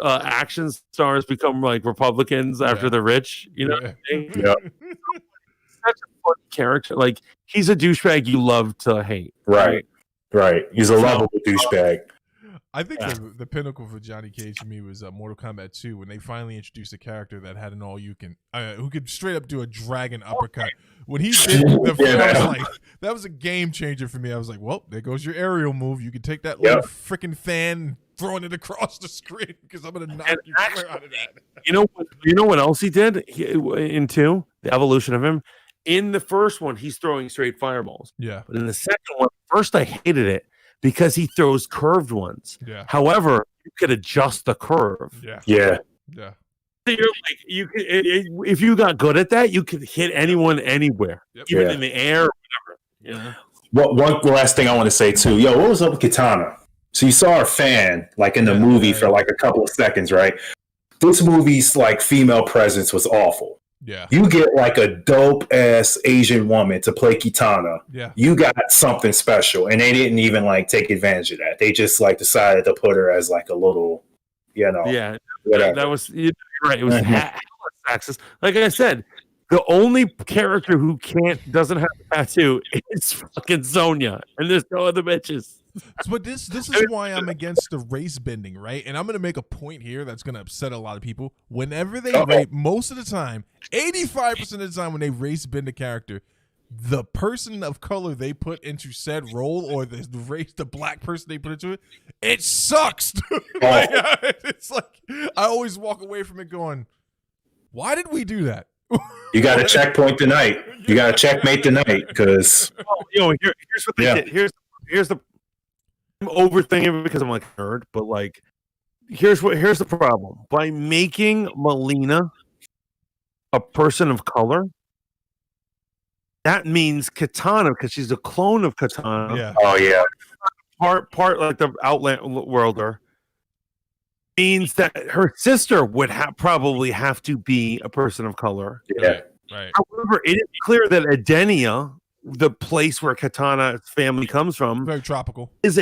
action stars become like Republicans after they're rich, Such a fun character. Like he's a douchebag you love to hate. Right. He's a lovable douchebag. I think the pinnacle for Johnny Cage to me was Mortal Kombat 2 when they finally introduced a character that had an who could straight up do a dragon uppercut. When he did that was a game changer for me. I was like, well, there goes your aerial move. You can take that little freaking fan, throwing it across the screen because I'm going to knock you clear out of that. You know what else he did in 2? The evolution of him. In the first one, he's throwing straight fireballs. Yeah. But in the second one, first I hated it because he throws curved ones. Yeah. However, you could adjust the curve. Yeah. So you're like, if you got good at that, you could hit anyone anywhere, even in the air or whatever. One last thing I want to say too. What was up with Katana? So you saw her fan like in the movie for like a couple of seconds, right? This movie's like female presence was awful. Yeah. You get like a dope ass Asian woman to play Kitana. Yeah. You got something special. And they didn't even like take advantage of that. They just like decided to put her as like a little, Yeah. Whatever. That was, you're right. It was sexist. Like I said, the only character who doesn't have a tattoo is fucking Sonya. And there's no other bitches. But this is why I'm against the race bending, right? And I'm going to make a point here that's going to upset a lot of people. Whenever they rape, most of the time, 85% of the time when they race bend a character, the person of color they put into said role or the black person they put into it, it sucks. It's like I always walk away from it going, why did we do that? You got a checkpoint tonight. You got a checkmate tonight because here's what they did. Here's the I'm overthinking it because I'm like a nerd, but like here's the problem. By making Melina a person of color, that means Katana, because she's a clone of Katana. Yeah. Oh yeah. Part like the Outland Worlder, means that her sister would probably have to be a person of color. Yeah. Right. However, it is clear that Edenia, the place where Katana's family comes from, very tropical, is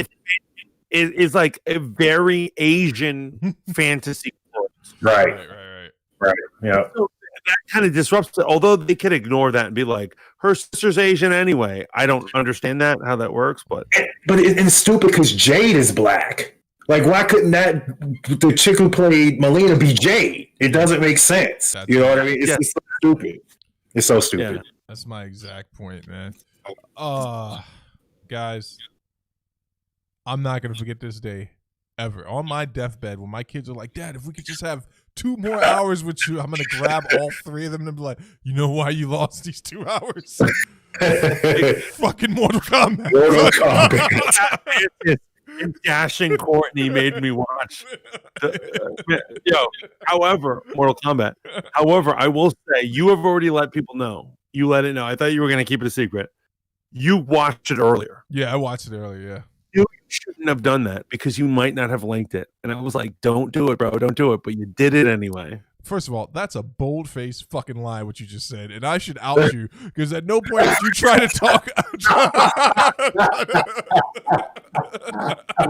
is like a very Asian fantasy world. Right. Yeah. So that kind of disrupts it. Although they could ignore that and be like, her sister's Asian anyway. I don't understand how that works, but it's stupid because Jade is black. Like, why couldn't the chick who played Melina be Jade? It doesn't make sense. You know what I mean? It's so stupid. It's so stupid. Yeah, that's my exact point, man. Guys, I'm not gonna forget this day ever. On my deathbed, when my kids are like, Dad, if we could just have 2 more hours with you, I'm gonna grab all 3 of them and be like, you know why you lost these 2 hours? Fucking Mortal Kombat. Mortal Kombat. And Dashing Courtney made me watch. However, Mortal Kombat. However, I will say, you have already let people know. You let it know. I thought you were going to keep it a secret. You watched it earlier. Yeah, I watched it earlier, yeah. You shouldn't have done that because you might not have linked it. And I was like, don't do it, bro. Don't do it. But you did it anyway. First of all, that's a bold-faced fucking lie, what you just said. And I should out you because at no point did you try to talk.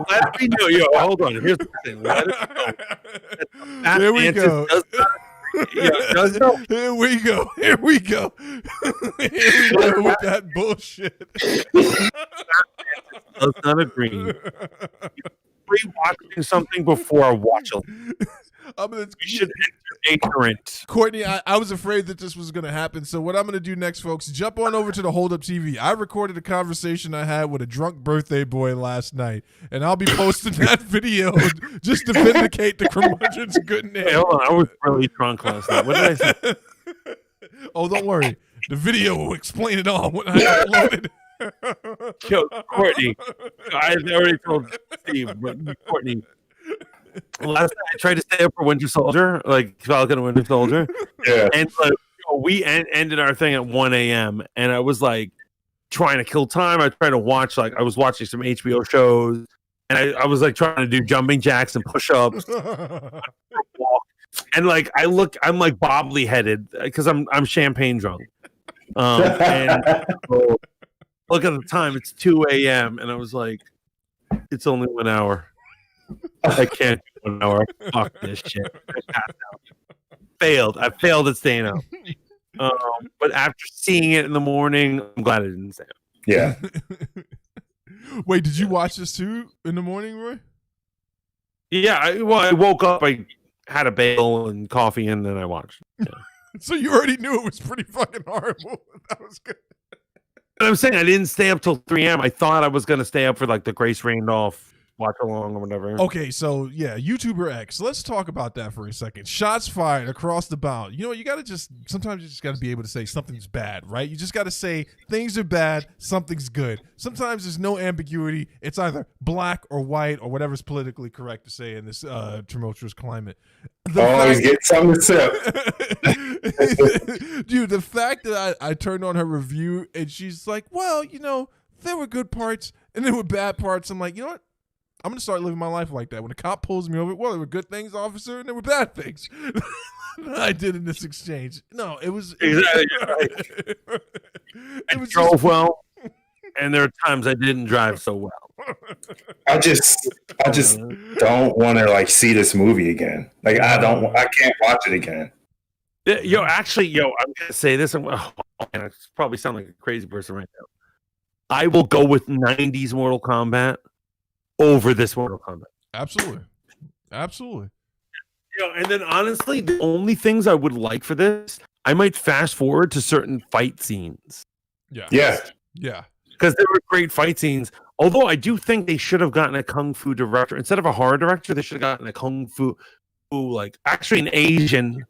Let me know. Yo, hold on. Here's the thing. Let us know. Here we go. Here we go. Here we go. Here we go with that bullshit. Does not agree. Rewatching something before watching. You should enter ignorant. Courtney, I was afraid that this was going to happen. So what I'm going to do next, folks, jump on over to the Hold Up TV. I recorded a conversation I had with a drunk birthday boy last night, and I'll be posting that video just to vindicate the curmudgeon's good name. Hey, hold on. I was really drunk last night. What did I say? Oh, don't worry. The video will explain it all when I upload it. Yo, Courtney, I already told Steve, but Courtney, last night I tried to stay up for Winter Soldier, like Falcon and Winter Soldier. Yeah. And we ended our thing at 1 a.m. and I was like trying to kill time. I tried to watch, like I was watching some HBO shows, and I was like trying to do jumping jacks and push-ups. And like I'm like bobbly headed because I'm champagne drunk. And look at the time, it's 2 a.m. and I was like, it's only 1 hour. I can't do 1 hour. Fuck this shit. I failed at staying up. But after seeing it in the morning, I'm glad I didn't stay up. Yeah. Wait, did you watch this too in the morning, Roy? Yeah, I woke up, I had a bagel and coffee, and then I watched. Yeah. So you already knew it was pretty fucking horrible. That was good. And I'm saying I didn't stay up till 3 a.m. I thought I was going to stay up for like the Grace Randolph watch along or whatever. Okay, so yeah, YouTuber X. Let's talk about that for a second. Shots fired across the bow. You know, you got to sometimes you just got to be able to say something's bad, right? You just got to say things are bad, something's good. Sometimes there's no ambiguity. It's either black or white or whatever's politically correct to say in this tumultuous climate. Always get something to say. Dude, the fact that I turned on her review and she's like, well, you know, there were good parts and there were bad parts. I'm like, you know what? I'm going to start living my life like that. When a cop pulls me over, well, there were good things, officer, and there were bad things. I did in this exchange. No, it was... Exactly. I drove well, and there are times I didn't drive so well. I just don't want to like see this movie again. Like I can't watch it again. Yo, I'm gonna say this. I probably sound like a crazy person right now. I will go with 90s Mortal Kombat over this Mortal Kombat. Absolutely. And then honestly, the only things I would like for this, I might fast forward to certain fight scenes. Yeah. Because there were great fight scenes. Although I do think they should have gotten a kung fu director instead of a horror director. They should have gotten a kung fu, like actually an Asian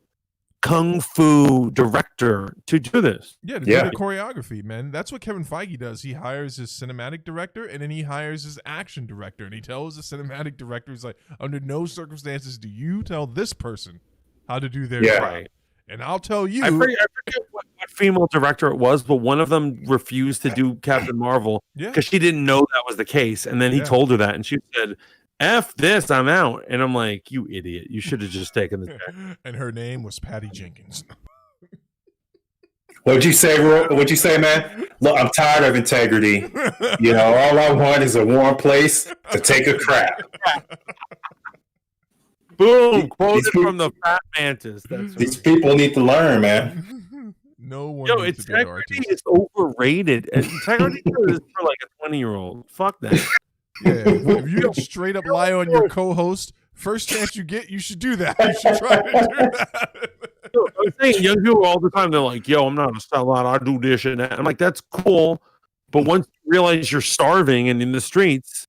kung fu director to do this. Yeah, to do the choreography, man. That's what Kevin Feige does. He hires his cinematic director and then he hires his action director. And he tells the cinematic director, he's like, under no circumstances do you tell this person how to do their job. Right. And I'll tell you. I forget what female director it was, but one of them refused to do Captain Marvel because she didn't know that was the case. And then he told her that, and she said, F this, I'm out. And I'm like, you idiot. You should have just taken this back. And her name was Patty Jenkins. What'd you say, man? Look, I'm tired of integrity. You know, all I want is a warm place to take a crap. Boom! Quoted from the Fat Mantis. These people need to learn, man. No one needs to be an artist. Integrity is overrated. Integrity is for like a 20-year-old. Fuck that. Yeah, if you straight up lie on your co-host, first chance you get, you should do that. You should try to do that. I'm saying young people all the time, they're like, yo, I'm not a sellout. I do this and that. I'm like, that's cool. But once you realize you're starving and in the streets,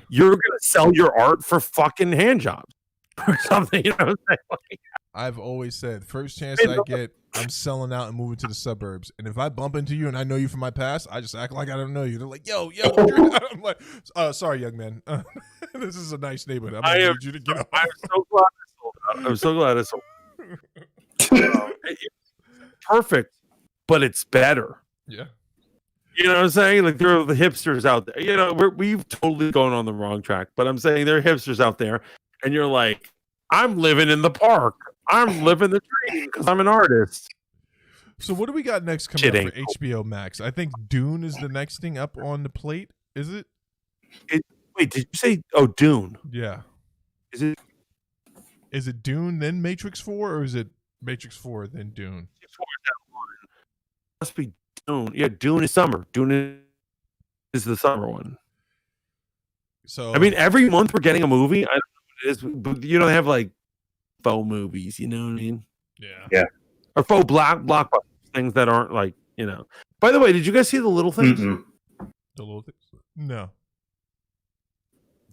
you're going to sell your art for fucking hand jobs or something. You know what I'm saying? Like, I've always said, first chance I get, I'm selling out and moving to the suburbs. And if I bump into you and I know you from my past, I just act like I don't know you. They're like, yo. I'm like, sorry, young man. This is a nice neighborhood. I'm going to need you to get off. I'm so glad I sold out. I'm so glad I sold out. It's perfect, but it's better. Yeah. You know what I'm saying? Like, there are the hipsters out there. You know, we've totally gone on the wrong track, but I'm saying there are hipsters out there, and you're like, I'm living in the park. I'm living the dream because I'm an artist. So what do we got next coming up for HBOMax? I think Dune is the next thing up on the plate. Is it? Wait, did you say, Dune? Yeah. Is it Dune, then Matrix 4, or is it Matrix 4, then Dune? Must be Dune. Yeah, Dune is summer. Dune is the summer one. So I mean, every month we're getting a movie. I don't know what it is, but you don't have like faux movies. You know what I mean? Yeah. Or faux blockbusters, things that aren't like, you know. By the way, did you guys see The Little Things? The Little Things? No.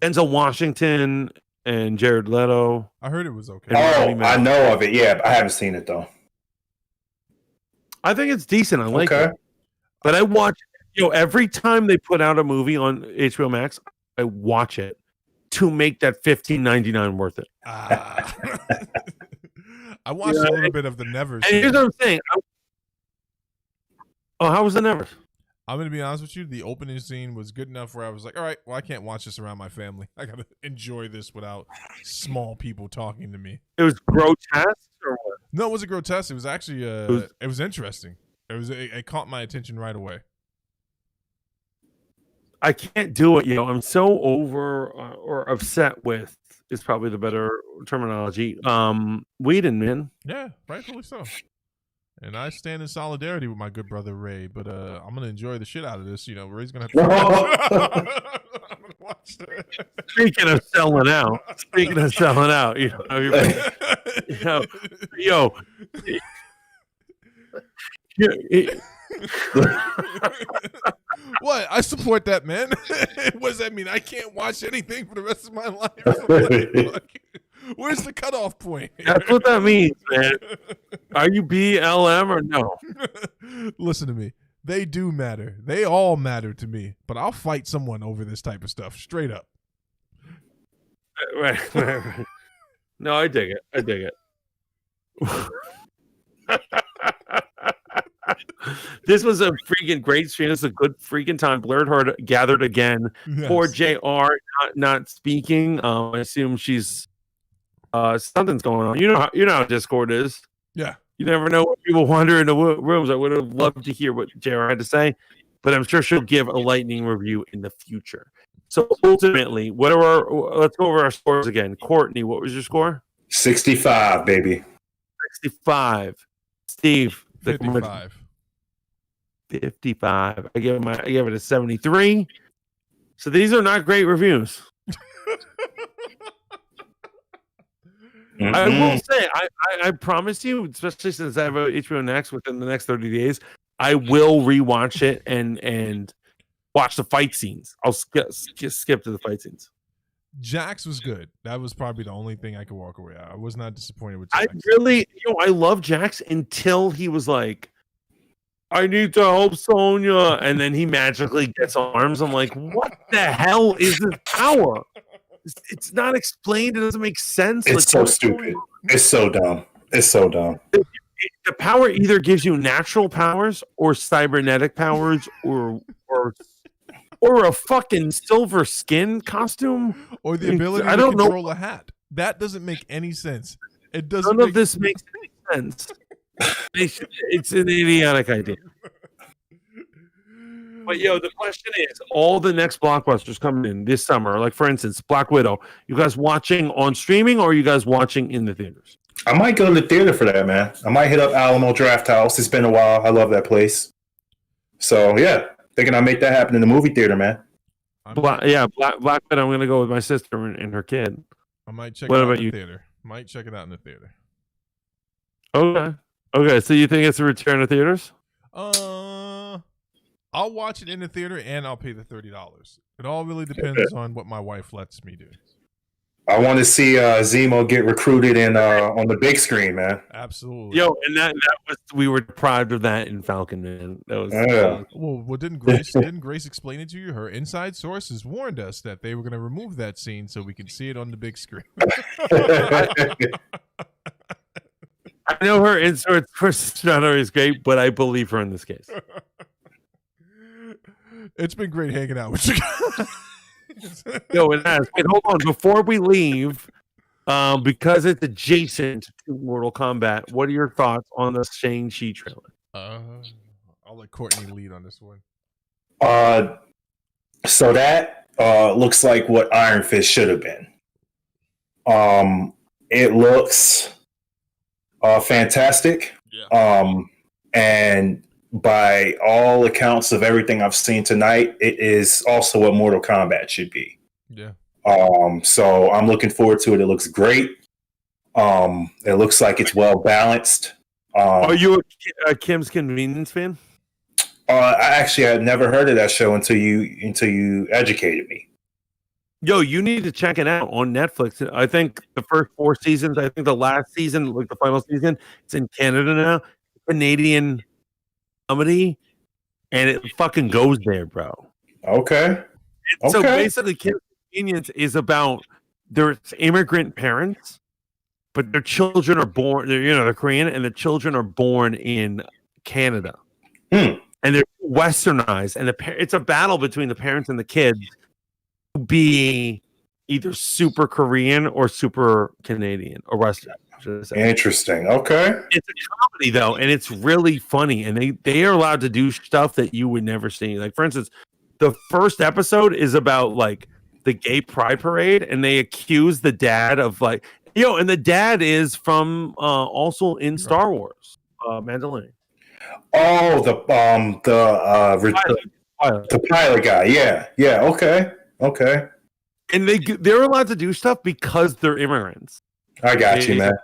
Denzel Washington and Jared Leto. I heard it was okay. Oh, I know of it. Yeah, I haven't seen it though. I think it's decent. I like it. But I watch, every time they put out a movie on HBO Max, I watch it to make that $15.99 worth it. I watched a little bit of the Nevers. And here's what I'm saying. How was the Nevers? I'm going to be honest with you. The opening scene was good enough where I was like, all right, well, I can't watch this around my family. I got to enjoy this without small people talking to me. It was grotesque or what? No, it wasn't grotesque. It was actually, it was interesting. It caught my attention right away. I can't do it, I'm so over or upset with is probably the better terminology. Whedon, man. Yeah, rightfully so. And I stand in solidarity with my good brother Ray, but I'm gonna enjoy the shit out of this. Ray's gonna have to watch it. Speaking of selling out, What? I support that, man. What does that mean? I can't watch anything for the rest of my life. Where's the cutoff point? That's what that means, man. Are you BLM or no? Listen to me. They do matter. They all matter to me. But I'll fight someone over this type of stuff. Straight up. Right. No, I dig it. This was a freaking great stream. This was a good freaking time. Blerd gathered again. Yes. Poor JR not speaking. I assume she's something's going on. You know how Discord is. Yeah. You never know what people wander into rooms. I would have loved to hear what JR had to say, but I'm sure she'll give a lightning review in the future. So ultimately, let's go over our scores again. Courtney, what was your score? 65, baby. 65. Steve, 55. 55. I gave it a 73. So these are not great reviews. I will say, I promise you, especially since I have a HBO Max within the next 30 days, I will rewatch it and watch the fight scenes. I'll skip to the fight scenes. Jax was good. That was probably the only thing I could walk away. I was not disappointed with Jax. I love Jax until he was like, I need to help Sonya, and then he magically gets arms. I'm like, what the hell is this power? It's not explained. It doesn't make sense. It's so stupid. It's so dumb. The power either gives you natural powers or cybernetic powers or a fucking silver skin costume or the ability to control a hat. That doesn't make any sense. It doesn't. None of this makes any sense. It's an idiotic idea. But the question is, all the next blockbusters coming in this summer, like for instance, Black Widow. You guys watching on streaming, or are you guys watching in the theaters? I might go to the theater for that, man. I might hit up Alamo Draft House. It's been a while. I love that place. So yeah, thinking I make that happen in the movie theater, man. Black Widow. I'm gonna go with my sister and her kid. I might check it out in the theater. Might check it out in the theater. Okay. So you think it's a return to theaters? I'll watch it in the theater and I'll pay the $30. It all really depends on what my wife lets me do. I want to see Zemo get recruited in on the big screen, man. Absolutely. And that was, we were deprived of that in Falcon, man. That was well, didn't Grace explain it to you? Her inside sources warned us that they were going to remove that scene so we can see it on the big screen. I know her inside sources is not always great, but I believe her in this case. It's been great hanging out with you guys. It has. Wait, hold on. Before we leave, because it's adjacent to Mortal Kombat, what are your thoughts on the Shang-Chi trailer? I'll let Courtney lead on this one. So that looks like what Iron Fist should have been. It looks fantastic. Yeah. And by all accounts of everything I've seen tonight, it is also what Mortal Kombat should be. Yeah. So I'm looking forward to it. It looks great. It looks like it's well balanced. Are you a Kim's Convenience fan? I actually had never heard of that show until you educated me. You need to check it out on Netflix. I think the first 4 seasons, I think the last season, like the final season, it's in Canada now. Canadian comedy, and it fucking goes there, bro. Okay. So basically, Kim's Convenience is about their immigrant parents, but their children are born. They're Korean, and the children are born in Canada, and they're westernized. And it's a battle between the parents and the kids to be either super Korean or super Canadian or Western. Interesting. Okay. It's a comedy though, and it's really funny. And they are allowed to do stuff that you would never see. Like for instance, the first episode is about like the gay pride parade, and they accuse the dad of like, and the dad is from also in Star Wars, Mandalorian. Oh, the pilot guy. Yeah. Okay. And they're allowed to do stuff because they're immigrants. I got you, man.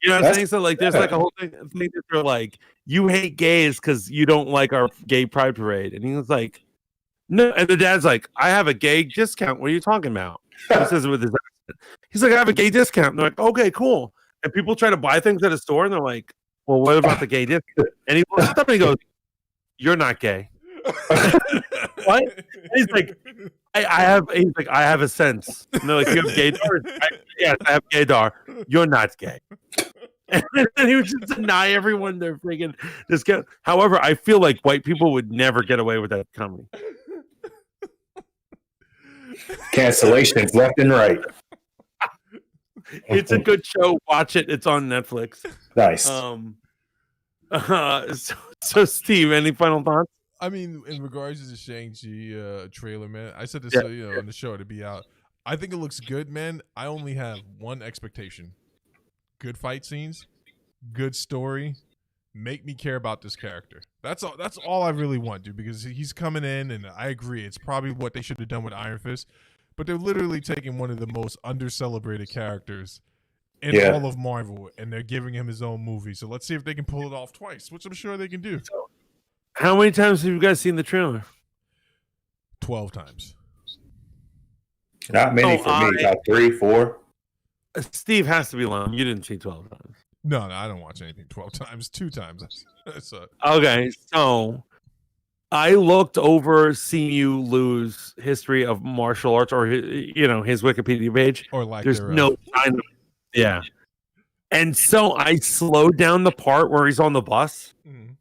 You know what I'm saying? So like, there's like a whole thing that they're like, you hate gays because you don't like our gay pride parade, and he was like, no. And the dad's like, I have a gay discount. What are you talking about? He says it with his accent. He's like, I have a gay discount. And they're like, okay, cool. And people try to buy things at a store, and they're like, well, what about the gay discount? And he looks up and he goes, you're not gay. What? And he's like, I have a sense. And they're like, you have gaydar? Yes, I have gaydar. You're not gay. And then he would just deny everyone their freaking discount. However, I feel like white people would never get away with that comedy. Cancellations left and right. It's a good show. Watch it. It's on Netflix. Nice. So Steve, any final thoughts? I mean, in regards to the Shang-Chi trailer, man, I said this on the show to be out. I think it looks good, man. I only have one expectation. Good fight scenes, good story, make me care about this character. That's all I really want, dude, because he's coming in, and I agree. It's probably what they should have done with Iron Fist, but they're literally taking one of the most under-celebrated characters in all of Marvel, and they're giving him his own movie. So let's see if they can pull it off twice, which I'm sure they can do. How many times have you guys seen the trailer? 12 times. Not many for me. About 3, 4. Steve has to be lying. You didn't see 12 times. No, I don't watch anything 12 times. 2 times. Okay, so I looked over Simu Liu's history of martial arts, or his Wikipedia page. Or like there's no sign of and so I slowed down the part where he's on the bus. Mm-hmm.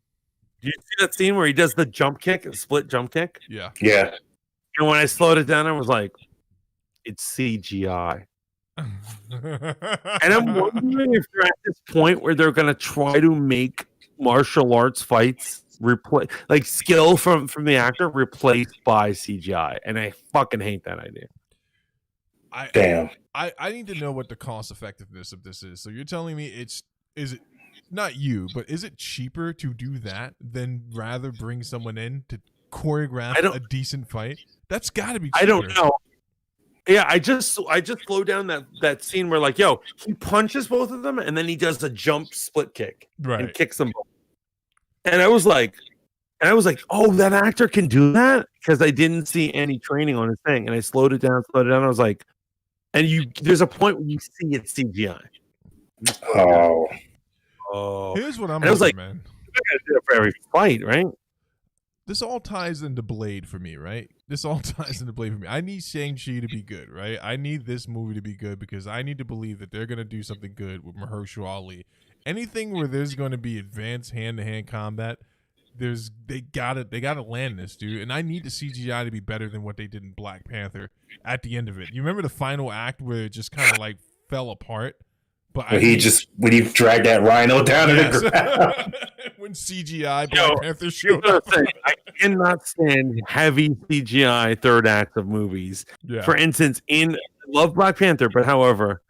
Do you see that scene where he does the jump kick, a split jump kick? Yeah. And when I slowed it down, I was like, it's CGI. And I'm wondering if they're at this point where they're going to try to make martial arts fights like skill from the actor replaced by CGI, and I fucking hate that idea. Damn. I need to know what the cost effectiveness of this is. So you're telling me is it not you, but is it cheaper to do that than rather bring someone in to choreograph a decent fight? That's got to be cheaper. I don't know. Yeah, I just slowed down that scene where like, yo, he punches both of them and then he does a jump split kick and kicks them both. And I was like, oh, that actor can do that? Because I didn't see any training on his thing. And I slowed it down. I was like, and there's a point where you see it's CGI. Oh. Here's what I'm like, man. I gotta do it for every fight, right? This all ties into Blade for me, right? I need Shang-Chi to be good, right? I need this movie to be good because I need to believe that they're going to do something good with Mahershala Ali. Anything where there's going to be advanced hand-to-hand combat, they gotta land this, dude. And I need the CGI to be better than what they did in Black Panther at the end of it. You remember the final act where it just kind of like fell apart? But when he dragged that rhino down to the ground. When CGI Black Panther showed up. I cannot stand heavy CGI third acts of movies. Yeah. For instance, I love Black Panther, but however,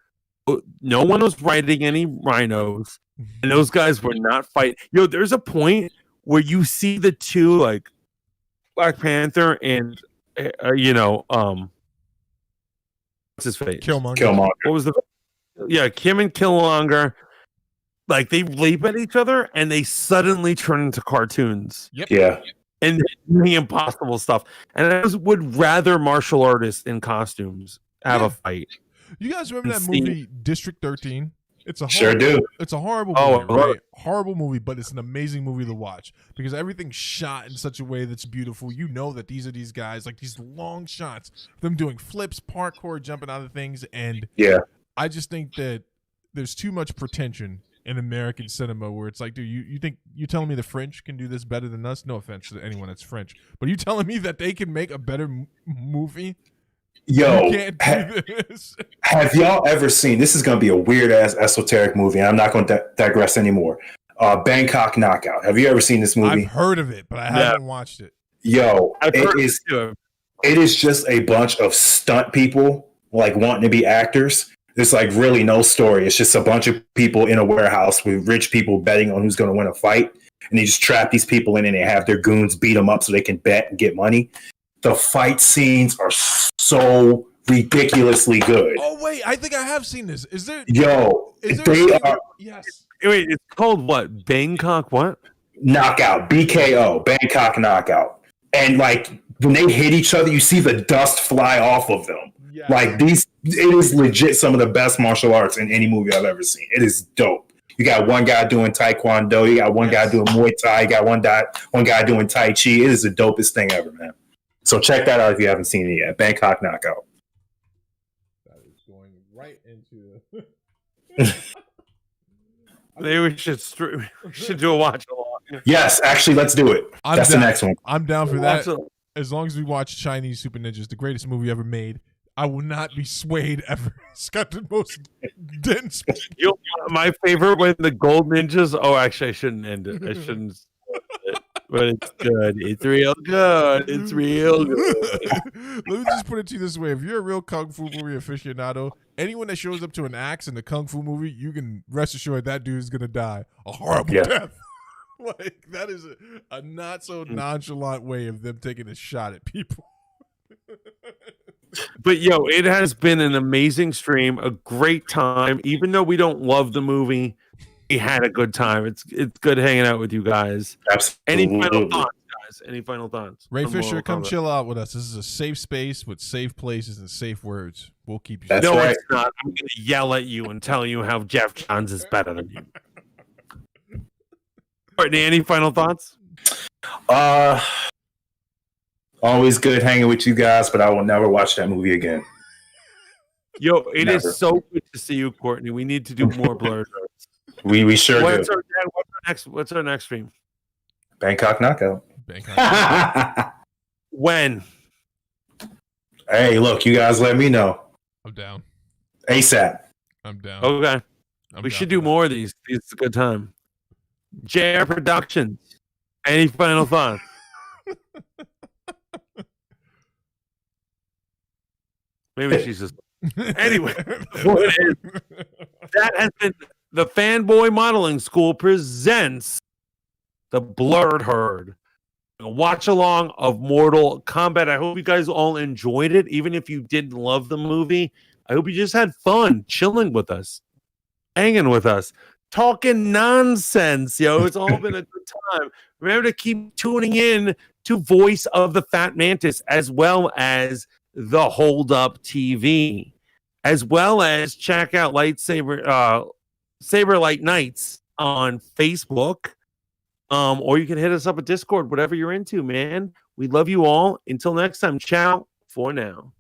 no one was riding any rhinos, and those guys were not fighting. There's a point where you see the two, like Black Panther and what's his face? Killmonger. What was the? Yeah, Kim and Killmonger, like they leap at each other and they suddenly turn into cartoons. Yep. Yeah. And the impossible stuff. And I would rather martial artists in costumes have a fight. You guys remember that movie District 13? It's a horrible movie, right? Horrible movie, but it's an amazing movie to watch because everything's shot in such a way that's beautiful. You know that these are these guys, like these long shots, them doing flips, parkour, jumping out of things, and I just think that there's too much pretension in American cinema where it's like, dude, you telling me the French can do this better than us? No offense to anyone that's French, but you telling me that they can make a better movie? Yo, you can't do this. Have y'all ever seen? This is going to be a weird ass esoteric movie, and I'm not going to digress anymore. Bangkok Knockout. Have you ever seen this movie? I've heard of it, but I haven't watched it. Yo, it is just a bunch of stunt people like wanting to be actors. There's like really no story. It's just a bunch of people in a warehouse with rich people betting on who's going to win a fight. And they just trap these people in and they have their goons beat them up so they can bet and get money. The fight scenes are so ridiculously good. Oh, wait. I think I have seen this. Is there? Yo, they are. Yes. Wait, it's called what? Bangkok what? Knockout. BKO. Bangkok Knockout. And like when they hit each other, you see the dust fly off of them. Yeah. Like it is legit some of the best martial arts in any movie I've ever seen. It is dope. You got one guy doing Taekwondo. You got one guy doing Muay Thai. You got one guy doing Tai Chi. It is the dopest thing ever, man. So check that out if you haven't seen it yet. Bangkok Knockout. That is going right into. Maybe we should do a watch along. Yes, actually, let's do it. That's the next one. I'm down for that. As long as we watch Chinese Super Ninjas, the greatest movie ever made. I will not be swayed ever. It's got the most dense. My favorite when the gold ninjas. Oh, actually, I shouldn't end it. I shouldn't. But it's good. It's real good. It's real good. Let me just put it to you this way: if you're a real kung fu movie aficionado, anyone that shows up to an axe in the kung fu movie, you can rest assured that dude is gonna die a horrible death. Like that is a not so nonchalant way of them taking a shot at people. But it has been an amazing stream, a great time. Even though we don't love the movie, we had a good time. It's good hanging out with you guys. Absolutely. Any final thoughts, guys? Any final thoughts? Ray Fisher, come chill out with us. This is a safe space with safe places and safe words. We'll keep you. That's right. It's not. I'm going to yell at you and tell you how Jeff Johns is better than you. Courtney, any final thoughts? Always good hanging with you guys, but I will never watch that movie again. It is so good to see you, Courtney. We need to do more Blerd. We sure do. What's our next stream? Bangkok Knockout. When? Hey, look, you guys let me know. I'm down. ASAP. I'm down. Okay. We should do more of these. It's a good time. JR Productions. Any final thoughts? Maybe she's just. Anyway, that has been the Fanboy Modeling School presents the Blerd Herd, a watch along of Mortal Kombat. I hope you guys all enjoyed it, even if you didn't love the movie. I hope you just had fun chilling with us, hanging with us, talking nonsense. It's all been a good time. Remember to keep tuning in to Voice of the Fat Mantis, as well as the Hold Up TV, as well as check out Saber Light Nights on Facebook. Or you can hit us up at Discord, whatever you're into, man. We love you all. Until next time, ciao for now.